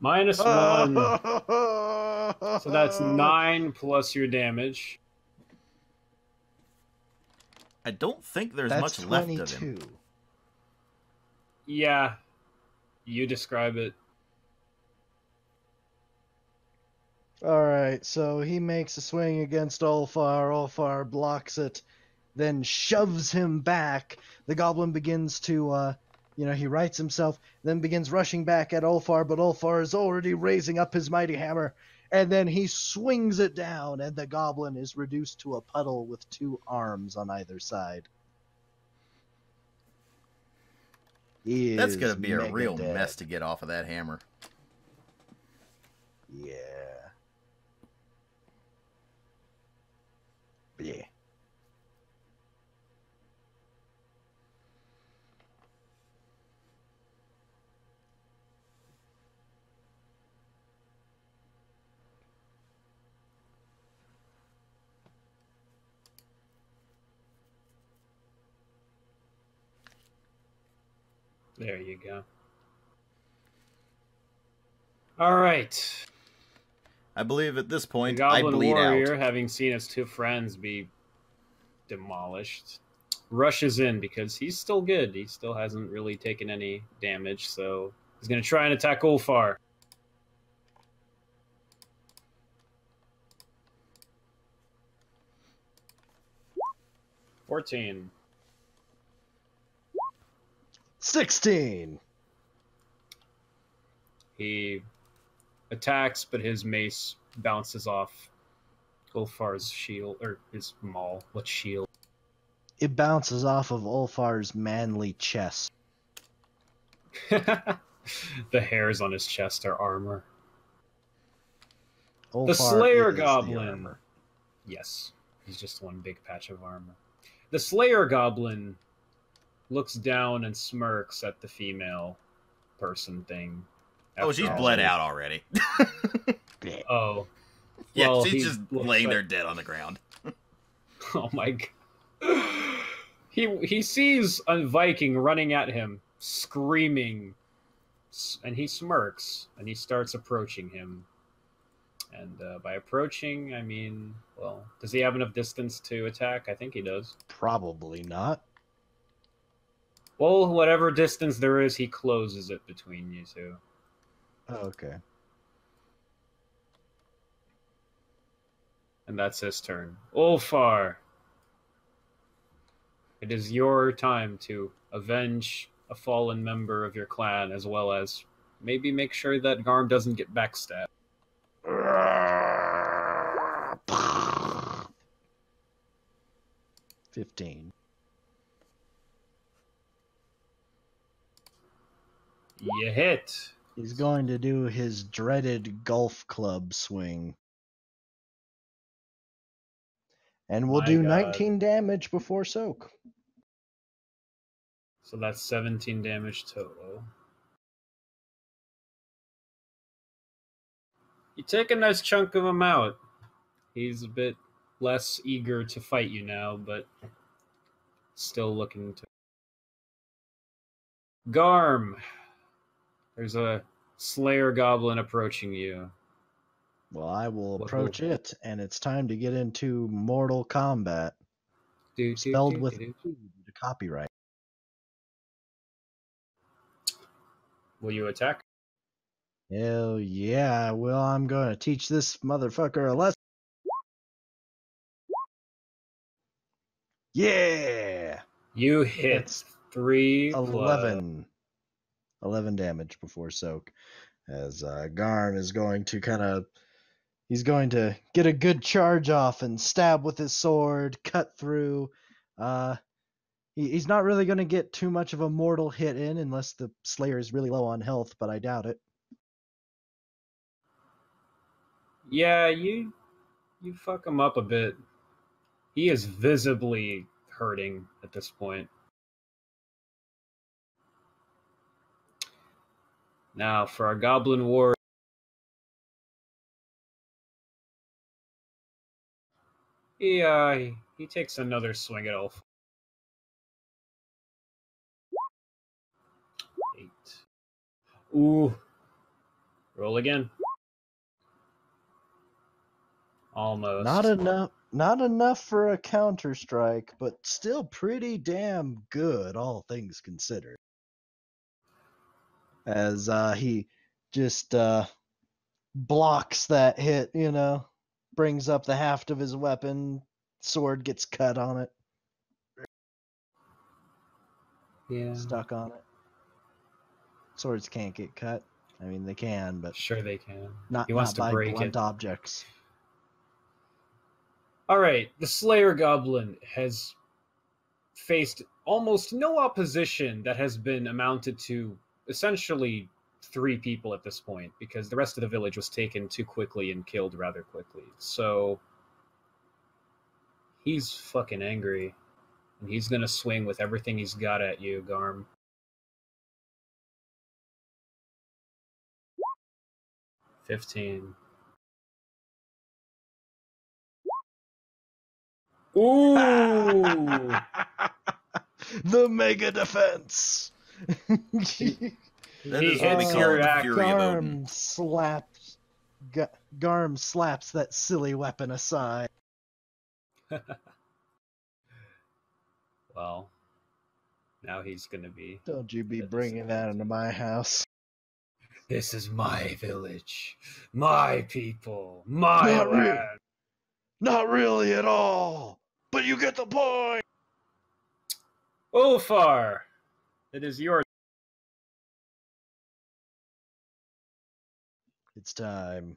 -1. So that's 9 plus your damage. I don't think there's That's much left of him. 22. Yeah. You describe it. Alright, so he makes a swing against Ulfar. Ulfar blocks it, then shoves him back. The goblin begins to, he rights himself, then begins rushing back at Ulfar, but Ulfar is already raising up his mighty hammer, and then he swings it down, and the goblin is reduced to a puddle with 2 arms on either side. That's gonna be a mega real dead. mess to get off of that hammer. Yeah. Yeah. There you go. All right. I believe at this The point, I Goblin bleed Warrior, out. having seen his 2 friends be demolished, rushes in because he's still good. He still hasn't really taken any damage, so he's going to try and attack Ulfar. $14. 16. He attacks, but his mace bounces off Ulfar's shield, or his maul. What shield? It bounces off of Ulfar's manly chest. The hairs on his chest are armor. Ulfar The Slayer is the Goblin. armor. Yes, he's just one big patch of armor. The Slayer Goblin looks down and smirks at the female person thing. Oh, she's after all. bled out already. Oh. Yeah, Well, she's he just looks laying like- there dead on the ground. Oh my god. He sees a Viking running at him, screaming, and he smirks, and he starts approaching him. And by approaching, I mean, well, does he have enough distance to attack? I think he does. Probably not. Well, whatever distance there is, he closes it between you two. Okay. And that's his turn. Ulfar, it is your time to avenge a fallen member of your clan, as well as maybe make sure that Garm doesn't get backstabbed. 15. You hit. He's going to do his dreaded golf club swing. And we'll My do God. 19 damage before soak. So that's 17 damage total. You take a nice chunk of him out. He's a bit less eager to fight you now, but still looking to. Garm, there's a Slayer Goblin approaching you. Well, I will What approach will- it, and it's time to get into Mortal Kombat. Spelled with E due to copyright. Will you attack? Hell yeah, well, I'm going to teach this motherfucker a lesson. Yeah! You hit That's 3 plus- 11. 11 damage before soak. As Garm is going to he's going to get a good charge off and stab with his sword, cut through. He's not really going to get too much of a mortal hit in unless the Slayer is really low on health, but I doubt it. Yeah, you fuck him up a bit. He is visibly hurting at this point. Now for our Goblin War. He takes another swing at Ulf. Ooh. Roll again. Almost. Not enough for a counter strike, but still pretty damn good, all things considered. As he just blocks that hit, brings up the haft of his weapon, sword gets cut on it. Yeah. Stuck on it. Swords can't get cut. I mean, they can, but Sure they can. not He wants to by break blunt it. objects. Alright, the Slayer Goblin has faced almost no opposition that has been amounted to essentially 3 people at this point, because the rest of the village was taken too quickly and killed rather quickly. So he's fucking angry, and he's gonna swing with everything he's got at you, Garm. $15. Ooh! The mega defense. That He is what we hits call your the act. Fury of Odin. Garm slaps that silly weapon aside. Well, now he's gonna be... Don't you be That is bringing that into my house. This is my village, my people, my Not land. really. Not really at all. But you get the point. Ulfar, it is your... It's time.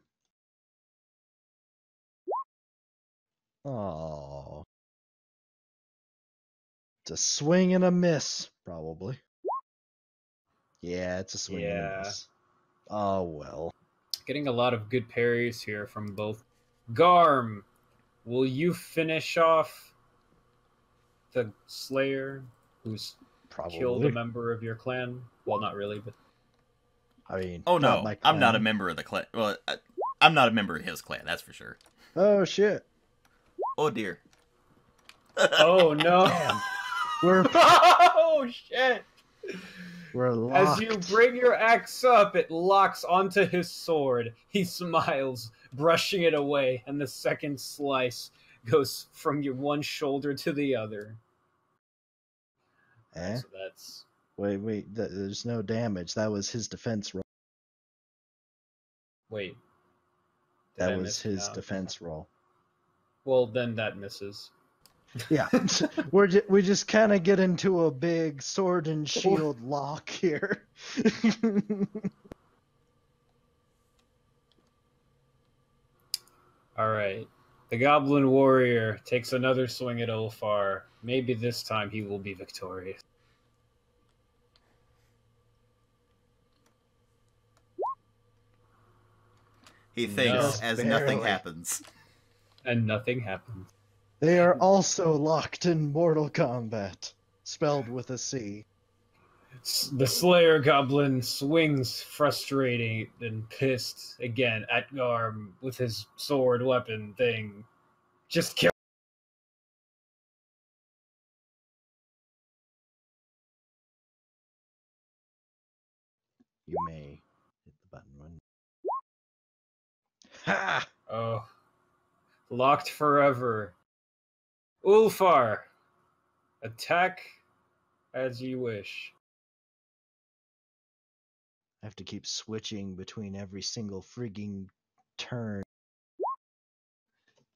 Oh. It's a swing and a miss, probably. Yeah, it's a swing and a miss. Oh, well. Getting a lot of good parries here from both. Garm, will you finish off the Slayer who's Probably. killed a member of your clan? Well, not really, but... I mean, Oh not no, my I'm not a clan. member of the clan. Well, I'm not a member of his clan, that's for sure. Oh, shit. Oh dear. Oh, no. Damn. We're Oh, shit. locked. As you bring your axe up, it locks onto his sword. He smiles, brushing it away, and the second slice goes from your one shoulder to the other. Eh? So that's... Wait, there's no damage. That was his defense roll. Wait. Did I That was miss his now? defense roll. Well, then that misses. Yeah, we just kind of get into a big sword and shield lock here. Alright. The Goblin Warrior takes another swing at Ulfar. Maybe this time he will be victorious. He thinks No. as Barely. nothing happens. And nothing happens. They are also locked in Mortal Kombat, spelled with a C. The Slayer Goblin swings frustrated and pissed again at Garm with his sword weapon thing. Just kill. You may hit the button when. Ha! Oh. Locked forever. Ulfar. Attack as you wish. I have to keep switching between every single frigging turn.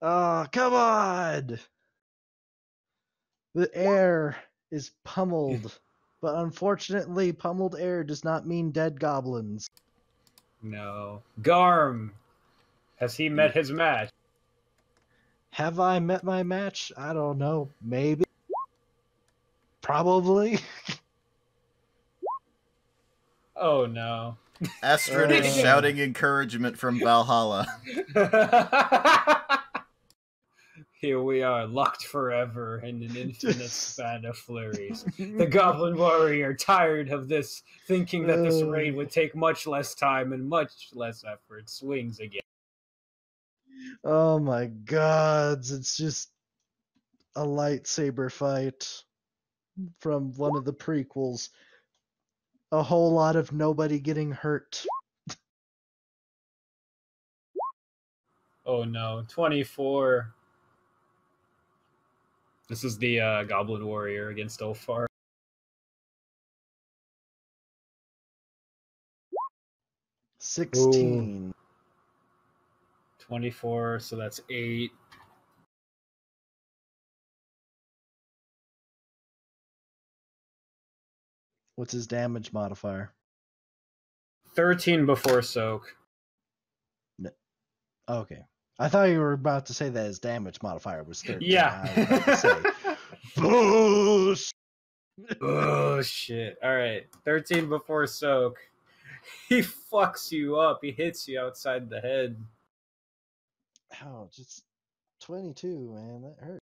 Oh, come on! The air is pummeled, but unfortunately, pummeled air does not mean dead goblins. No. Garm. Has he met his match? Have I met my match? I don't know. Maybe. Probably. Oh no. Astrid is shouting encouragement from Valhalla. Here we are, locked forever in an infinite span of flurries. The Goblin Warrior, tired of this, thinking that this raid would take much less time and much less effort, swings again. Oh my gods, it's just a lightsaber fight from one of the prequels. a whole lot of nobody getting hurt. Oh no, 24. This is the Goblin Warrior against Ulfar. 16. 24, so that's 8. What's his damage modifier? 13 before soak. Okay. I thought you were about to say that his damage modifier was 13. Yeah. I was about to say, boosh! Oh shit. Alright. 13 before soak. He fucks you up. He hits you outside the head. Ouch, it's 22, man. That hurt.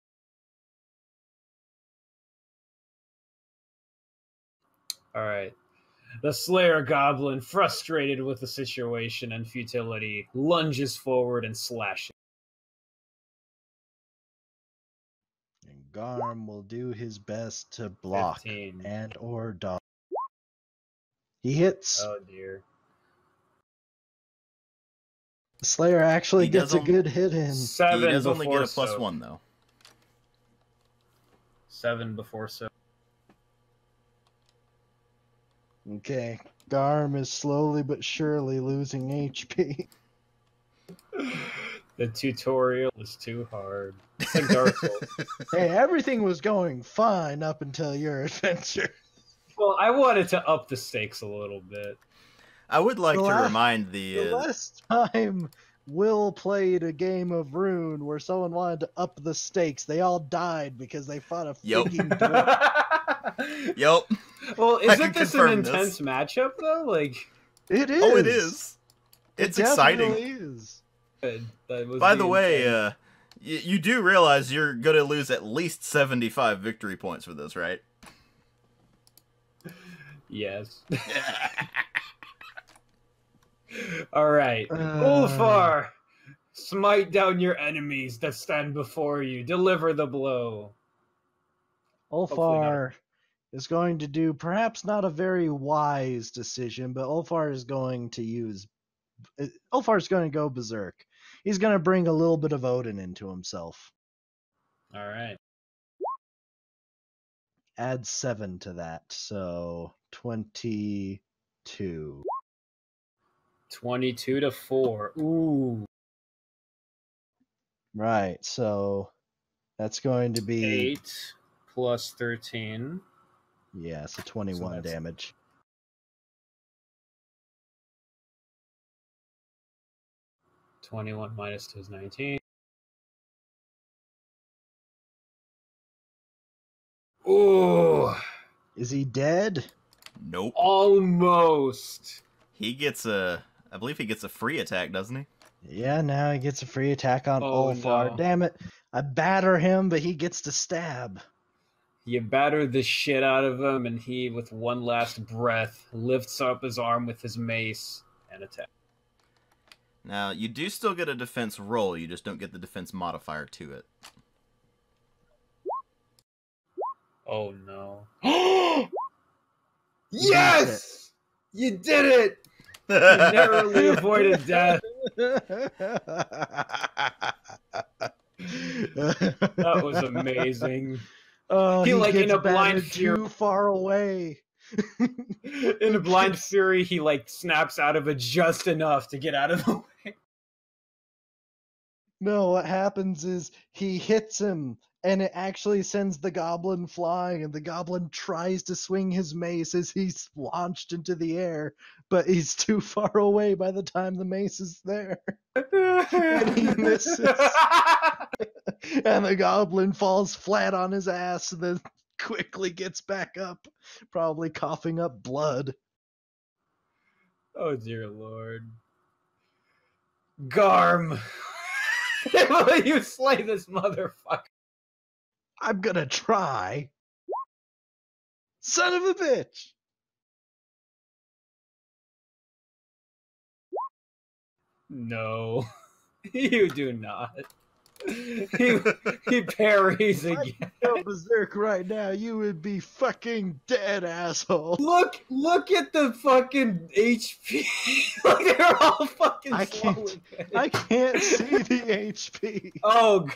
Alright. The Slayer Goblin, frustrated with the situation and futility, lunges forward and slashes. And Garm will do his best to block 15. and or dodge. He hits. Oh dear. The Slayer actually He gets a does good hit in. 7 He does only before get a soak. +1 though. 7 before soak. Okay. Garm is slowly but surely losing HP. The tutorial is too hard. It's like Dark Souls. Hey, everything was going fine up until your adventure. Well, I wanted to up the stakes a little bit. I would like The to last- remind The last time Will played a game of Rune where someone wanted to up the stakes, they all died because they fought a Yup. freaking dwarf. Yep. Well, I isn't can this an confirm this. intense matchup though? Like, It is. Oh, it is. It's It exciting. definitely is. that was By the way, intent. you do realize you're going to lose at least 75 victory points for this, right? Yes. All right, Uh. Ulfar, smite down your enemies that stand before you. Deliver the blow. Ulfar is going to do perhaps not a very wise decision, but Ulfar is going to go berserk. He's going to bring a little bit of Odin into himself. All right. Add 7 to that, so 22. 22 to 4. Ooh. Right, so that's going to be 8 plus 13. yeah, so 21 that's- damage. -21 minus 2 is 19. Ooh. Is he dead? Nope. Almost. He gets I believe he gets a free attack, doesn't he? Yeah, now he gets a free attack on Oh, Ulfar. no. Damn it. I batter him, but he gets to stab. You batter the shit out of him, and he, with one last breath, lifts up his arm with his mace and attacks. Now, you do still get a defense roll, you just don't get the defense modifier to it. Oh no. did Yes! You did it! You narrowly avoided death. That was amazing. Oh, He, like, in gets a blind batted fury- too far away. In a blind fury, he like snaps out of it just enough to get out of the way. No, what happens is he hits him, and it actually sends the goblin flying, and the goblin tries to swing his mace as he's launched into the air, but he's too far away by the time the mace is there. And he misses. And the goblin falls flat on his ass and then quickly gets back up, probably coughing up blood. Oh dear lord. Garm! Will you slay this motherfucker? I'm gonna try. Son of a bitch! No. You do not. he parries If I again. could go berserk right now, you would be fucking dead, asshole. Look at the fucking HP. Like they're all fucking I slowing. can't see the HP. Oh.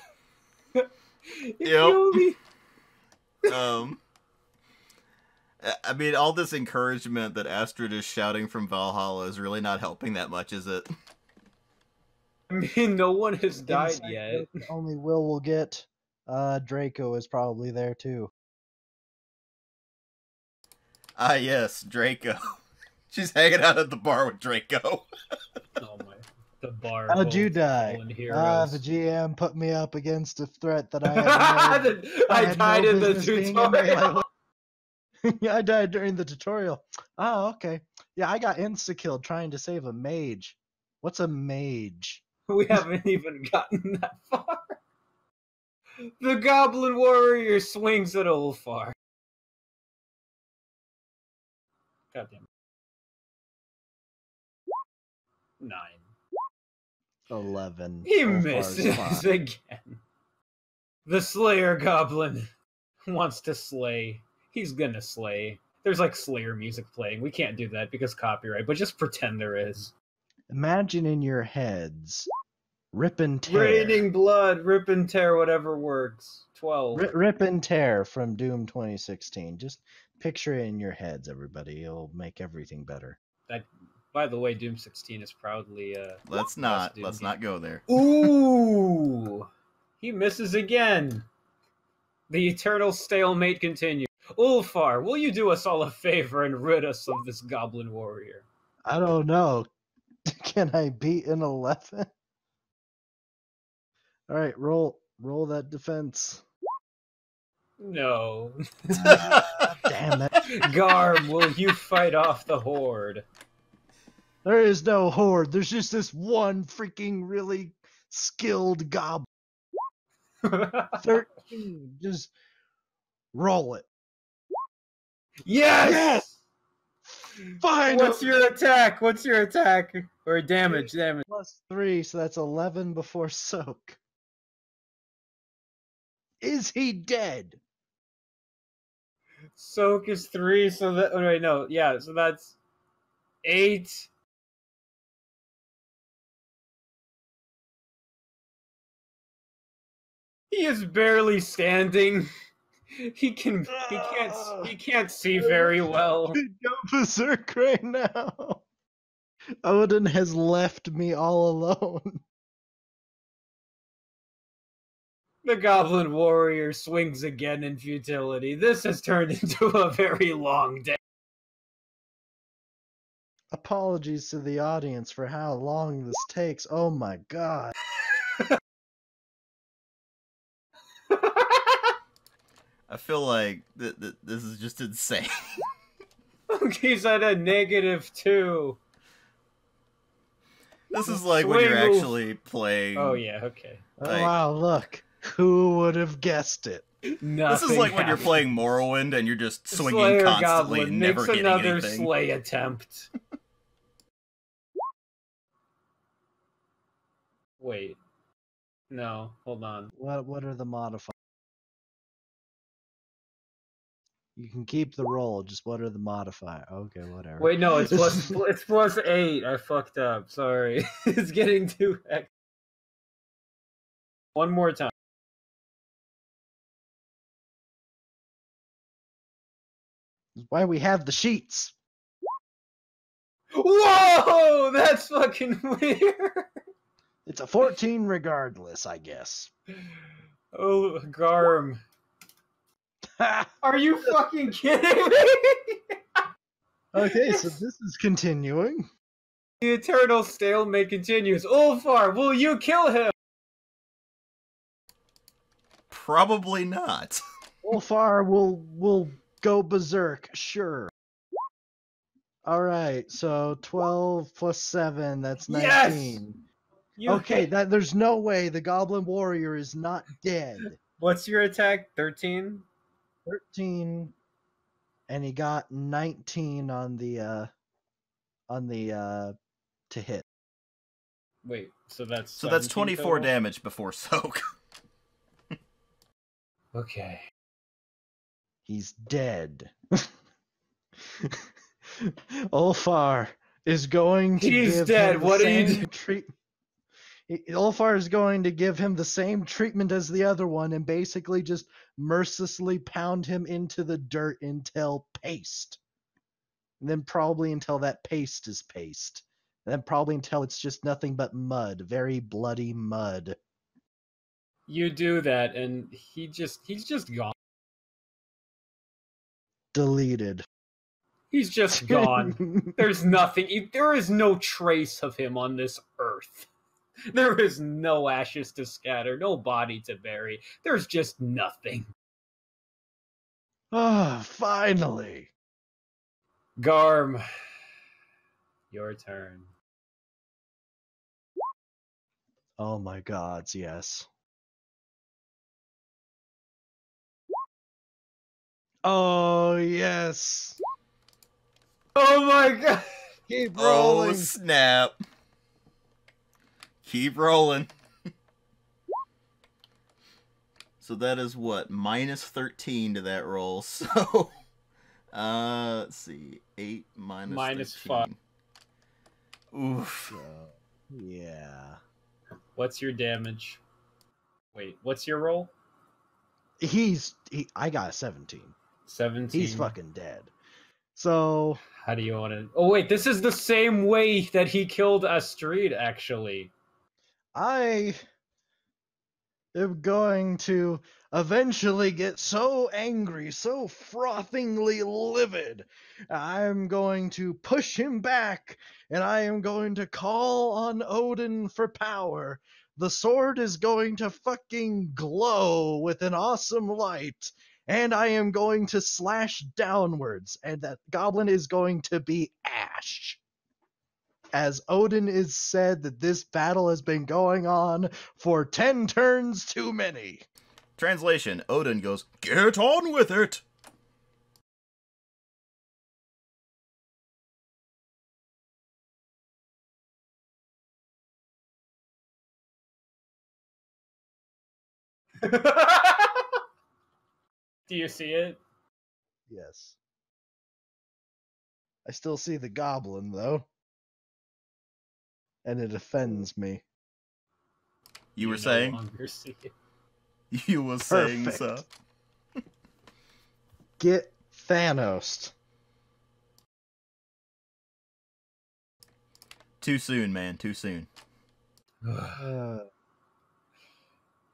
Yep. I mean, all this encouragement that Astrid is shouting from Valhalla is really not helping that much, is it? I mean, no one has died yet. Only will get. Draco is probably there too. Ah, yes, Draco. She's hanging out at the bar with Draco. Oh my. The bar. How'd you die? The GM put me up against a threat that I had. I died in the tutorial. I died during the tutorial. Oh, okay. Yeah, I got insta-killed trying to save a mage. What's a mage? We haven't even gotten that far. The Goblin Warrior swings at Ulfar. Goddamn. 9. 11. He Ulfar's misses fine. again. The Slayer Goblin wants to slay. He's gonna slay. There's like Slayer music playing. We can't do that because copyright, but just pretend there is. Imagine in your heads, rip and tear. Raining blood, rip and tear, whatever works. 12. Rip and tear from Doom 2016. Just picture it in your heads, everybody. It'll make everything better. By the way, Doom 16 is proudly Let's not go there. Ooh! He misses again. The eternal stalemate continues. Ulfar, will you do us all a favor and rid us of this Goblin Warrior? I don't know. Can I beat an 11? All right, roll that defense. No. Damn it. Garm, will you fight off the horde? There is no horde. There's just this one freaking really skilled goblin. 13. Just roll it. Yes! Fine. What's your attack? Or damage? Plus 3, so that's 11 before soak. Is he dead? Soak is 3, so that... Oh, wait, no. Yeah, so that's 8. He is barely standing. He can't see very well. Go berserk right now. Odin has left me all alone. The Goblin Warrior swings again in futility. This has turned into a very long day. Apologies to the audience for how long this takes. Oh my god. I feel like this is just insane. He's at a -2. This is like when you're actually playing. Oh yeah, okay. Oh Like- wow, look. Who would have guessed it? This is like when you're playing Morrowind and you're just swinging Slayer constantly Goblin and never makes hitting another anything. slay attempt. Wait. No, hold on. What are the modifiers? You can keep the roll, just what are the modifiers? Okay, whatever. Wait, no, it's plus 8. I fucked up. Sorry. It's getting too hectic. One more time. That's why we have the sheets. Whoa! That's fucking weird. It's a 14 regardless, I guess. Oh, Garm. Are you fucking kidding me? Okay, so this is continuing. The eternal stalemate continues. Ulfar, will you kill him? Probably not. Ulfar will go berserk, sure. Alright, so 12 plus 7, that's 19. Yes! Okay, there's no way the Goblin Warrior is not dead. What's your attack? 13? 13, and he got 19 on the to hit. Wait, so that's 24 total? damage before soak. Okay. He's dead. Ulfar is going to He's give dead. him the What are you same treatment. Ulfar is going to give him the same treatment as the other one and basically just mercilessly pound him into the dirt until paste. And then probably until that paste is paste. And then probably until it's just nothing but mud. Very bloody mud. You do that, and he's just gone. Deleted. He's just gone. There's nothing. There is no trace of him on this earth. There is no ashes to scatter, no body to bury. There's just nothing. Ah, finally. Garm, your turn. Oh my gods, yes. Oh, yes. Oh my god! Keep Oh, rolling. snap. Keep rolling. So that is what? Minus 13 to that roll. So, let's see. 8 minus 13. 5. Oof. Yeah. What's your damage? Wait, what's your roll? I got a 17. 17. He's fucking dead. So, How do you want to... Oh wait, this is the same way that he killed Astrid, actually. I am going to eventually get so angry, so frothingly livid. I'm going to push him back, and I am going to call on Odin for power. The sword is going to fucking glow with an awesome light, and I am going to slash downwards, and that goblin is going to be ash. As Odin is said that this battle has been going on for 10 turns too many. Translation, Odin goes, "Get on with it!" Do you see it? Yes. I still see the goblin, though. And it offends me. You were no saying? longer see it. You were saying Perfect. so. Get Thanos. Too soon, man. Too soon.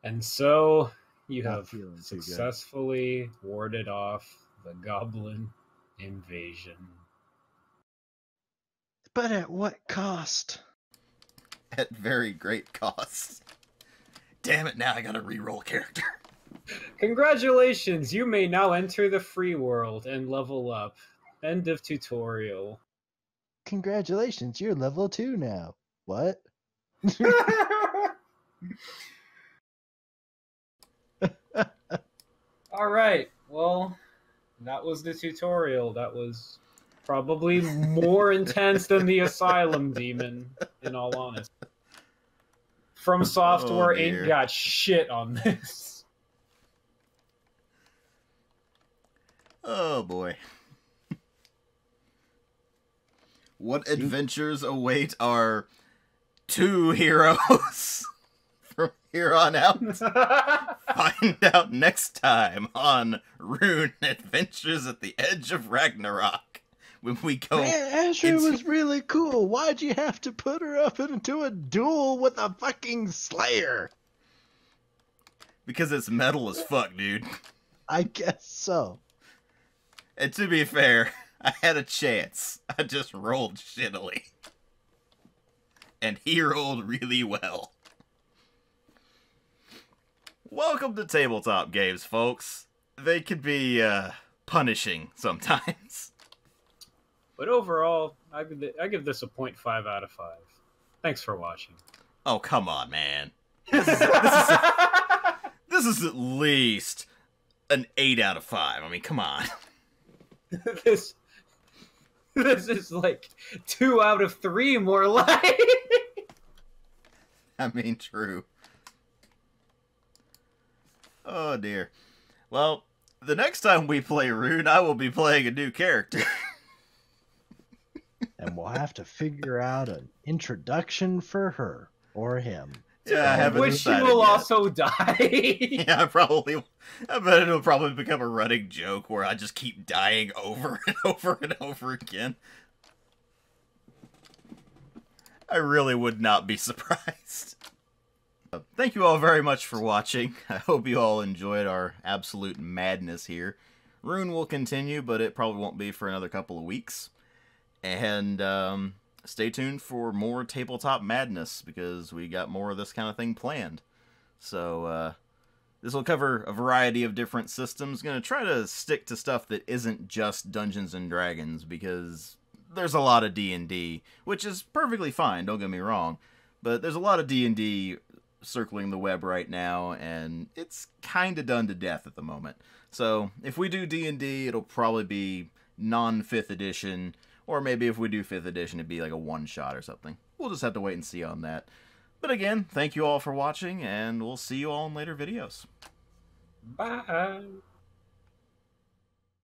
And so you Not have feeling too good. successfully warded off the goblin invasion. But at what cost? At very great cost. Damn it, now I gotta reroll character. Congratulations, you may now enter the free world and level up. End of tutorial. Congratulations, you're level 2 now. What? Alright, well, that was the tutorial. That was probably more intense than the Asylum Demon, in all honesty. From Software dear. Inc. got shit on this. Oh boy. What adventures await our 2 heroes from here on out? Find out next time on Rune Adventures at the Edge of Ragnarok. When we go... Man, Astrid was really cool. Why'd you have to put her up into a duel with a fucking Slayer? Because it's metal as fuck, dude. I guess so. And to be fair, I had a chance. I just rolled shittily. And he rolled really well. Welcome to tabletop games, folks. They can be, punishing sometimes. But overall, I give this a 0.5 out of 5. Thanks for watching. Oh, come on, man. This is at least an 8 out of 5. I mean, come on. This is like 2 out of 3 more like. I mean, true. Oh, dear. Well, the next time we play Rune, I will be playing a new character. And we'll have to figure out an introduction for her or him. Yeah, I haven't Which she decided will yet. also die. Yeah, I bet it'll probably become a running joke where I just keep dying over and over and over again. I really would not be surprised. Thank you all very much for watching. I hope you all enjoyed our absolute madness here. Rune will continue, but it probably won't be for another couple of weeks. And stay tuned for more tabletop madness, because we got more of this kind of thing planned. So this will cover a variety of different systems. Going to try to stick to stuff that isn't just Dungeons and Dragons, because there's a lot of D&D, which is perfectly fine, don't get me wrong. But there's a lot of D&D circling the web right now, and it's kind of done to death at the moment. So if we do D&D, it'll probably be non-5th edition, or maybe if we do 5th edition, it'd be like a one-shot or something. We'll just have to wait and see on that. But again, thank you all for watching, and we'll see you all in later videos. Bye.